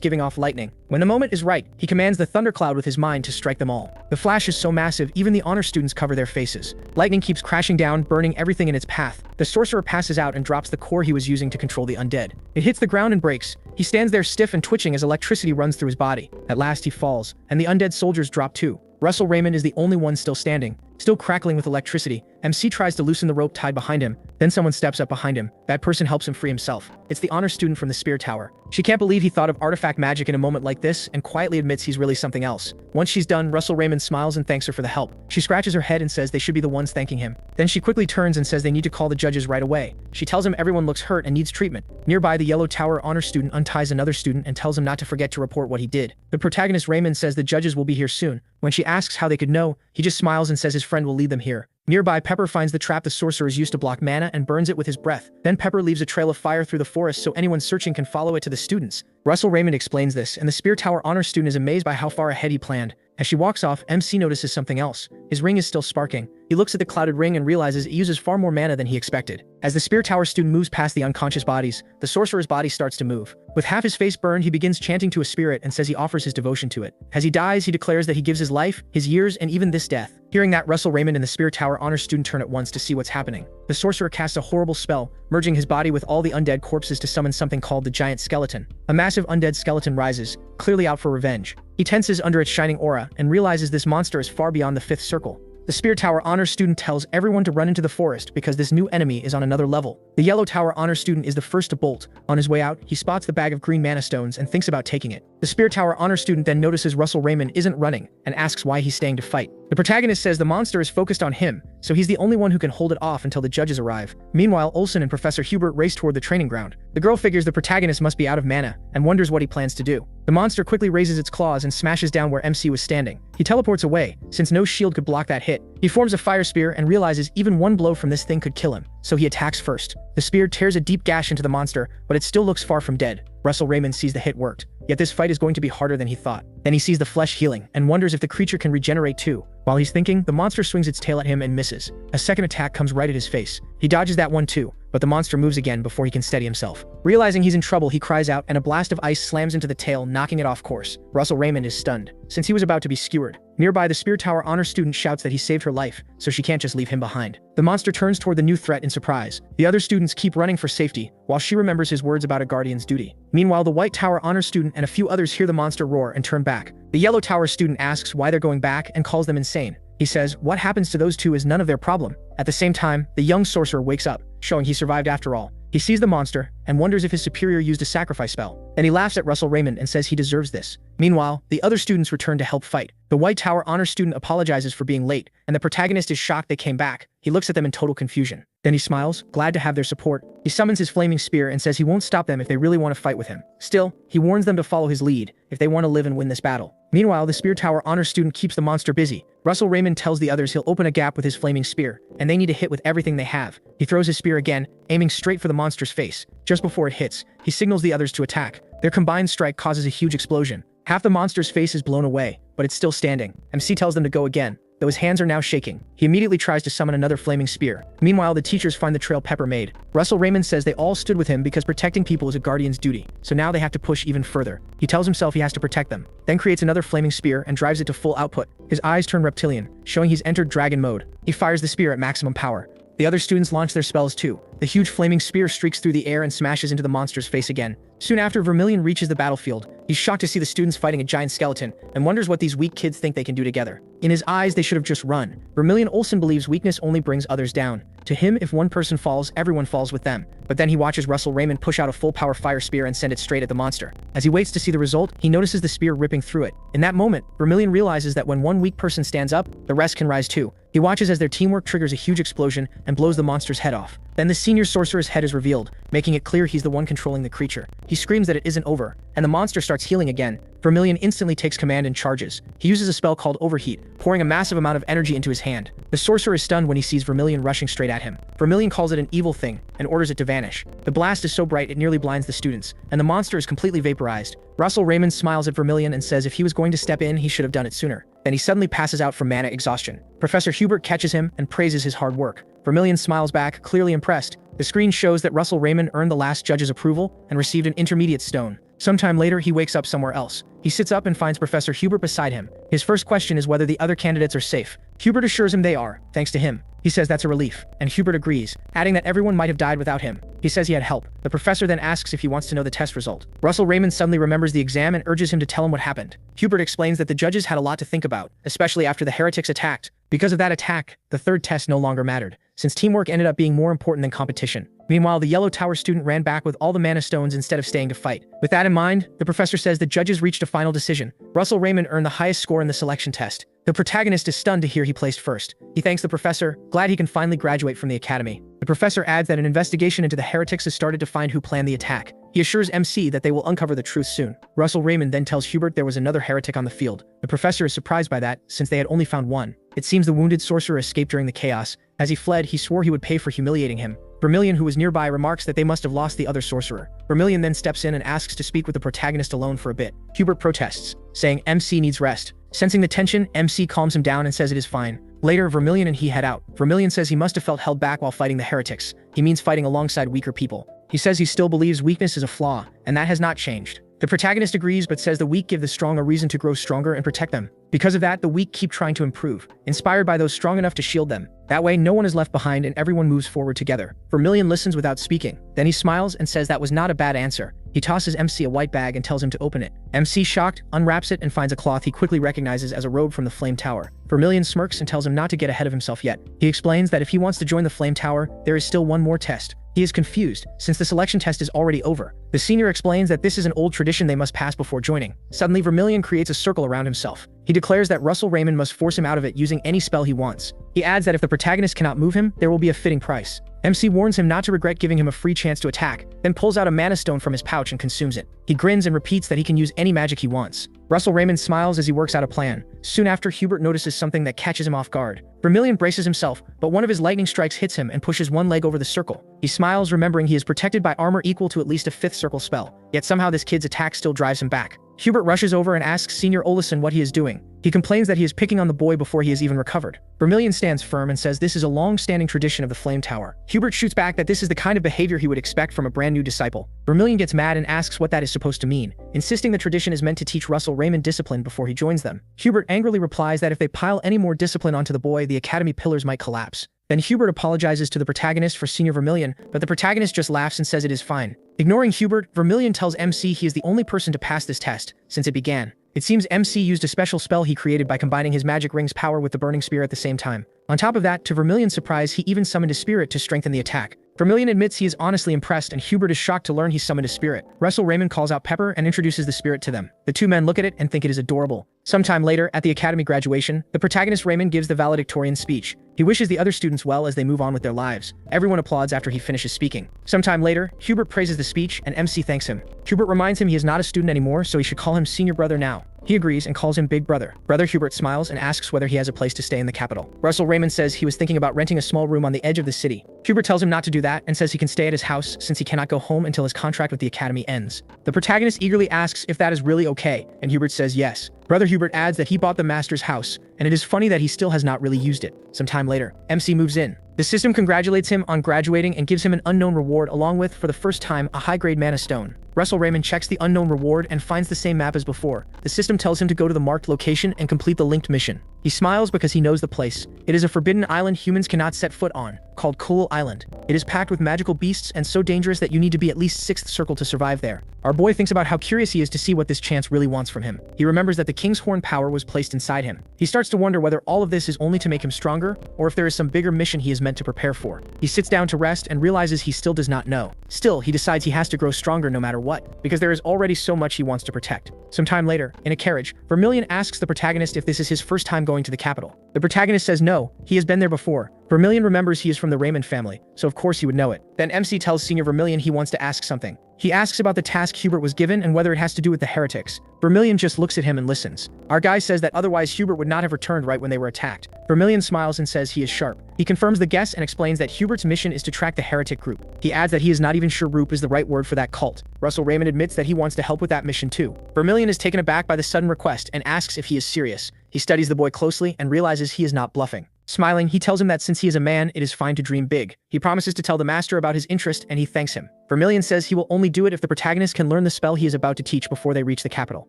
giving off lightning. When the moment is right, he commands the thundercloud with his mind to strike them all. The flash is so massive, even the honor students cover their faces. Lightning keeps crashing down, burning everything in its path. The sorcerer passes out and drops the core he was using to control the undead. It hits the ground and breaks. He stands there stiff and twitching as electricity runs through his body. At last he falls, and the undead soldiers drop too. Russell Raymond is the only one still standing, still crackling with electricity. MC tries to loosen the rope tied behind him. Then someone steps up behind him. That person helps him free himself. It's the honor student from the spear tower. She can't believe he thought of artifact magic in a moment like this and quietly admits he's really something else. Once she's done, Russell Raymond smiles and thanks her for the help. She scratches her head and says they should be the ones thanking him. Then she quickly turns and says they need to call the judges right away. She tells him everyone looks hurt and needs treatment. Nearby, the yellow tower honor student unties another student and tells him not to forget to report what he did. The protagonist Raymond says the judges will be here soon. When she asks how they could know, he just smiles and says his friend will lead them here. Nearby, Pepper finds the trap the sorcerers used to block mana and burns it with his breath. Then Pepper leaves a trail of fire through the forest so anyone searching can follow it to the students. Russell Raymond explains this, and the Spear Tower honor student is amazed by how far ahead he planned. As she walks off, MC notices something else. His ring is still sparking. He looks at the clouded ring and realizes it uses far more mana than he expected. As the Spear Tower student moves past the unconscious bodies, the sorcerer's body starts to move. With half his face burned, he begins chanting to a spirit and says he offers his devotion to it. As he dies, he declares that he gives his life, his years, and even this death. Hearing that, Russell Raymond and the Spear Tower honor student turn at once to see what's happening. The sorcerer casts a horrible spell, merging his body with all the undead corpses to summon something called the Giant Skeleton. A massive undead skeleton rises, clearly out for revenge. He tenses under its shining aura and realizes this monster is far beyond the 5th circle. The Spear Tower honor student tells everyone to run into the forest because this new enemy is on another level. The Yellow Tower honor student is the first to bolt. On his way out, he spots the bag of green mana stones and thinks about taking it. The Spear Tower honor student then notices Russell Raymond isn't running and asks why he's staying to fight. The protagonist says the monster is focused on him, so he's the only one who can hold it off until the judges arrive. Meanwhile, Olsen and Professor Hubert race toward the training ground. The girl figures the protagonist must be out of mana and wonders what he plans to do. The monster quickly raises its claws and smashes down where MC was standing. He teleports away, since no shield could block that hit. He forms a fire spear and realizes even one blow from this thing could kill him, so he attacks first. The spear tears a deep gash into the monster, but it still looks far from dead. Russell Raymond sees the hit worked, yet this fight is going to be harder than he thought. Then he sees the flesh healing and wonders if the creature can regenerate too. While he's thinking, the monster swings its tail at him and misses. A second attack comes right at his face. He dodges that one too, but the monster moves again before he can steady himself. Realizing he's in trouble, he cries out and a blast of ice slams into the tail, knocking it off course. Russell Raymond is stunned, since he was about to be skewered. Nearby, the Spear Tower honor student shouts that he saved her life, so she can't just leave him behind. The monster turns toward the new threat in surprise. The other students keep running for safety, while she remembers his words about a guardian's duty. Meanwhile, the White Tower honor student and a few others hear the monster roar and turn back. The Yellow Tower student asks why they're going back and calls them insane. He says what happens to those two is none of their problem. At the same time, the young sorcerer wakes up, showing he survived after all. He sees the monster and wonders if his superior used a sacrifice spell. Then he laughs at Russell Raymond and says he deserves this. Meanwhile, the other students return to help fight. The White Tower honor student apologizes for being late, and the protagonist is shocked they came back. He looks at them in total confusion. Then he smiles, glad to have their support. He summons his flaming spear and says he won't stop them if they really want to fight with him. Still, he warns them to follow his lead if they want to live and win this battle. Meanwhile, the Spear Tower honor student keeps the monster busy. Russell Raymond tells the others he'll open a gap with his flaming spear, and they need to hit with everything they have. He throws his spear again, aiming straight for the monster's face. Just before it hits, he signals the others to attack. Their combined strike causes a huge explosion. Half the monster's face is blown away, but it's still standing. MC tells them to go again. though his hands are now shaking. He immediately tries to summon another flaming spear. Meanwhile, the teachers find the trail Pepper made. Russell Raymond says they all stood with him because protecting people is a guardian's duty, so now they have to push even further. He tells himself he has to protect them, then creates another flaming spear and drives it to full output. His eyes turn reptilian, showing he's entered dragon mode. He fires the spear at maximum power. The other students launch their spells too. The huge flaming spear streaks through the air and smashes into the monster's face again. Soon after, Vermilion reaches the battlefield. He's shocked to see the students fighting a giant skeleton and wonders what these weak kids think they can do together. In his eyes, they should have just run. Vermilion Olsen believes weakness only brings others down. To him, if one person falls, everyone falls with them. But then he watches Russell Raymond push out a full-power fire spear and send it straight at the monster. As he waits to see the result, he notices the spear ripping through it. In that moment, Vermilion realizes that when one weak person stands up, the rest can rise too. He watches as their teamwork triggers a huge explosion and blows the monster's head off. Then the senior sorcerer's head is revealed, making it clear he's the one controlling the creature. He screams that it isn't over, and the monster starts healing again. Vermilion instantly takes command and charges. He uses a spell called Overheat, pouring a massive amount of energy into his hand. The sorcerer is stunned when he sees Vermilion rushing straight at him. Vermilion calls it an evil thing and orders it to vanish. The blast is so bright it nearly blinds the students, and the monster is completely vaporized. Russell Raymond smiles at Vermilion and says if he was going to step in, he should have done it sooner. Then he suddenly passes out from mana exhaustion. Professor Hubert catches him and praises his hard work. Vermilion smiles back, clearly impressed. The screen shows that Russell Raymond earned the last judge's approval and received an intermediate stone. Sometime later, he wakes up somewhere else. He sits up and finds Professor Hubert beside him. His first question is whether the other candidates are safe. Hubert assures him they are, thanks to him. He says that's a relief, and Hubert agrees, adding that everyone might have died without him. He says he had help. The professor then asks if he wants to know the test result. Russell Raymond suddenly remembers the exam and urges him to tell him what happened. Hubert explains that the judges had a lot to think about, especially after the heretics attacked. Because of that attack, the third test no longer mattered, since teamwork ended up being more important than competition. Meanwhile, the Yellow Tower student ran back with all the mana stones instead of staying to fight. With that in mind, the professor says the judges reached a final decision. Russell Raymond earned the highest score in the selection test. The protagonist is stunned to hear he placed first. He thanks the professor, glad he can finally graduate from the academy. The professor adds that an investigation into the heretics has started to find who planned the attack. He assures MC that they will uncover the truth soon. Russell Raymond then tells Hubert there was another heretic on the field. The professor is surprised by that, since they had only found one. It seems the wounded sorcerer escaped during the chaos. As he fled, he swore he would pay for humiliating him. Vermilion, who was nearby, remarks that they must have lost the other sorcerer. Vermilion then steps in and asks to speak with the protagonist alone for a bit. Hubert protests, saying MC needs rest. Sensing the tension, MC calms him down and says it is fine. Later, Vermilion and he head out. Vermilion says he must have felt held back while fighting the heretics. He means fighting alongside weaker people. He says he still believes weakness is a flaw, and that has not changed. The protagonist agrees but says the weak give the strong a reason to grow stronger and protect them. Because of that, the weak keep trying to improve, inspired by those strong enough to shield them. That way, no one is left behind and everyone moves forward together. Vermilion listens without speaking. Then he smiles and says that was not a bad answer. He tosses MC a white bag and tells him to open it. MC, shocked, unwraps it and finds a cloth he quickly recognizes as a robe from the Flame Tower. Vermilion smirks and tells him not to get ahead of himself yet. He explains that if he wants to join the Flame Tower, there is still one more test. He is confused, since the selection test is already over. The senior explains that this is an old tradition they must pass before joining. Suddenly, Vermilion creates a circle around himself. He declares that Russell Raymond must force him out of it using any spell he wants. He adds that if the protagonist cannot move him, there will be a fitting price. MC warns him not to regret giving him a free chance to attack, then pulls out a mana stone from his pouch and consumes it. He grins and repeats that he can use any magic he wants. Russell Raymond smiles as he works out a plan. Soon after, Hubert notices something that catches him off guard. Vermilion braces himself, but one of his lightning strikes hits him and pushes one leg over the circle. He smiles, remembering he is protected by armor equal to at least a 5th circle spell. Yet somehow this kid's attack still drives him back. Hubert rushes over and asks Senior Olesen what he is doing. He complains that he is picking on the boy before he has even recovered. Vermilion stands firm and says this is a long-standing tradition of the Flame Tower. Hubert shoots back that this is the kind of behavior he would expect from a brand new disciple. Vermilion gets mad and asks what that is supposed to mean, insisting the tradition is meant to teach Russell Raymond discipline before he joins them. Hubert angrily replies that if they pile any more discipline onto the boy, the academy pillars might collapse. Then Hubert apologizes to the protagonist for Senior Vermilion, but the protagonist just laughs and says it is fine. Ignoring Hubert, Vermilion tells MC he is the only person to pass this test since it began. It seems MC used a special spell he created by combining his magic ring's power with the burning spear at the same time. On top of that, to Vermilion's surprise, he even summoned a spirit to strengthen the attack. Vermilion admits he is honestly impressed, and Hubert is shocked to learn he summoned a spirit. Russell Raymond calls out Pepper and introduces the spirit to them. The two men look at it and think it is adorable. Sometime later, at the academy graduation, the protagonist Raymond gives the valedictorian speech. He wishes the other students well as they move on with their lives. Everyone applauds after he finishes speaking. Sometime later, Hubert praises the speech and MC thanks him. Hubert reminds him he is not a student anymore, so he should call him Senior Brother now. He agrees and calls him Big Brother. Brother Hubert smiles and asks whether he has a place to stay in the capital. Russell Raymond says he was thinking about renting a small room on the edge of the city. Hubert tells him not to do that and says he can stay at his house since he cannot go home until his contract with the academy ends. The protagonist eagerly asks if that is really okay, and Hubert says yes. Brother Hubert adds that he bought the master's house and it is funny that he still has not really used it. Some time later, MC moves in. The system congratulates him on graduating and gives him an unknown reward along with, for the first time, a high-grade mana stone. Russell Raymond checks the unknown reward and finds the same map as before. The system tells him to go to the marked location and complete the linked mission. He smiles because he knows the place. It is a forbidden island humans cannot set foot on, called Cool Island. It is packed with magical beasts and so dangerous that you need to be at least 6th circle to survive there. Our boy thinks about how curious he is to see what this chance really wants from him. He remembers that the King's Horn power was placed inside him. He starts to wonder whether all of this is only to make him stronger, or if there is some bigger mission he is meant to prepare for. He sits down to rest and realizes he still does not know. Still, he decides he has to grow stronger no matter what, because there is already so much he wants to protect. Some time later, in a carriage, Vermilion asks the protagonist if this is his first time going to the capital. The protagonist says no, he has been there before. Vermilion remembers he is from the Raymond family, so of course he would know it. Then MC tells Senior Vermilion he wants to ask something. He asks about the task Hubert was given and whether it has to do with the heretics. Vermilion just looks at him and listens. Our guy says that otherwise Hubert would not have returned right when they were attacked. Vermilion smiles and says he is sharp. He confirms the guess and explains that Hubert's mission is to track the heretic group. He adds that he is not even sure "roop" is the right word for that cult. Russell Raymond admits that he wants to help with that mission too. Vermilion is taken aback by the sudden request and asks if he is serious. He studies the boy closely and realizes he is not bluffing. Smiling, he tells him that since he is a man, it is fine to dream big. He promises to tell the master about his interest and he thanks him. Vermilion says he will only do it if the protagonist can learn the spell he is about to teach before they reach the capital.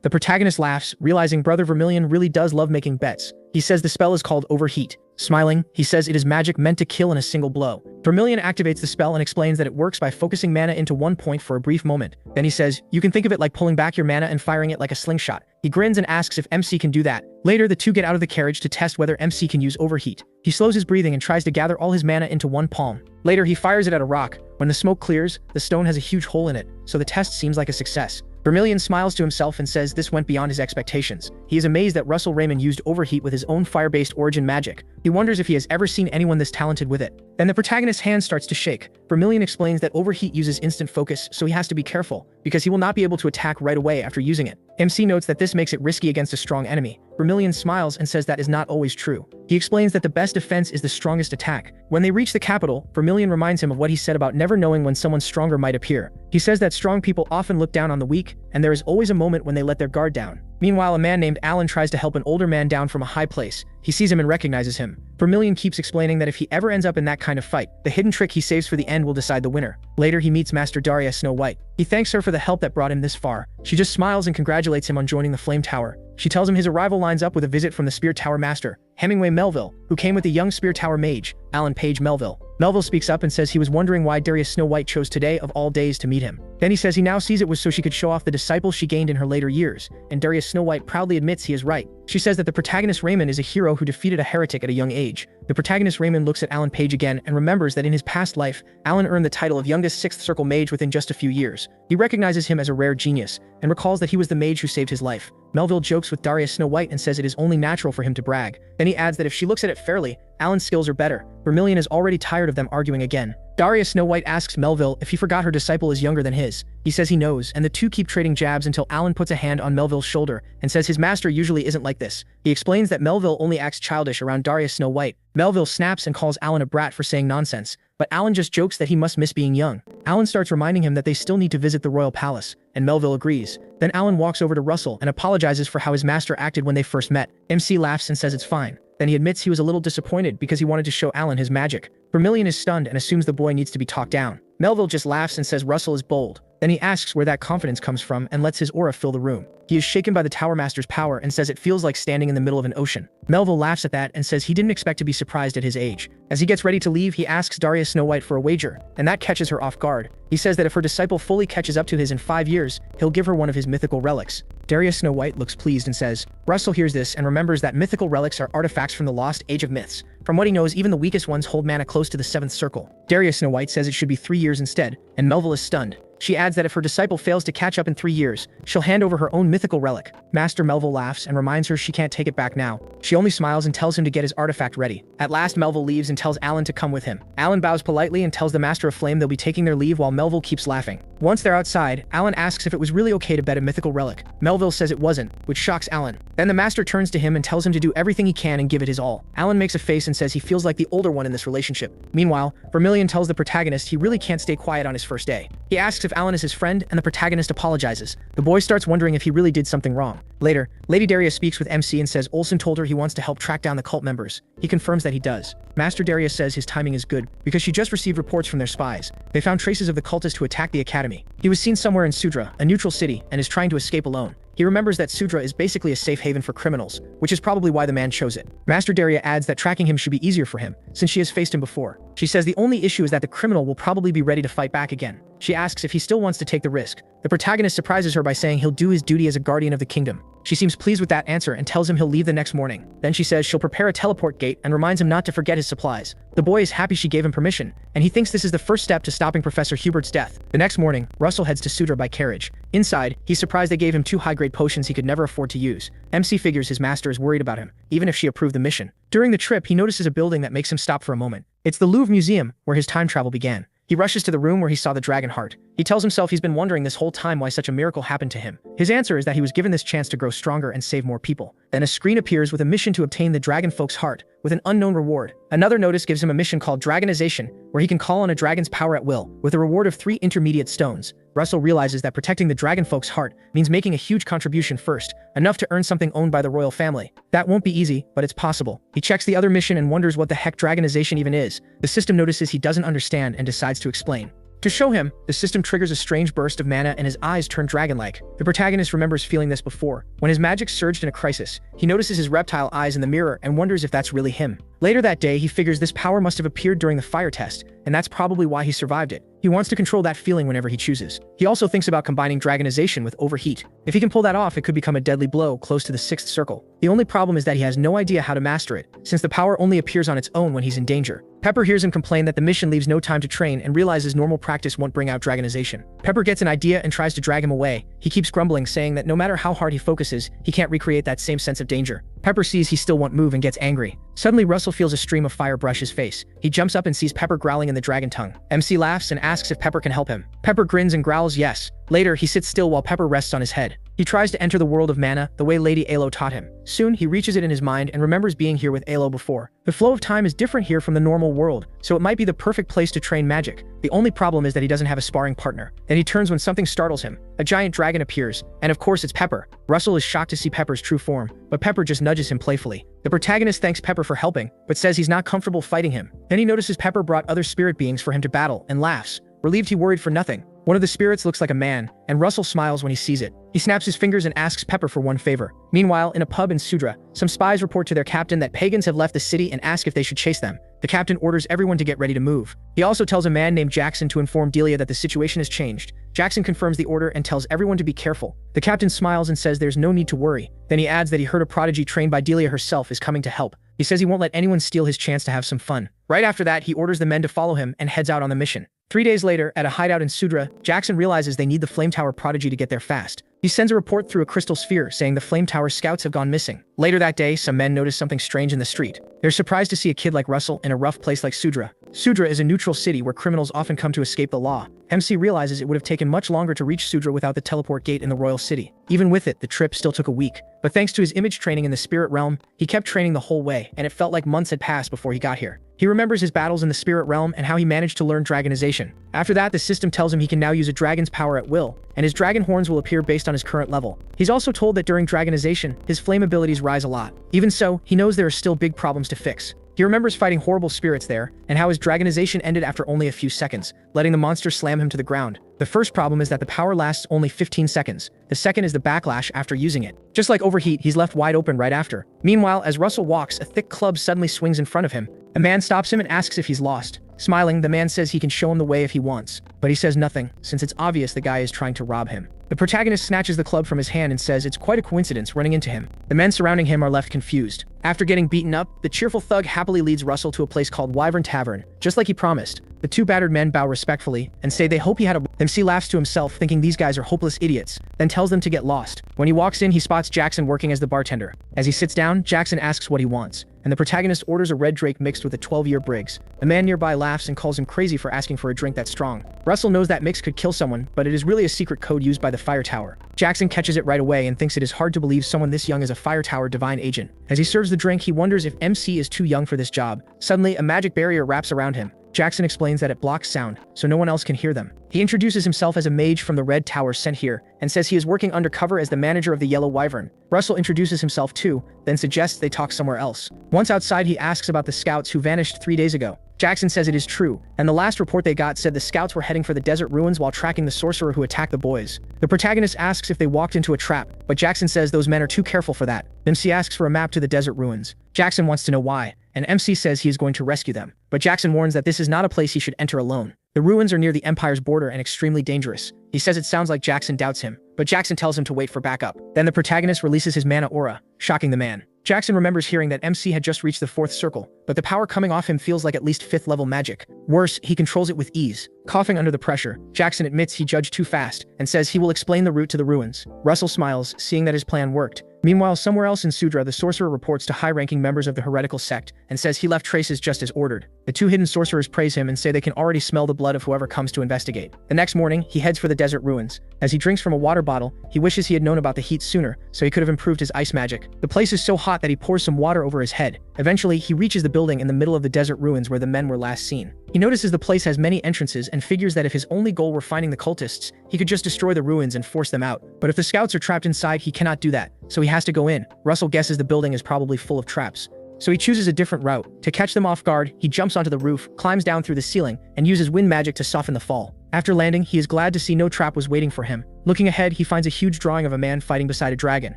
The protagonist laughs, realizing brother Vermilion really does love making bets. He says the spell is called Overheat. Smiling, he says it is magic meant to kill in a single blow. Vermilion activates the spell and explains that it works by focusing mana into one point for a brief moment. Then he says, you can think of it like pulling back your mana and firing it like a slingshot. He grins and asks if MC can do that. Later, the two get out of the carriage to test whether MC can use Overheat. He slows his breathing and tries to gather all his mana into one palm. Later, he fires it at a rock. When the smoke clears, the stone has a huge hole in it, so the test seems like a success. Vermilion smiles to himself and says this went beyond his expectations. He is amazed that Russell Raymond used Overheat with his own fire-based origin magic. He wonders if he has ever seen anyone this talented with it. Then the protagonist's hand starts to shake. Vermilion explains that Overheat uses instant focus, so he has to be careful, because he will not be able to attack right away after using it. MC notes that this makes it risky against a strong enemy. Vermilion smiles and says that is not always true. He explains that the best defense is the strongest attack. When they reach the capital, Vermilion reminds him of what he said about never knowing when someone stronger might appear. He says that strong people often look down on the weak, and there is always a moment when they let their guard down. Meanwhile, a man named Alan tries to help an older man down from a high place. He sees him and recognizes him. Vermilion keeps explaining that if he ever ends up in that kind of fight, the hidden trick he saves for the end will decide the winner. Later, he meets Master Daria Snow White. He thanks her for the help that brought him this far. She just smiles and congratulates him on joining the Flame Tower. She tells him his arrival lines up with a visit from the Spear Tower Master, Hemingway Melville, who came with the young Spear Tower mage, Alan Page Melville. Melville speaks up and says he was wondering why Darius Snow White chose today of all days to meet him. Then he says he now sees it was so she could show off the disciples she gained in her later years, and Darius Snow White proudly admits he is right. She says that the protagonist Raymond is a hero who defeated a heretic at a young age. The protagonist Raymond looks at Alan Page again and remembers that in his past life, Alan earned the title of youngest 6th Circle mage within just a few years. He recognizes him as a rare genius, and recalls that he was the mage who saved his life. Melville jokes with Darius Snow White and says it is only natural for him to brag. Then he adds that if she looks at it fairly, Alan's skills are better. Vermilion is already tired of them arguing again. Darius Snow White asks Melville if he forgot her disciple is younger than his. He says he knows, and the two keep trading jabs until Alan puts a hand on Melville's shoulder and says his master usually isn't like this. He explains that Melville only acts childish around Darius Snow White. Melville snaps and calls Alan a brat for saying nonsense, but Alan just jokes that he must miss being young. Alan starts reminding him that they still need to visit the royal palace, and Melville agrees. Then Alan walks over to Russell and apologizes for how his master acted when they first met. MC laughs and says it's fine. Then he admits he was a little disappointed because he wanted to show Alan his magic. Vermilion is stunned and assumes the boy needs to be talked down. Melville just laughs and says Russell is bold. Then he asks where that confidence comes from and lets his aura fill the room. He is shaken by the Tower Master's power and says it feels like standing in the middle of an ocean. Melville laughs at that and says he didn't expect to be surprised at his age. As he gets ready to leave, he asks Darius Snow White for a wager, and that catches her off guard. He says that if her disciple fully catches up to his in 5 years, he'll give her one of his mythical relics. Darius Snow White looks pleased and says, Russell hears this and remembers that mythical relics are artifacts from the lost Age of Myths. From what he knows, even the weakest ones hold mana close to the 7th circle. Darius Snow White says it should be 3 years instead, and Melville is stunned. She adds that if her disciple fails to catch up in 3 years, she'll hand over her own mythical relic. Master Melville laughs and reminds her she can't take it back now. She only smiles and tells him to get his artifact ready. At last, Melville leaves and tells Alan to come with him. Alan bows politely and tells the Master of Flame they'll be taking their leave while Melville keeps laughing. Once they're outside, Alan asks if it was really okay to bet a mythical relic. Melville says it wasn't, which shocks Alan. Then the Master turns to him and tells him to do everything he can and give it his all. Alan makes a face and says he feels like the older one in this relationship. Meanwhile, Vermilion tells the protagonist he really can't stay quiet on his first day. He asks if Alan is his friend, and the protagonist apologizes. The boy starts wondering if he really did something wrong. Later, Lady Daria speaks with MC and says Olsen told her he wants to help track down the cult members. He confirms that he does. Master Daria says his timing is good because she just received reports from their spies. They found traces of the cultist who attacked the academy. He was seen somewhere in Sudra, a neutral city, and is trying to escape alone. He remembers that Sudra is basically a safe haven for criminals, which is probably why the man chose it. Master Daria adds that tracking him should be easier for him, since she has faced him before. She says the only issue is that the criminal will probably be ready to fight back again. She asks if he still wants to take the risk. The protagonist surprises her by saying he'll do his duty as a guardian of the kingdom. She seems pleased with that answer and tells him he'll leave the next morning. Then she says she'll prepare a teleport gate and reminds him not to forget his supplies. The boy is happy she gave him permission, and he thinks this is the first step to stopping Professor Hubert's death. The next morning, Russell heads to Sudra by carriage. Inside, he's surprised they gave him 2 high-grade potions he could never afford to use. MC figures his master is worried about him, even if she approved the mission. During the trip, he notices a building that makes him stop for a moment. It's the Louvre Museum, where his time travel began. He rushes to the room where he saw the dragon heart. He tells himself he's been wondering this whole time why such a miracle happened to him. His answer is that he was given this chance to grow stronger and save more people. Then a screen appears with a mission to obtain the dragon folk's heart, with an unknown reward. Another notice gives him a mission called Dragonization, where he can call on a dragon's power at will, with a reward of 3 intermediate stones. Russell realizes that protecting the dragon folk's heart means making a huge contribution first, enough to earn something owned by the royal family. That won't be easy, but it's possible. He checks the other mission and wonders what the heck Dragonization even is. The system notices he doesn't understand and decides to explain. To show him, the system triggers a strange burst of mana and his eyes turn dragon-like. The protagonist remembers feeling this before. When his magic surged in a crisis, he notices his reptile eyes in the mirror and wonders if that's really him. Later that day, he figures this power must have appeared during the fire test, and that's probably why he survived it. He wants to control that feeling whenever he chooses. He also thinks about combining Dragonization with Overheat. If he can pull that off, it could become a deadly blow close to the 6th circle. The only problem is that he has no idea how to master it, since the power only appears on its own when he's in danger. Pepper hears him complain that the mission leaves no time to train and realizes normal practice won't bring out Dragonization. Pepper gets an idea and tries to drag him away. He keeps grumbling, saying that no matter how hard he focuses, he can't recreate that same sense of danger. Pepper sees he still won't move and gets angry. Suddenly, Russell feels a stream of fire brush his face. He jumps up and sees Pepper growling in the dragon tongue. MC laughs and asks if Pepper can help him. Pepper grins and growls yes. Later, he sits still while Pepper rests on his head. He tries to enter the world of mana the way Lady Yahello taught him. Soon, he reaches it in his mind and remembers being here with Yahello before. The flow of time is different here from the normal world, so it might be the perfect place to train magic. The only problem is that he doesn't have a sparring partner. Then he turns when something startles him. A giant dragon appears, and of course it's Pepper. Russell is shocked to see Pepper's true form, but Pepper just nudges him playfully. The protagonist thanks Pepper for helping, but says he's not comfortable fighting him. Then he notices Pepper brought other spirit beings for him to battle, and laughs. Relieved, he worried for nothing. One of the spirits looks like a man, and Russell smiles when he sees it. He snaps his fingers and asks Pepper for one favor. Meanwhile, in a pub in Sudra, some spies report to their captain that pagans have left the city and ask if they should chase them. The captain orders everyone to get ready to move. He also tells a man named Jackson to inform Delia that the situation has changed. Jackson confirms the order and tells everyone to be careful. The captain smiles and says there's no need to worry. Then he adds that he heard a prodigy trained by Delia herself is coming to help. He says he won't let anyone steal his chance to have some fun. Right after that, he orders the men to follow him and heads out on the mission. 3 days later, at a hideout in Sudra, Jackson realizes they need the Flame Tower prodigy to get there fast. He sends a report through a crystal sphere saying the Flame Tower scouts have gone missing. Later that day, some men notice something strange in the street. They're surprised to see a kid like Russell in a rough place like Sudra. Sudra is a neutral city where criminals often come to escape the law. MC realizes it would have taken much longer to reach Sudra without the teleport gate in the royal city. Even with it, the trip still took a week. But thanks to his image training in the spirit realm, he kept training the whole way, and it felt like months had passed before he got here. He remembers his battles in the spirit realm and how he managed to learn Dragonization. After that, the system tells him he can now use a dragon's power at will, and his dragon horns will appear based on his current level. He's also told that during Dragonization, his flame abilities rise a lot. Even so, he knows there are still big problems to fix. He remembers fighting horrible spirits there, and how his Dragonization ended after only a few seconds, letting the monster slam him to the ground. The first problem is that the power lasts only 15 seconds. The second is the backlash after using it. Just like Overheat, he's left wide open right after. Meanwhile, as Russell walks, a thick club suddenly swings in front of him. A man stops him and asks if he's lost. Smiling, the man says he can show him the way if he wants, but he says nothing, since it's obvious the guy is trying to rob him. The protagonist snatches the club from his hand and says it's quite a coincidence running into him. The men surrounding him are left confused. After getting beaten up, the cheerful thug happily leads Russell to a place called Wyvern Tavern, just like he promised. The 2 battered men bow respectfully and say they hope he had a... MC laughs to himself, thinking these guys are hopeless idiots, then tells them to get lost. When he walks in, he spots Jackson working as the bartender. As he sits down, Jackson asks what he wants, and the protagonist orders a red drake mixed with a 12-year Briggs. The man nearby laughs and calls him crazy for asking for a drink that strong. Russell knows that mix could kill someone, but it is really a secret code used by the Fire Tower. Jackson catches it right away and thinks it is hard to believe someone this young is a Fire Tower divine agent. As he serves the drink, he wonders if MC is too young for this job. Suddenly, a magic barrier wraps around him. Jackson explains that it blocks sound, so no one else can hear them. He introduces himself as a mage from the Red Tower sent here, and says he is working undercover as the manager of the Yellow Wyvern. Russell introduces himself too, then suggests they talk somewhere else. Once outside, he asks about the scouts who vanished 3 days ago. Jackson says it is true, and the last report they got said the scouts were heading for the desert ruins while tracking the sorcerer who attacked the boys. The protagonist asks if they walked into a trap, but Jackson says those men are too careful for that. MC asks for a map to the desert ruins. Jackson wants to know why, and MC says he is going to rescue them. But Jackson warns that this is not a place he should enter alone. The ruins are near the Empire's border and extremely dangerous. He says it sounds like Jackson doubts him, but Jackson tells him to wait for backup. Then the protagonist releases his mana aura, shocking the man. Jackson remembers hearing that MC had just reached the 4th circle, but the power coming off him feels like at least 5th level magic. Worse, he controls it with ease. Coughing under the pressure, Jackson admits he judged too fast, and says he will explain the route to the ruins. Russell smiles, seeing that his plan worked. Meanwhile, somewhere else in Sudra, the sorcerer reports to high-ranking members of the heretical sect, and says he left traces just as ordered. The 2 hidden sorcerers praise him and say they can already smell the blood of whoever comes to investigate. The next morning, he heads for the desert ruins. As he drinks from a water bottle, he wishes he had known about the heat sooner, so he could have improved his ice magic. The place is so hot that he pours some water over his head. Eventually, he reaches the building in the middle of the desert ruins where the men were last seen. He notices the place has many entrances and figures that if his only goal were finding the cultists, he could just destroy the ruins and force them out. But if the scouts are trapped inside, he cannot do that, so he has to go in. Russell guesses the building is probably full of traps, so he chooses a different route. To catch them off guard, he jumps onto the roof, climbs down through the ceiling, and uses wind magic to soften the fall. After landing, he is glad to see no trap was waiting for him. Looking ahead, he finds a huge drawing of a man fighting beside a dragon.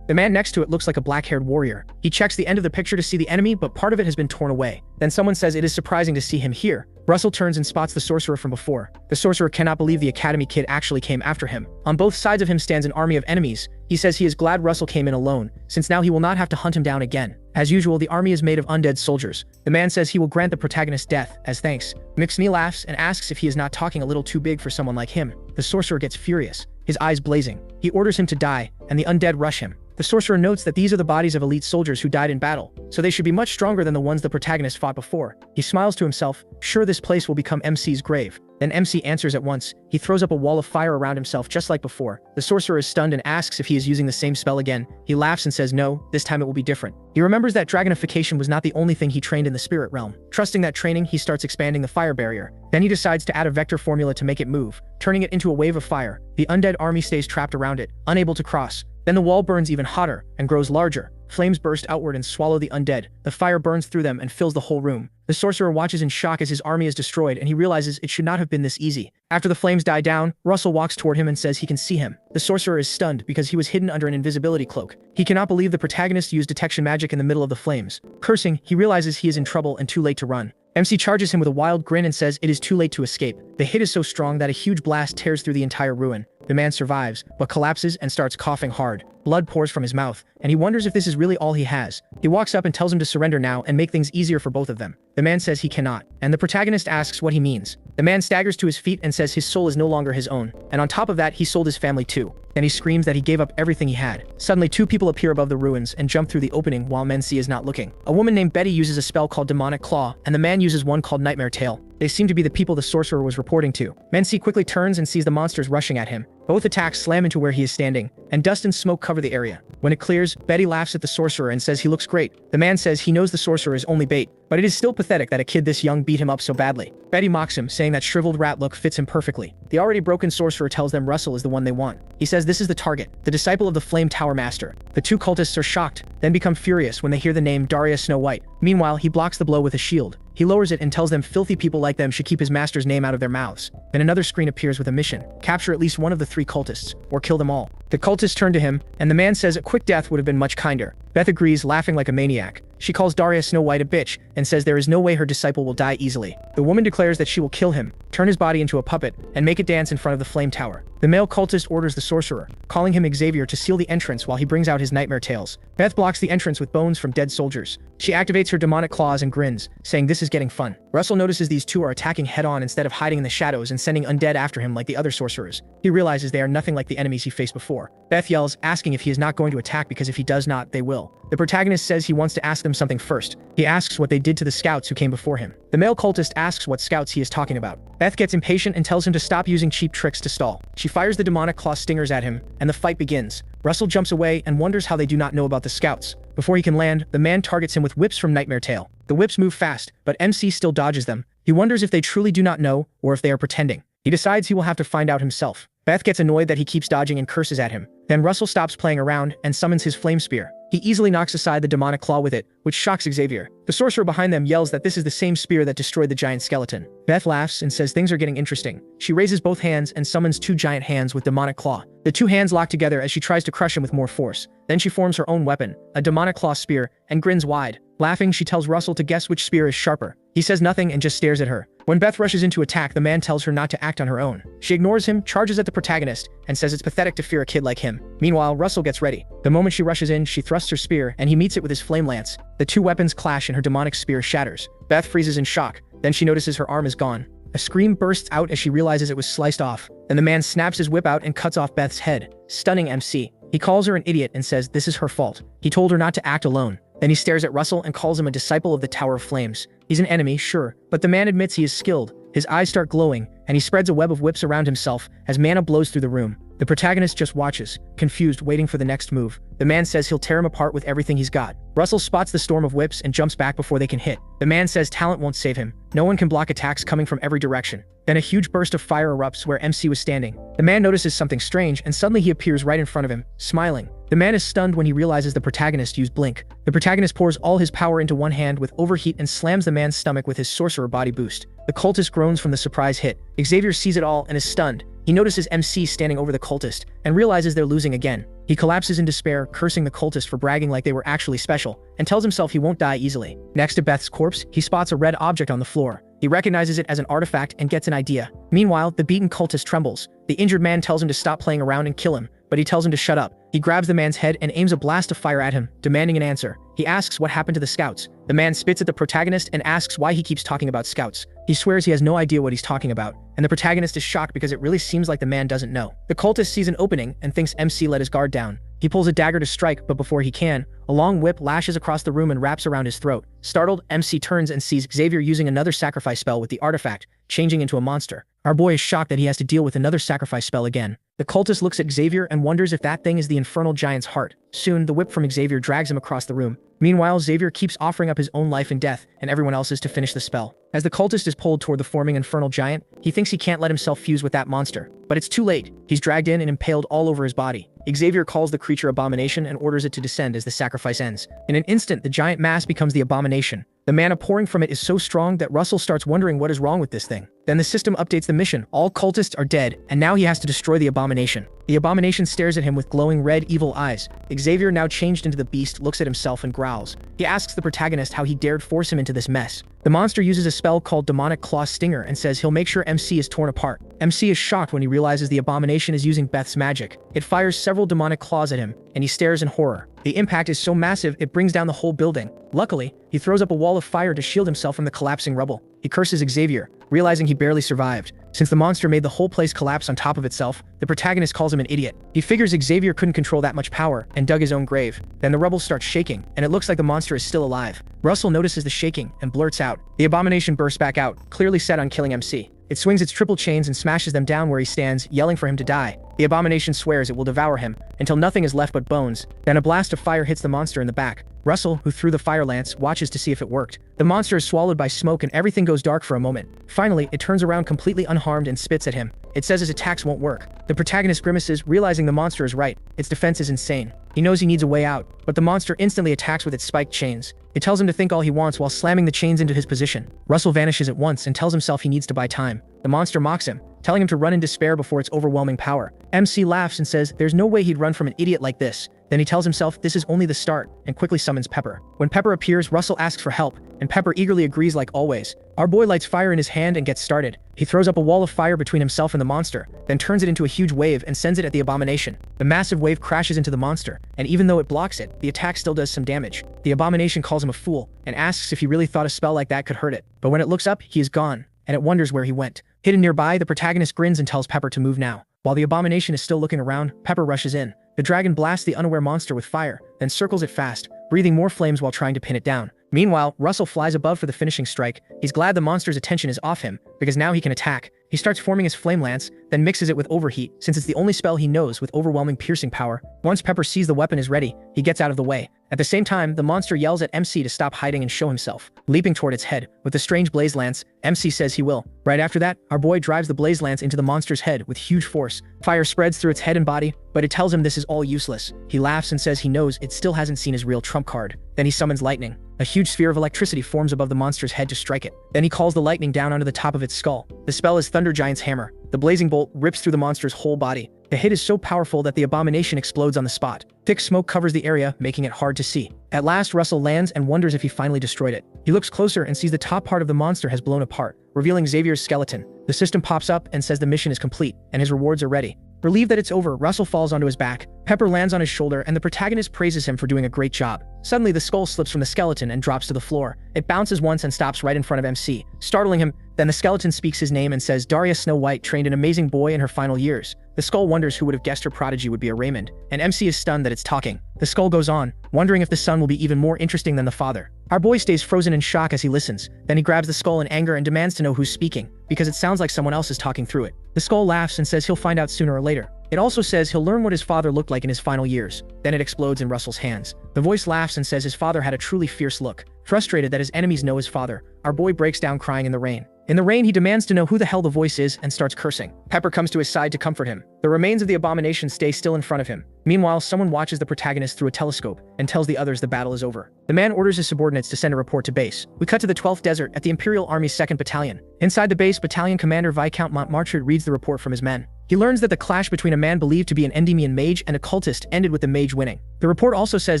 The man next to it looks like a black-haired warrior. He checks the end of the picture to see the enemy, but part of it has been torn away. Then someone says it is surprising to see him here. Russell turns and spots the sorcerer from before. The sorcerer cannot believe the academy kid actually came after him. On both sides of him stands an army of enemies. He says he is glad Russell came in alone, since now he will not have to hunt him down again. As usual, the army is made of undead soldiers. The man says he will grant the protagonist death, as thanks. McSnee laughs and asks if he is not talking a little too big for someone like him. The sorcerer gets furious, his eyes blazing. He orders him to die, and the undead rush him. The sorcerer notes that these are the bodies of elite soldiers who died in battle, so they should be much stronger than the ones the protagonist fought before. He smiles to himself, sure this place will become MC's grave. Then MC answers at once. He throws up a wall of fire around himself just like before. The sorcerer is stunned and asks if he is using the same spell again. He laughs and says no, this time it will be different. He remembers that dragonification was not the only thing he trained in the spirit realm. Trusting that training, he starts expanding the fire barrier. Then he decides to add a vector formula to make it move, turning it into a wave of fire. The undead army stays trapped around it, unable to cross. Then the wall burns even hotter and grows larger. Flames burst outward and swallow the undead. The fire burns through them and fills the whole room. The sorcerer watches in shock as his army is destroyed, and he realizes it should not have been this easy. After the flames die down, Russell walks toward him and says he can see him. The sorcerer is stunned because he was hidden under an invisibility cloak. He cannot believe the protagonist used detection magic in the middle of the flames. Cursing, he realizes he is in trouble and too late to run. MC charges him with a wild grin and says it is too late to escape. The hit is so strong that a huge blast tears through the entire ruin. The man survives, but collapses and starts coughing hard. Blood pours from his mouth, and he wonders if this is really all he has. He walks up and tells him to surrender now and make things easier for both of them. The man says he cannot, and the protagonist asks what he means. The man staggers to his feet and says his soul is no longer his own, and on top of that, he sold his family too. Then he screams that he gave up everything he had. Suddenly, 2 people appear above the ruins and jump through the opening while Mency is not looking. A woman named Betty uses a spell called Demonic Claw, and the man uses one called Nightmare Tail. They seem to be the people the sorcerer was reporting to. Mency quickly turns and sees the monsters rushing at him. Both attacks slam into where he is standing, and dust and smoke cover the area. When it clears, Betty laughs at the sorcerer and says he looks great. The man says he knows the sorcerer is only bait, but it is still pathetic that a kid this young beat him up so badly. Betty mocks him, saying that shriveled rat look fits him perfectly. The already broken sorcerer tells them Russell is the one they want. He says this is the target, the disciple of the Flame Tower Master. The 2 cultists are shocked, then become furious when they hear the name Daria Snow White. Meanwhile, he blocks the blow with a shield. He lowers it and tells them filthy people like them should keep his master's name out of their mouths. Then another screen appears with a mission. Capture at least one of the 3 cultists, or kill them all. The cultists turn to him, and the man says a quick death would have been much kinder. Beth agrees, laughing like a maniac. She calls Daria Snow White a bitch, and says there is no way her disciple will die easily. The woman declares that she will kill him, turn his body into a puppet, and make it dance in front of the flame tower. The male cultist orders the sorcerer, calling him Xavier, to seal the entrance while he brings out his nightmare tails. Beth blocks the entrance with bones from dead soldiers. She activates her demonic claws and grins, saying this is getting fun. Russell notices these 2 are attacking head-on instead of hiding in the shadows and sending undead after him like the other sorcerers. He realizes they are nothing like the enemies he faced before. Beth yells, asking if he is not going to attack because if he does not, they will. The protagonist says he wants to ask them something first. He asks what they did to the scouts who came before him. The male cultist asks what scouts he is talking about. Beth gets impatient and tells him to stop using cheap tricks to stall. She fires the demonic claw stingers at him, and the fight begins. Russell jumps away and wonders how they do not know about the scouts. Before he can land, the man targets him with whips from Nightmare Tail. The whips move fast, but MC still dodges them. He wonders if they truly do not know or if they are pretending. He decides he will have to find out himself. Beth gets annoyed that he keeps dodging and curses at him. Then Russell stops playing around and summons his flame spear. He easily knocks aside the demonic claw with it, which shocks Xavier. The sorcerer behind them yells that this is the same spear that destroyed the giant skeleton. Beth laughs and says things are getting interesting. She raises both hands and summons 2 giant hands with demonic claw. The 2 hands lock together as she tries to crush him with more force. Then she forms her own weapon, a demonic claw spear, and grins wide. Laughing, she tells Russell to guess which spear is sharper. He says nothing and just stares at her. When Beth rushes in to attack, the man tells her not to act on her own. She ignores him, charges at the protagonist, and says it's pathetic to fear a kid like him. Meanwhile, Russell gets ready. The moment she rushes in, she thrusts her spear, and he meets it with his flame lance. The 2 weapons clash and her demonic spear shatters. Beth freezes in shock. Then she notices her arm is gone. A scream bursts out as she realizes it was sliced off. Then the man snaps his whip out and cuts off Beth's head, stunning MC. He calls her an idiot and says this is her fault. He told her not to act alone. Then he stares at Russell and calls him a disciple of the Tower of Flames. He's an enemy, sure, but the man admits he is skilled. His eyes start glowing, and he spreads a web of whips around himself as mana blows through the room. The protagonist just watches, confused, waiting for the next move. The man says he'll tear him apart with everything he's got. Russell spots the storm of whips and jumps back before they can hit. The man says talent won't save him. No one can block attacks coming from every direction. Then a huge burst of fire erupts where MC was standing. The man notices something strange, and suddenly he appears right in front of him, smiling. The man is stunned when he realizes the protagonist used Blink. The protagonist pours all his power into one hand with overheat and slams the man's stomach with his sorcerer body boost. The cultist groans from the surprise hit. Xavier sees it all and is stunned. He notices MC standing over the cultist and realizes they're losing again. He collapses in despair, cursing the cultist for bragging like they were actually special, and tells himself he won't die easily. Next to Beth's corpse, he spots a red object on the floor. He recognizes it as an artifact and gets an idea. Meanwhile, the beaten cultist trembles. The injured man tells him to stop playing around and kill him, but he tells him to shut up. He grabs the man's head and aims a blast of fire at him, demanding an answer. He asks what happened to the scouts. The man spits at the protagonist and asks why he keeps talking about scouts. He swears he has no idea what he's talking about, and the protagonist is shocked because it really seems like the man doesn't know. The cultist sees an opening and thinks MC let his guard down. He pulls a dagger to strike, but before he can, a long whip lashes across the room and wraps around his throat. Startled, MC turns and sees Xavier using another sacrifice spell with the artifact, changing into a monster. Our boy is shocked that he has to deal with another sacrifice spell again. The cultist looks at Xavier and wonders if that thing is the infernal giant's heart. Soon, the whip from Xavier drags him across the room. Meanwhile, Xavier keeps offering up his own life and death, and everyone else's to finish the spell. As the cultist is pulled toward the forming infernal giant, he thinks he can't let himself fuse with that monster. But it's too late. He's dragged in and impaled all over his body. Xavier calls the creature Abomination and orders it to descend as the sacrifice ends. In an instant, the giant mass becomes the Abomination. The mana pouring from it is so strong that Russell starts wondering what is wrong with this thing. Then the system updates the mission. All cultists are dead, and now he has to destroy the Abomination. The Abomination stares at him with glowing red, evil eyes. Xavier, now changed into the beast, looks at himself and growls. He asks the protagonist how he dared force him into this mess. The monster uses a spell called Demonic Claw Stinger and says he'll make sure MC is torn apart. MC is shocked when he realizes the Abomination is using Beth's magic. It fires several demonic claws at him, and he stares in horror. The impact is so massive, it brings down the whole building. Luckily, he throws up a wall of fire to shield himself from the collapsing rubble. He curses Xavier, realizing he barely survived. Since the monster made the whole place collapse on top of itself, the protagonist calls him an idiot. He figures Xavier couldn't control that much power and dug his own grave. Then the rubble starts shaking, and it looks like the monster is still alive. Russell notices the shaking and blurts out. The Abomination bursts back out, clearly set on killing MC. It swings its triple chains and smashes them down where he stands, yelling for him to die. The Abomination swears it will devour him until nothing is left but bones. Then a blast of fire hits the monster in the back. Russell, who threw the fire lance, watches to see if it worked. The monster is swallowed by smoke and everything goes dark for a moment. Finally, it turns around completely unharmed and spits at him. It says his attacks won't work. The protagonist grimaces, realizing the monster is right. Its defense is insane. He knows he needs a way out, but the monster instantly attacks with its spiked chains. It tells him to think all he wants while slamming the chains into his position. Russell vanishes at once and tells himself he needs to buy time. The monster mocks him, telling him to run in despair before its overwhelming power. MC laughs and says there's no way he'd run from an idiot like this. Then he tells himself this is only the start and quickly summons Pepper. When Pepper appears, Russell asks for help, and Pepper eagerly agrees like always. Our boy lights fire in his hand and gets started. He throws up a wall of fire between himself and the monster, then turns it into a huge wave and sends it at the Abomination. The massive wave crashes into the monster, and even though it blocks it, the attack still does some damage. The Abomination calls him a fool and asks if he really thought a spell like that could hurt it. But when it looks up, he is gone, and it wonders where he went. Hidden nearby, the protagonist grins and tells Pepper to move now. While the Abomination is still looking around, Pepper rushes in. The dragon blasts the unaware monster with fire, then circles it fast, breathing more flames while trying to pin it down. Meanwhile, Russell flies above for the finishing strike. He's glad the monster's attention is off him, because now he can attack. He starts forming his flame lance, then mixes it with overheat, since it's the only spell he knows with overwhelming piercing power. Once Pepper sees the weapon is ready, he gets out of the way, At the same time, the monster yells at MC to stop hiding and show himself. Leaping toward its head, with the strange blaze lance, MC says he will. Right after that, our boy drives the blaze lance into the monster's head with huge force. Fire spreads through its head and body, but it tells him this is all useless. He laughs and says he knows it still hasn't seen his real trump card. Then he summons lightning. A huge sphere of electricity forms above the monster's head to strike it. Then he calls the lightning down onto the top of its skull. The spell is Thunder Giant's Hammer. The blazing bolt rips through the monster's whole body. The hit is so powerful that the abomination explodes on the spot. Thick smoke covers the area, making it hard to see. At last, Russell lands and wonders if he finally destroyed it. He looks closer and sees the top part of the monster has blown apart, revealing Xavier's skeleton. The system pops up and says the mission is complete, and his rewards are ready. Relieved that it's over, Russell falls onto his back. Pepper lands on his shoulder, and the protagonist praises him for doing a great job. Suddenly, the skull slips from the skeleton and drops to the floor. It bounces once and stops right in front of MC, startling him. Then the skeleton speaks his name and says Daria Snow White trained an amazing boy in her final years. The skull wonders who would have guessed her prodigy would be a Raymond, and MC is stunned that it's talking. The skull goes on, wondering if the son will be even more interesting than the father. Our boy stays frozen in shock as he listens. Then he grabs the skull in anger and demands to know who's speaking, because it sounds like someone else is talking through it. The skull laughs and says he'll find out sooner or later. It also says he'll learn what his father looked like in his final years. Then it explodes in Russell's hands. The voice laughs and says his father had a truly fierce look. Frustrated that his enemies know his father, our boy breaks down crying in the rain. In the rain, he demands to know who the hell the voice is and starts cursing. Pepper comes to his side to comfort him. The remains of the abomination stay still in front of him. Meanwhile, someone watches the protagonist through a telescope and tells the others the battle is over. The man orders his subordinates to send a report to base. We cut to the 12th Desert at the Imperial Army's 2nd Battalion. Inside the base, Battalion Commander Viscount Montmartre reads the report from his men. He learns that the clash between a man believed to be an Endymion mage and a cultist ended with the mage winning. The report also says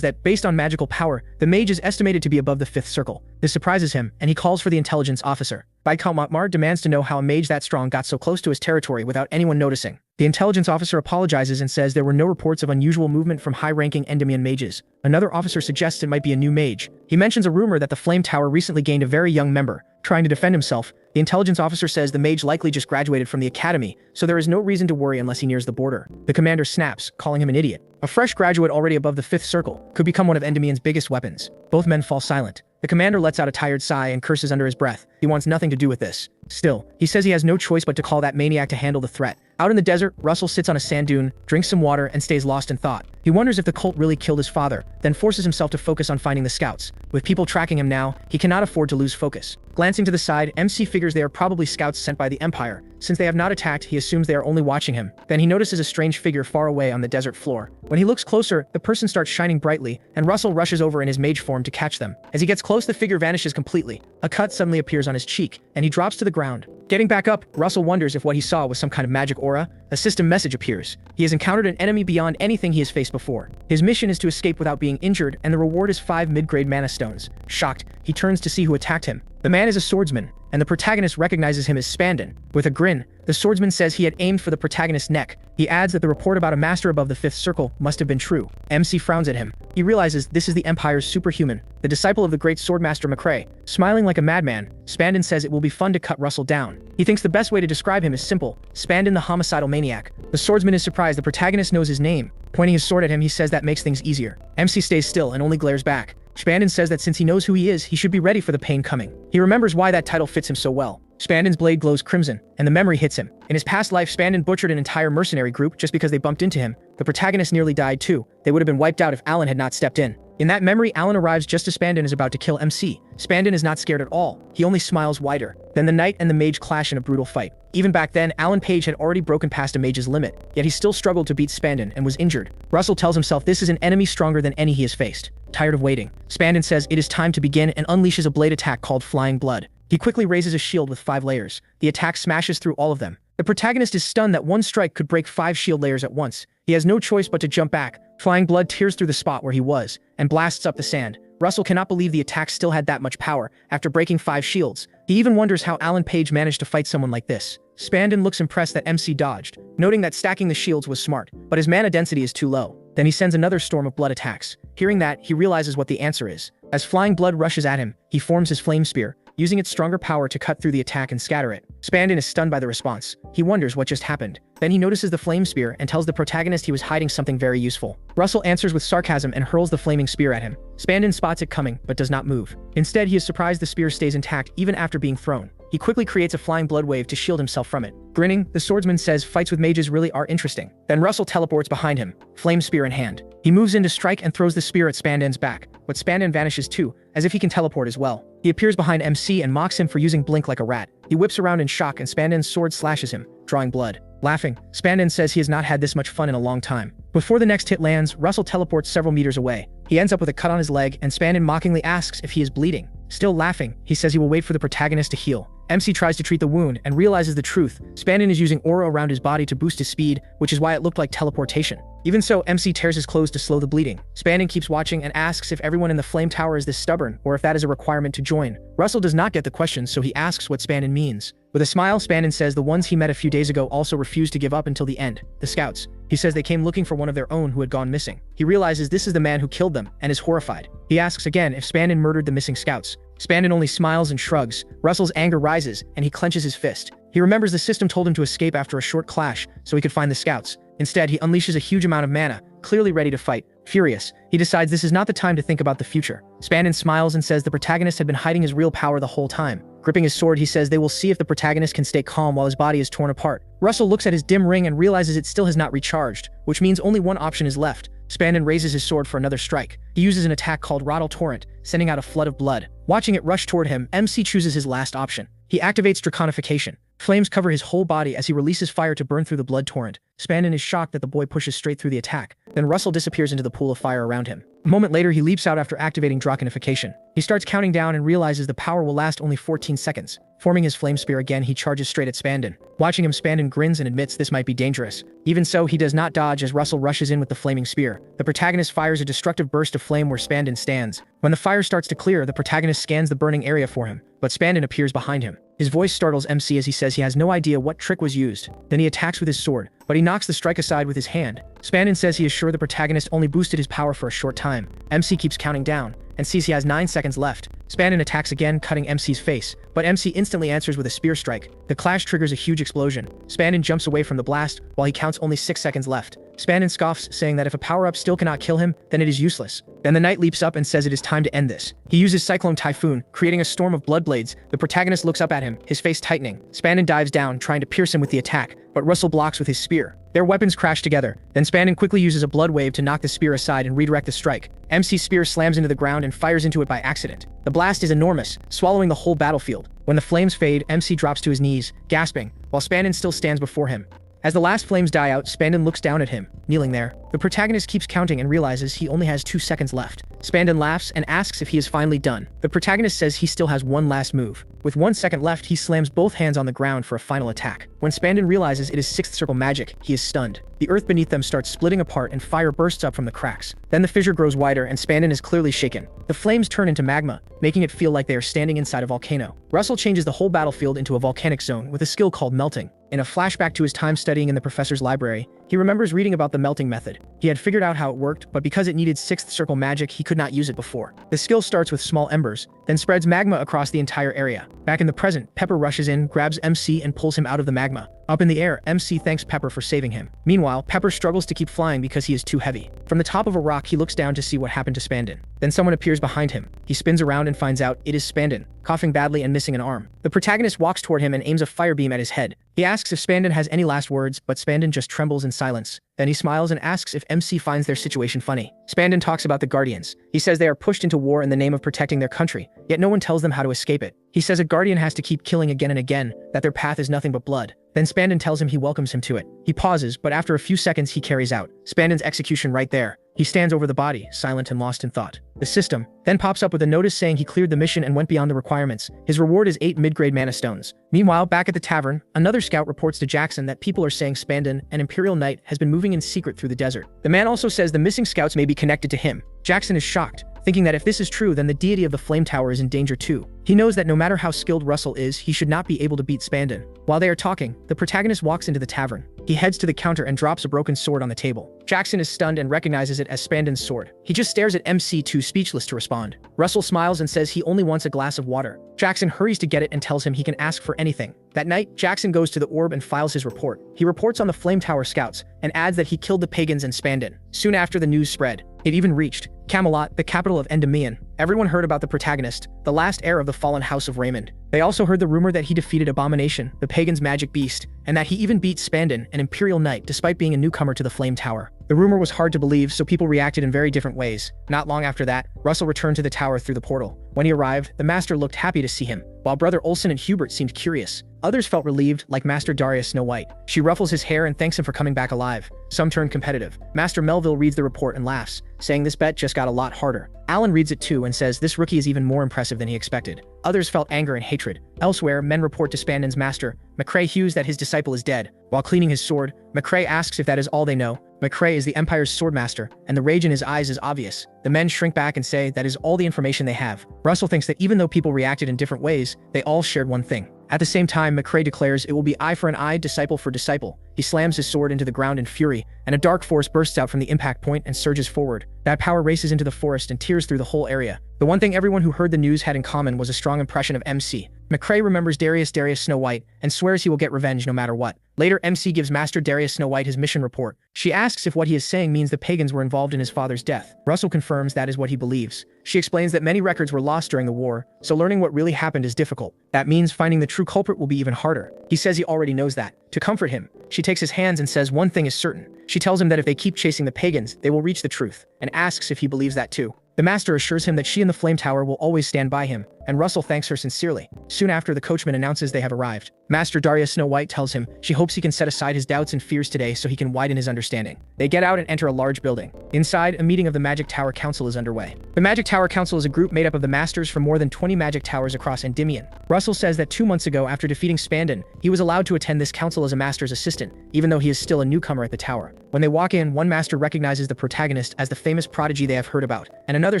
that, based on magical power, the mage is estimated to be above the 5th circle. This surprises him, and he calls for the intelligence officer. Viscount Montmartre demands to know how a mage that strong got so close to his territory without anyone noticing. The intelligence officer apologizes and says there were no reports of unusual movement from high-ranking Endymion mages. Another officer suggests it might be a new mage. He mentions a rumor that the Flame Tower recently gained a very young member. Trying to defend himself, the intelligence officer says the mage likely just graduated from the academy, so there is no reason to worry unless he nears the border. The commander snaps, calling him an idiot. A fresh graduate already above the 5th circle could become one of Endymion's biggest weapons. Both men fall silent. The commander lets out a tired sigh and curses under his breath. He wants nothing to do with this. Still, he says he has no choice but to call that maniac to handle the threat. Out in the desert, Russell sits on a sand dune, drinks some water, and stays lost in thought. He wonders if the cult really killed his father, then forces himself to focus on finding the scouts. With people tracking him now, he cannot afford to lose focus. Glancing to the side, MC figures they are probably scouts sent by the Empire. Since they have not attacked, he assumes they are only watching him. Then he notices a strange figure far away on the desert floor. When he looks closer, the person starts shining brightly, and Russell rushes over in his mage form to catch them. As he gets close, the figure vanishes completely. A cut suddenly appears on his cheek, and he drops to the ground. Getting back up, Russell wonders if what he saw was some kind of magic aura. A system message appears. He has encountered an enemy beyond anything he has faced before. His mission is to escape without being injured, and the reward is 5 mid-grade mana stones. Shocked, he turns to see who attacked him. The man is a swordsman, and the protagonist recognizes him as Spandon. With a grin, the swordsman says he had aimed for the protagonist's neck. He adds that the report about a master above the 5th circle must have been true. MC frowns at him. He realizes this is the Empire's superhuman, the disciple of the great swordmaster McCrae. Smiling like a madman, Spandon says it will be fun to cut Russell down. He thinks the best way to describe him is simple: Spandon the homicidal maniac. The swordsman is surprised the protagonist knows his name. Pointing his sword at him, he says that makes things easier. MC stays still and only glares back. Spandon says that since he knows who he is, he should be ready for the pain coming. He remembers why that title fits him so well. Spandon's blade glows crimson, and the memory hits him. In his past life, Spandon butchered an entire mercenary group just because they bumped into him. The protagonist nearly died too. They would have been wiped out if Alan had not stepped in. In that memory, Alan arrives just as Spandon is about to kill MC. Spandon is not scared at all. He only smiles wider. Then the knight and the mage clash in a brutal fight. Even back then, Alan Page had already broken past a mage's limit, yet he still struggled to beat Spandon and was injured. Russell tells himself this is an enemy stronger than any he has faced. Tired of waiting, Spandon says it is time to begin and unleashes a blade attack called Flying Blood. He quickly raises a shield with 5 layers. The attack smashes through all of them. The protagonist is stunned that one strike could break 5 shield layers at once. He has no choice but to jump back. Flying Blood tears through the spot where he was and blasts up the sand. Russell cannot believe the attack still had that much power after breaking 5 shields. He even wonders how Alan Page managed to fight someone like this. Spandon looks impressed that MC dodged, noting that stacking the shields was smart, but his mana density is too low. Then he sends another storm of blood attacks. Hearing that, he realizes what the answer is. As Flying Blood rushes at him, he forms his flame spear, using its stronger power to cut through the attack and scatter it. Spandon is stunned by the response. He wonders what just happened. Then he notices the flame spear and tells the protagonist he was hiding something very useful. Russell answers with sarcasm and hurls the flaming spear at him. Spandon spots it coming, but does not move. Instead, he is surprised the spear stays intact even after being thrown. He quickly creates a flying blood wave to shield himself from it. Grinning, the swordsman says fights with mages really are interesting. Then Russell teleports behind him, flame spear in hand. He moves in to strike and throws the spear at Spanden's back, but Spanden vanishes too, as if he can teleport as well. He appears behind MC and mocks him for using blink like a rat. He whips around in shock and Spanden's sword slashes him, drawing blood. Laughing, Spanden says he has not had this much fun in a long time. Before the next hit lands, Russell teleports several meters away. He ends up with a cut on his leg and Spanden mockingly asks if he is bleeding. Still laughing, he says he will wait for the protagonist to heal. MC tries to treat the wound and realizes the truth. Spanden is using aura around his body to boost his speed, which is why it looked like teleportation. Even so, MC tears his clothes to slow the bleeding. Spanden keeps watching and asks if everyone in the flame tower is this stubborn or if that is a requirement to join. Russell does not get the question, so he asks what Spanden means. With a smile, Spanden says the ones he met a few days ago also refused to give up until the end, the scouts. He says they came looking for one of their own who had gone missing. He realizes this is the man who killed them and is horrified. He asks again if Spanden murdered the missing scouts. Spanden only smiles and shrugs. Russell's anger rises and he clenches his fist. He remembers the system told him to escape after a short clash so he could find the scouts. Instead, he unleashes a huge amount of mana, clearly ready to fight. Furious, he decides this is not the time to think about the future. Spanden smiles and says the protagonist had been hiding his real power the whole time. Gripping his sword, he says they will see if the protagonist can stay calm while his body is torn apart. Russell looks at his dim ring and realizes it still has not recharged, which means only one option is left. Spanden raises his sword for another strike. He uses an attack called Rattle Torrent, sending out a flood of blood. Watching it rush toward him, MC chooses his last option. He activates Draconification. Flames cover his whole body as he releases fire to burn through the blood torrent. Spanden is shocked that the boy pushes straight through the attack. Then Russell disappears into the pool of fire around him. A moment later, he leaps out after activating Draconification. He starts counting down and realizes the power will last only 14 seconds. Forming his flame spear again, he charges straight at Spanden. Watching him, Spanden grins and admits this might be dangerous. Even so, he does not dodge as Russell rushes in with the flaming spear. The protagonist fires a destructive burst of flame where Spanden stands. When the fire starts to clear, the protagonist scans the burning area for him, but Spanden appears behind him. His voice startles MC as he says he has no idea what trick was used. Then he attacks with his sword, but he knocks the strike aside with his hand. Spanden says he is sure the protagonist only boosted his power for a short time. MC keeps counting down and sees he has 9 seconds left. Spanden attacks again, cutting MC's face, but MC instantly answers with a spear strike. The clash triggers a huge explosion. Spanden jumps away from the blast while he counts only 6 seconds left. Spanden scoffs, saying that if a power-up still cannot kill him, then it is useless. Then the knight leaps up and says it is time to end this. He uses Cyclone Typhoon, creating a storm of blood blades. The protagonist looks up at him, his face tightening. Spanden dives down, trying to pierce him with the attack, but Russell blocks with his spear. Their weapons crash together. Then Spanden quickly uses a blood wave to knock the spear aside and redirect the strike. MC's spear slams into the ground and fires into it by accident. The blast is enormous, swallowing the whole battlefield. When the flames fade, MC drops to his knees, gasping, while Spanden still stands before him. As the last flames die out, Spanden looks down at him, kneeling there. The protagonist keeps counting and realizes he only has 2 seconds left. Spanden laughs and asks if he is finally done. The protagonist says he still has one last move. With 1 second left, he slams both hands on the ground for a final attack. When Spanden realizes it is 6th circle magic, he is stunned. The earth beneath them starts splitting apart and fire bursts up from the cracks. Then the fissure grows wider and Spanden is clearly shaken. The flames turn into magma, making it feel like they are standing inside a volcano. Russell changes the whole battlefield into a volcanic zone with a skill called melting. In a flashback to his time studying in the professor's library, he remembers reading about the melting method. He had figured out how it worked, but because it needed 6th circle magic, he could not use it before. The skill starts with small embers, then spreads magma across the entire area. Back in the present, Pepper rushes in, grabs MC and pulls him out of the magma. Up in the air, MC thanks Pepper for saving him. Meanwhile, Pepper struggles to keep flying because he is too heavy. From the top of a rock, he looks down to see what happened to Spanden. Then someone appears behind him. He spins around and finds out it is Spanden, coughing badly and missing an arm. The protagonist walks toward him and aims a fire beam at his head. He asks if Spanden has any last words, but Spanden just trembles in silence. Then he smiles and asks if MC finds their situation funny. Spanden talks about the Guardians. He says they are pushed into war in the name of protecting their country, yet no one tells them how to escape it. He says a Guardian has to keep killing again and again, that their path is nothing but blood. Then Spanden tells him he welcomes him to it. He pauses, but after a few seconds he carries out Spanden's execution right there. He stands over the body, silent and lost in thought. The system then pops up with a notice saying he cleared the mission and went beyond the requirements. His reward is 8 mid-grade mana stones. Meanwhile, back at the tavern, another scout reports to Jackson that people are saying Spanden, an Imperial Knight, has been moving in secret through the desert. The man also says the missing scouts may be connected to him. Jackson is shocked, thinking that if this is true, then the deity of the Flame Tower is in danger too. He knows that no matter how skilled Russell is, he should not be able to beat Spanden. While they are talking, the protagonist walks into the tavern. He heads to the counter and drops a broken sword on the table. Jackson is stunned and recognizes it as Spanden's sword. He just stares at MC, too speechless to respond. Russell smiles and says he only wants a glass of water. Jackson hurries to get it and tells him he can ask for anything. That night, Jackson goes to the orb and files his report. He reports on the Flame Tower scouts and adds that he killed the pagans and Spanden. Soon after the news spread, It even reached Camelot, the capital of Endymion. Everyone heard about the protagonist, the last heir of the fallen House of Raymond. They also heard the rumor that he defeated Abomination, the pagan's magic beast, and that he even beat Spandon, an Imperial Knight, despite being a newcomer to the Flame Tower. The rumor was hard to believe, so people reacted in very different ways. Not long after that, Russell returned to the tower through the portal. When he arrived, the Master looked happy to see him, while Brother Olsen and Hubert seemed curious. Others felt relieved, like Master Daria Snow White. She ruffles his hair and thanks him for coming back alive. Some turn competitive. Master Melville reads the report and laughs, saying this bet just got a lot harder. Alan reads it too and says this rookie is even more impressive than he expected. Others felt anger and hatred. Elsewhere, men report to Spandon's master, McCrae Hughes, that his disciple is dead. While cleaning his sword, McCrae asks if that is all they know. McCrae is the Empire's swordmaster, and the rage in his eyes is obvious. The men shrink back and say that is all the information they have. Russell thinks that even though people reacted in different ways, they all shared one thing. At the same time, McCrae declares it will be eye for an eye, disciple for disciple. He slams his sword into the ground in fury, and a dark force bursts out from the impact point and surges forward. That power races into the forest and tears through the whole area. The one thing everyone who heard the news had in common was a strong impression of MC. McCrae remembers Darius Snow White and swears he will get revenge no matter what. Later, MC gives Master Darius Snow White his mission report. She asks if what he is saying means the pagans were involved in his father's death. Russell confirms that is what he believes. She explains that many records were lost during the war, so learning what really happened is difficult. That means finding the true culprit will be even harder. He says he already knows that. To comfort him, she takes his hands and says one thing is certain. She tells him that if they keep chasing the pagans, they will reach the truth, and asks if he believes that too. The Master assures him that she and the Flame Tower will always stand by him, and Russell thanks her sincerely. Soon after, the coachman announces they have arrived. Master Darius Snow White tells him she hopes he can set aside his doubts and fears today so he can widen his understanding. They get out and enter a large building. Inside, a meeting of the Magic Tower Council is underway. The Magic Tower Council is a group made up of the masters from more than 20 magic towers across Endymion. Russell says that 2 months ago, after defeating Spandon, he was allowed to attend this council as a master's assistant, even though he is still a newcomer at the tower. When they walk in, one master recognizes the protagonist as the famous prodigy they have heard about, and another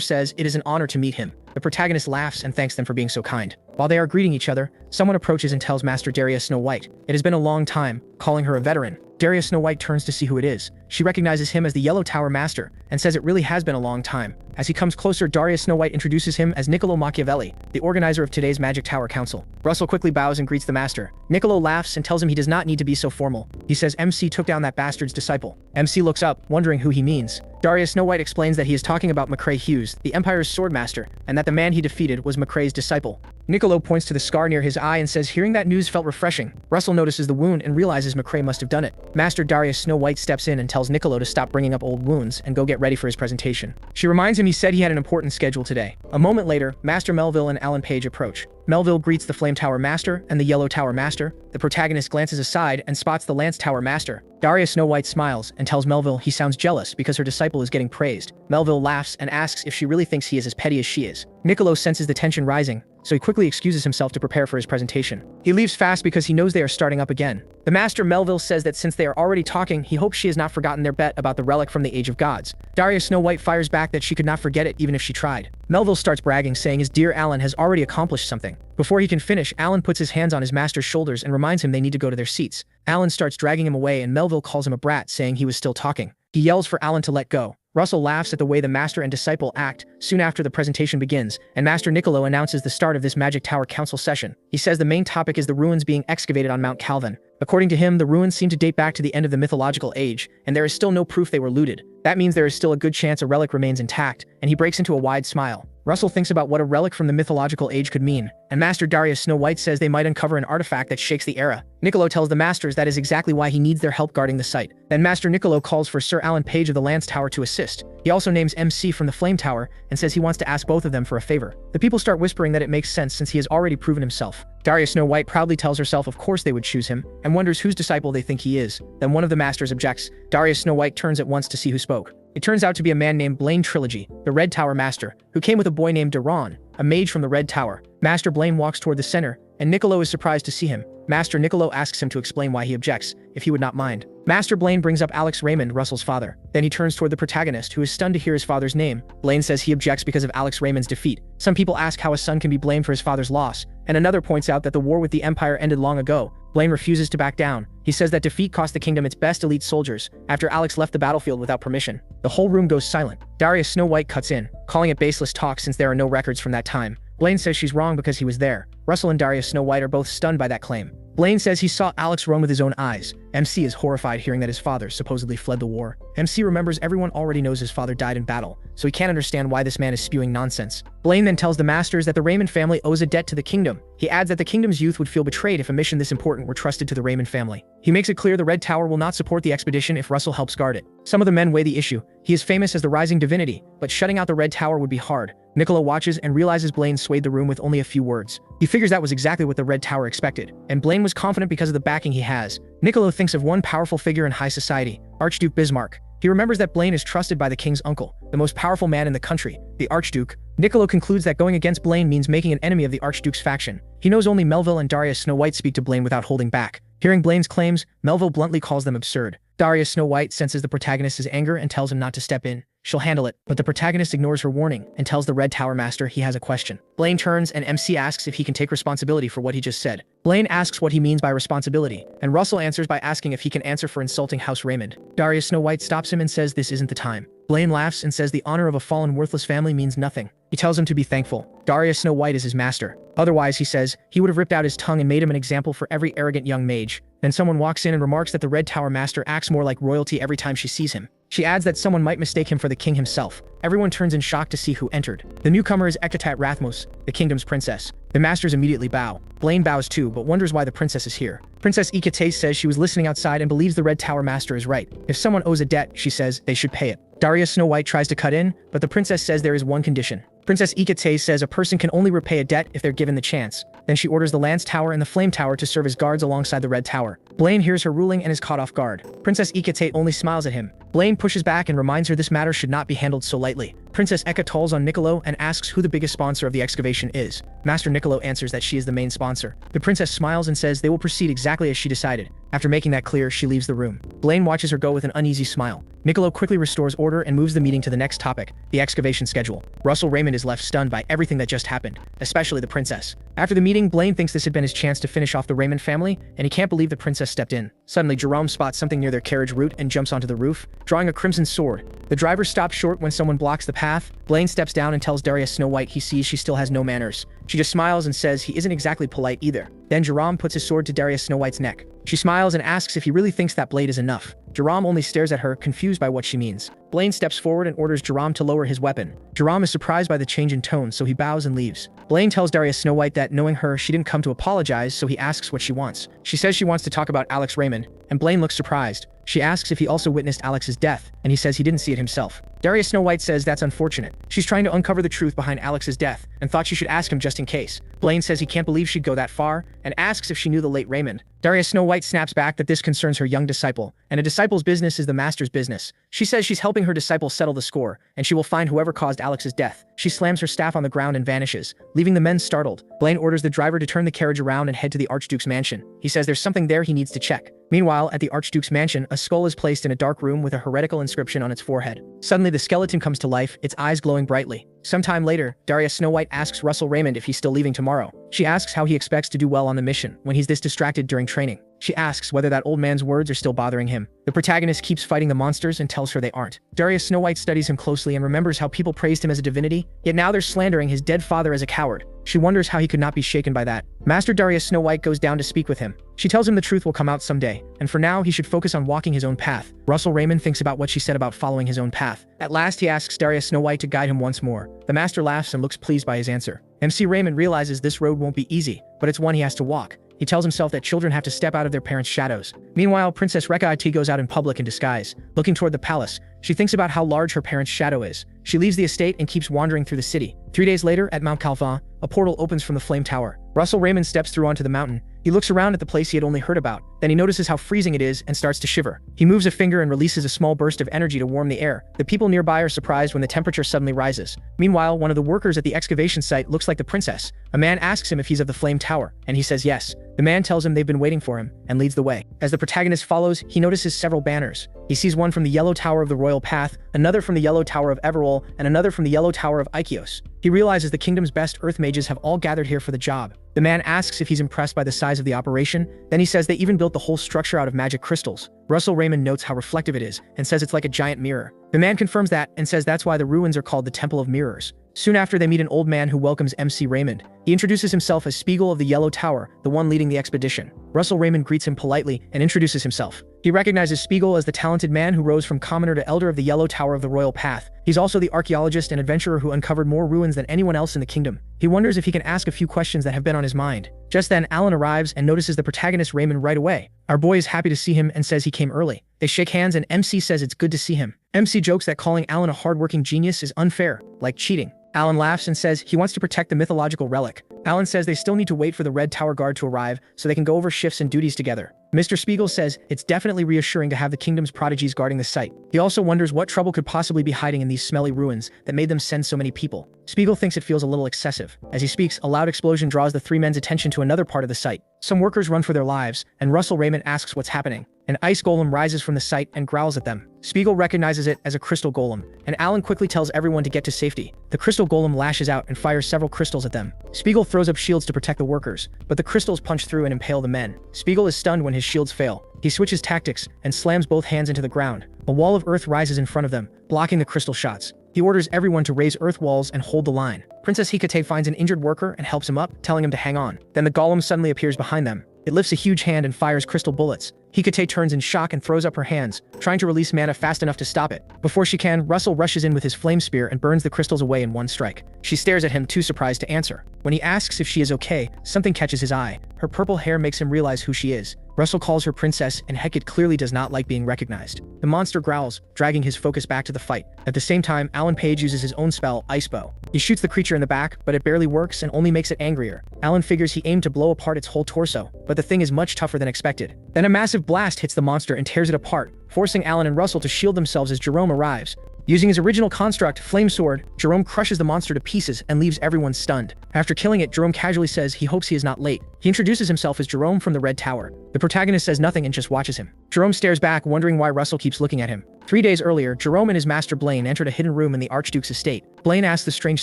says it is an honor to meet him. The protagonist laughs and thanks them for being so kind. While they are greeting each other, someone approaches and tells Master Darius Snow White it has been a long time, calling her a veteran. Darius Snow White turns to see who it is. She recognizes him as the Yellow Tower Master and says it really has been a long time. As he comes closer, Darius Snow White introduces him as Niccolo Machiavelli, the organizer of today's Magic Tower Council. Russell quickly bows and greets the Master. Niccolo laughs and tells him he does not need to be so formal. He says MC took down that bastard's disciple. MC looks up, wondering who he means. Darius Snow White explains that he is talking about McCrae Hughes, the Empire's swordmaster, and that the man he defeated was McCrae's disciple. Niccolo points to the scar near his eye and says hearing that news felt refreshing. Russell notices the wound and realizes McCrae must have done it. Master Darius Snow White steps in and tells Niccolo to stop bringing up old wounds and go get ready for his presentation. She reminds him he said he had an important schedule today. A moment later, Master Melville and Alan Page approach. Melville greets the Flame Tower Master and the Yellow Tower Master. The protagonist glances aside and spots the Lance Tower Master. Darius Snow White smiles and tells Melville he sounds jealous because her disciple is getting praised. Melville laughs and asks if she really thinks he is as petty as she is. Niccolo senses the tension rising, so he quickly excuses himself to prepare for his presentation. He leaves fast because he knows they are starting up again. The Master Melville says that since they are already talking, he hopes she has not forgotten their bet about the relic from the Age of Gods. Darius Snow White fires back that she could not forget it even if she tried. Melville starts bragging, saying his dear Alan has already accomplished something. Before he can finish, Alan puts his hands on his master's shoulders and reminds him they need to go to their seats. Alan starts dragging him away and Melville calls him a brat, saying he was still talking. He yells for Alan to let go. Russell laughs at the way the master and disciple act. Soon after, the presentation begins, and Master Niccolo announces the start of this Magic Tower Council session. He says the main topic is the ruins being excavated on Mount Calvin. According to him, the ruins seem to date back to the end of the mythological age, and there is still no proof they were looted. That means there is still a good chance a relic remains intact, and he breaks into a wide smile. Russell thinks about what a relic from the mythological age could mean, and Master Darius Snow White says they might uncover an artifact that shakes the era. Niccolo tells the masters that is exactly why he needs their help guarding the site. Then Master Niccolo calls for Sir Alan Page of the Lance Tower to assist. He also names MC from the Flame Tower and says he wants to ask both of them for a favor. The people start whispering that it makes sense since he has already proven himself. Darius Snow White proudly tells herself of course they would choose him, and wonders whose disciple they think he is. Then one of the masters objects. Darius Snow White turns at once to see who spoke. It turns out to be a man named Blaine Trilogy, the Red Tower Master, who came with a boy named Duran, a mage from the Red Tower. Master Blaine walks toward the center, and Niccolo is surprised to see him. Master Niccolo asks him to explain why he objects, if he would not mind. Master Blaine brings up Alex Raymond, Russell's father. Then he turns toward the protagonist, who is stunned to hear his father's name. Blaine says he objects because of Alex Raymond's defeat. Some people ask how a son can be blamed for his father's loss, and another points out that the war with the Empire ended long ago. Blaine refuses to back down. He says that defeat cost the kingdom its best elite soldiers, after Alex left the battlefield without permission. The whole room goes silent. Darius Snow White cuts in, calling it baseless talk since there are no records from that time. Blaine says she's wrong because he was there. Russell and Darius Snow White are both stunned by that claim. Blaine says he saw Alex run with his own eyes. MC is horrified hearing that his father supposedly fled the war. MC remembers everyone already knows his father died in battle, so he can't understand why this man is spewing nonsense. Blaine then tells the masters that the Raymond family owes a debt to the kingdom. He adds that the kingdom's youth would feel betrayed if a mission this important were trusted to the Raymond family. He makes it clear the Red Tower will not support the expedition if Russell helps guard it. Some of the men weigh the issue. He is famous as the rising divinity, but shutting out the Red Tower would be hard. Niccolo watches and realizes Blaine swayed the room with only a few words. He figures that was exactly what the Red Tower expected, and Blaine was confident because of the backing he has. Niccolo thinks of one powerful figure in high society, Archduke Bismarck. He remembers that Blaine is trusted by the king's uncle, the most powerful man in the country, the Archduke. Niccolo concludes that going against Blaine means making an enemy of the Archduke's faction. He knows only Melville and Darius Snow White speak to Blaine without holding back. Hearing Blaine's claims, Melville bluntly calls them absurd. Darius Snow White senses the protagonist's anger and tells him not to step in. She'll handle it, but the protagonist ignores her warning and tells the Red Tower Master he has a question. Blaine turns and MC asks if he can take responsibility for what he just said. Blaine asks what he means by responsibility, and Russell answers by asking if he can answer for insulting House Raymond. Darius Snow White stops him and says this isn't the time. Blaine laughs and says the honor of a fallen worthless family means nothing. He tells him to be thankful. Darius Snow White is his master. Otherwise, he says, he would have ripped out his tongue and made him an example for every arrogant young mage. Then someone walks in and remarks that the Red Tower Master acts more like royalty every time she sees him. She adds that someone might mistake him for the king himself. Everyone turns in shock to see who entered. The newcomer is Ekatat Rathmos, the kingdom's princess. The masters immediately bow. Blaine bows too, but wonders why the princess is here. Princess Ekatate says she was listening outside and believes the Red Tower Master is right. If someone owes a debt, she says, they should pay it. Darius Snow White tries to cut in, but the princess says there is one condition. Princess Ekatate says a person can only repay a debt if they're given the chance. Then she orders the Lance Tower and the Flame Tower to serve as guards alongside the Red Tower. Blaine hears her ruling and is caught off guard. Princess Ekatate only smiles at him. Blaine pushes back and reminds her this matter should not be handled so lightly. Princess Eka calls on Niccolo and asks who the biggest sponsor of the excavation is. Master Niccolo answers that she is the main sponsor. The princess smiles and says they will proceed exactly as she decided. After making that clear, she leaves the room. Blaine watches her go with an uneasy smile. Niccolo quickly restores order and moves the meeting to the next topic, the excavation schedule. Russell Raymond is left stunned by everything that just happened, especially the princess. After the meeting, Blaine thinks this had been his chance to finish off the Raymond family, and he can't believe the princess stepped in. Suddenly, Jerome spots something near their carriage route and jumps onto the roof, drawing a crimson sword. The driver stops short when someone blocks the path. Blaine steps down and tells Darius Snow White he sees she still has no manners. She just smiles and says he isn't exactly polite either. Then Jerome puts his sword to Darius Snow White's neck. She smiles and asks if he really thinks that blade is enough. Jerome only stares at her, confused by what she means. Blaine steps forward and orders Jerome to lower his weapon. Jerome is surprised by the change in tone, so he bows and leaves. Blaine tells Darius Snow White that, knowing her, she didn't come to apologize, so he asks what she wants. She says she wants to talk about Alex Raymond, and Blaine looks surprised. She asks if he also witnessed Alex's death, and he says he didn't see it himself. Darius Snow White says that's unfortunate. She's trying to uncover the truth behind Alex's death, and thought she should ask him just in case. Blaine says he can't believe she'd go that far, and asks if she knew the late Raymond. Darius Snow White snaps back that this concerns her young disciple, and a disciple's business is the master's business. She says she's helping her disciple settle the score, and she will find whoever caused Alex's death. She slams her staff on the ground and vanishes, leaving the men startled. Blaine orders the driver to turn the carriage around and head to the Archduke's mansion. He says there's something there he needs to check. Meanwhile, at the Archduke's mansion, a skull is placed in a dark room with a heretical inscription on its forehead. Suddenly, the skeleton comes to life, its eyes glowing brightly. Sometime later, Darius Snow White asks Russell Raymond if he's still leaving tomorrow. She asks how he expects to do well on the mission when he's this distracted during training. She asks whether that old man's words are still bothering him. The protagonist keeps fighting the monsters and tells her they aren't. Darius Snow White studies him closely and remembers how people praised him as a divinity, yet now they're slandering his dead father as a coward. She wonders how he could not be shaken by that. Master Darius Snow White goes down to speak with him. She tells him the truth will come out someday, and for now he should focus on walking his own path. Russell Raymond thinks about what she said about following his own path. At last he asks Darius Snow White to guide him once more. The master laughs and looks pleased by his answer. MC Raymond realizes this road won't be easy, but it's one he has to walk. He tells himself that children have to step out of their parents' shadows. Meanwhile, Princess Recap goes out in public in disguise, looking toward the palace. She thinks about how large her parents' shadow is. She leaves the estate and keeps wandering through the city. 3 days later, at Mount Calva, a portal opens from the Flame Tower. Russell Raymond steps through onto the mountain. He looks around at the place he had only heard about. Then he notices how freezing it is and starts to shiver. He moves a finger and releases a small burst of energy to warm the air. The people nearby are surprised when the temperature suddenly rises. Meanwhile, one of the workers at the excavation site looks like the princess. A man asks him if he's of the Flame Tower, and he says yes. The man tells him they've been waiting for him and leads the way. As the protagonist follows, he notices several banners. He sees one from the Yellow Tower of the Royal Path, another from the Yellow Tower of Everol, and another from the Yellow Tower of Ikios. He realizes the kingdom's best earth mages have all gathered here for the job. The man asks if he's impressed by the size of the operation, then he says they even built the whole structure out of magic crystals. Russell Raymond notes how reflective it is, and says it's like a giant mirror. The man confirms that, and says that's why the ruins are called the Temple of Mirrors. Soon after, they meet an old man who welcomes MC Raymond. He introduces himself as Spiegel of the Yellow Tower, the one leading the expedition. Russell Raymond greets him politely and introduces himself. He recognizes Spiegel as the talented man who rose from commoner to elder of the Yellow Tower of the Royal Path. He's also the archaeologist and adventurer who uncovered more ruins than anyone else in the kingdom. He wonders if he can ask a few questions that have been on his mind. Just then, Alan arrives and notices the protagonist Raymond right away. Our boy is happy to see him and says he came early. They shake hands and MC says it's good to see him. MC jokes that calling Alan a hardworking genius is unfair, like cheating. Alan laughs and says he wants to protect the mythological relic. Alan says they still need to wait for the Red Tower Guard to arrive so they can go over shifts and duties together. Mr. Spiegel says it's definitely reassuring to have the kingdom's prodigies guarding the site. He also wonders what trouble could possibly be hiding in these smelly ruins that made them send so many people. Spiegel thinks it feels a little excessive. As he speaks, a loud explosion draws the three men's attention to another part of the site. Some workers run for their lives, and Russell Raymond asks what's happening. An ice golem rises from the site and growls at them. Spiegel recognizes it as a crystal golem, and Alan quickly tells everyone to get to safety. The crystal golem lashes out and fires several crystals at them. Spiegel throws up shields to protect the workers, but the crystals punch through and impale the men. Spiegel is stunned when his shields fail. He switches tactics and slams both hands into the ground. A wall of earth rises in front of them, blocking the crystal shots. He orders everyone to raise earth walls and hold the line. Princess Hecate finds an injured worker and helps him up, telling him to hang on. Then the golem suddenly appears behind them. It lifts a huge hand and fires crystal bullets. Hecate turns in shock and throws up her hands, trying to release mana fast enough to stop it. Before she can, Russell rushes in with his flame spear and burns the crystals away in one strike. She stares at him, too surprised to answer. When he asks if she is okay, something catches his eye. Her purple hair makes him realize who she is. Russell calls her princess, and Hecate clearly does not like being recognized. The monster growls, dragging his focus back to the fight. At the same time, Alan Page uses his own spell, Ice Bow. He shoots the creature in the back, but it barely works and only makes it angrier. Alan figures he aimed to blow apart its whole torso, but the thing is much tougher than expected. Then a massive blast hits the monster and tears it apart, forcing Alan and Russell to shield themselves as Jerome arrives. Using his original construct, Flame Sword, Jerome crushes the monster to pieces and leaves everyone stunned. After killing it, Jerome casually says he hopes he is not late. He introduces himself as Jerome from the Red Tower. The protagonist says nothing and just watches him. Jerome stares back, wondering why Russell keeps looking at him. 3 days earlier, Jerome and his master Blaine entered a hidden room in the Archduke's estate. Blaine asks the strange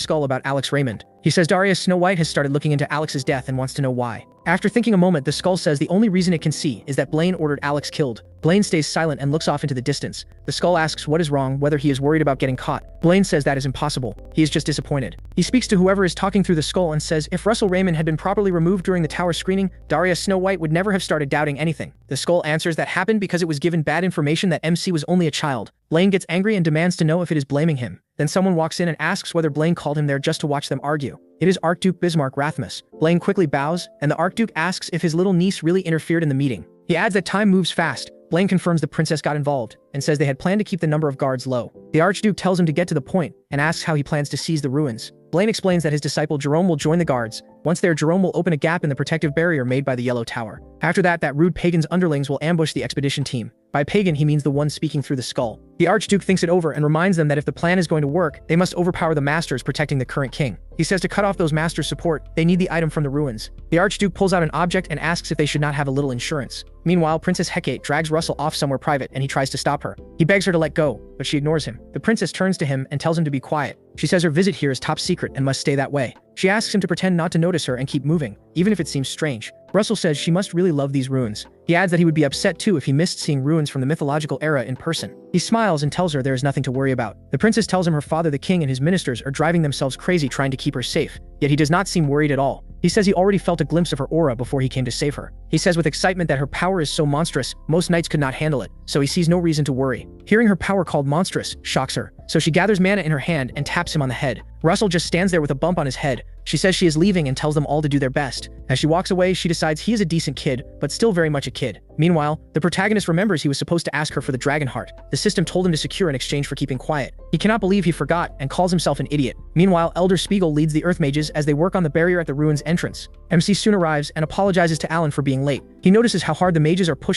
skull about Alex Raymond. He says Darius Snow White has started looking into Alex's death and wants to know why. After thinking a moment, the skull says the only reason it can see is that Blaine ordered Alex killed. Blaine stays silent and looks off into the distance. The skull asks what is wrong, whether he is worried about getting caught. Blaine says that is impossible. He is just disappointed. He speaks to whoever is talking through the skull and says if Russell Raymond had been properly removed during the tower screening, Darius Snow White would never have started doubting anything. The skull answers that happened because it was given bad information that MC was only a child. Blaine gets angry and demands to know if it is blaming him. Then someone walks in and asks whether Blaine called him there just to watch them argue. It is Archduke Bismarck Rathmus. Blaine quickly bows, and the Archduke asks if his little niece really interfered in the meeting. He adds that time moves fast. Blaine confirms the princess got involved, and says they had planned to keep the number of guards low. The Archduke tells him to get to the point, and asks how he plans to seize the ruins. Blaine explains that his disciple Jerome will join the guards. Once there, Jerome will open a gap in the protective barrier made by the Yellow Tower. After that rude pagan's underlings will ambush the expedition team. By pagan, he means the one speaking through the skull. The Archduke thinks it over and reminds them that if the plan is going to work, they must overpower the masters protecting the current king. He says to cut off those masters' support, they need the item from the ruins. The Archduke pulls out an object and asks if they should not have a little insurance. Meanwhile, Princess Hecate drags Russell off somewhere private and he tries to stop her. He begs her to let go, but she ignores him. The princess turns to him and tells him to be quiet. She says her visit here is top secret and must stay that way. She asks him to pretend not to notice her and keep moving, even if it seems strange. Russell says she must really love these ruins. He adds that he would be upset too if he missed seeing ruins from the mythological era in person. He smiles and tells her there is nothing to worry about. The princess tells him her father the king and his ministers are driving themselves crazy trying to keep her safe, yet he does not seem worried at all. He says he already felt a glimpse of her aura before he came to save her. He says with excitement that her power is so monstrous, most knights could not handle it, so he sees no reason to worry. Hearing her power called monstrous shocks her, so she gathers mana in her hand and taps him on the head. Russell just stands there with a bump on his head. She says she is leaving and tells them all to do their best. As she walks away, she decides he is a decent kid, but still very much a kid. Meanwhile, the protagonist remembers he was supposed to ask her for the dragon heart. The system told him to secure in exchange for keeping quiet. He cannot believe he forgot and calls himself an idiot. Meanwhile, Elder Spiegel leads the Earth Mages as they work on the barrier at the ruins entrance. MC soon arrives and apologizes to Alan for being late. He notices how hard the mages are pushing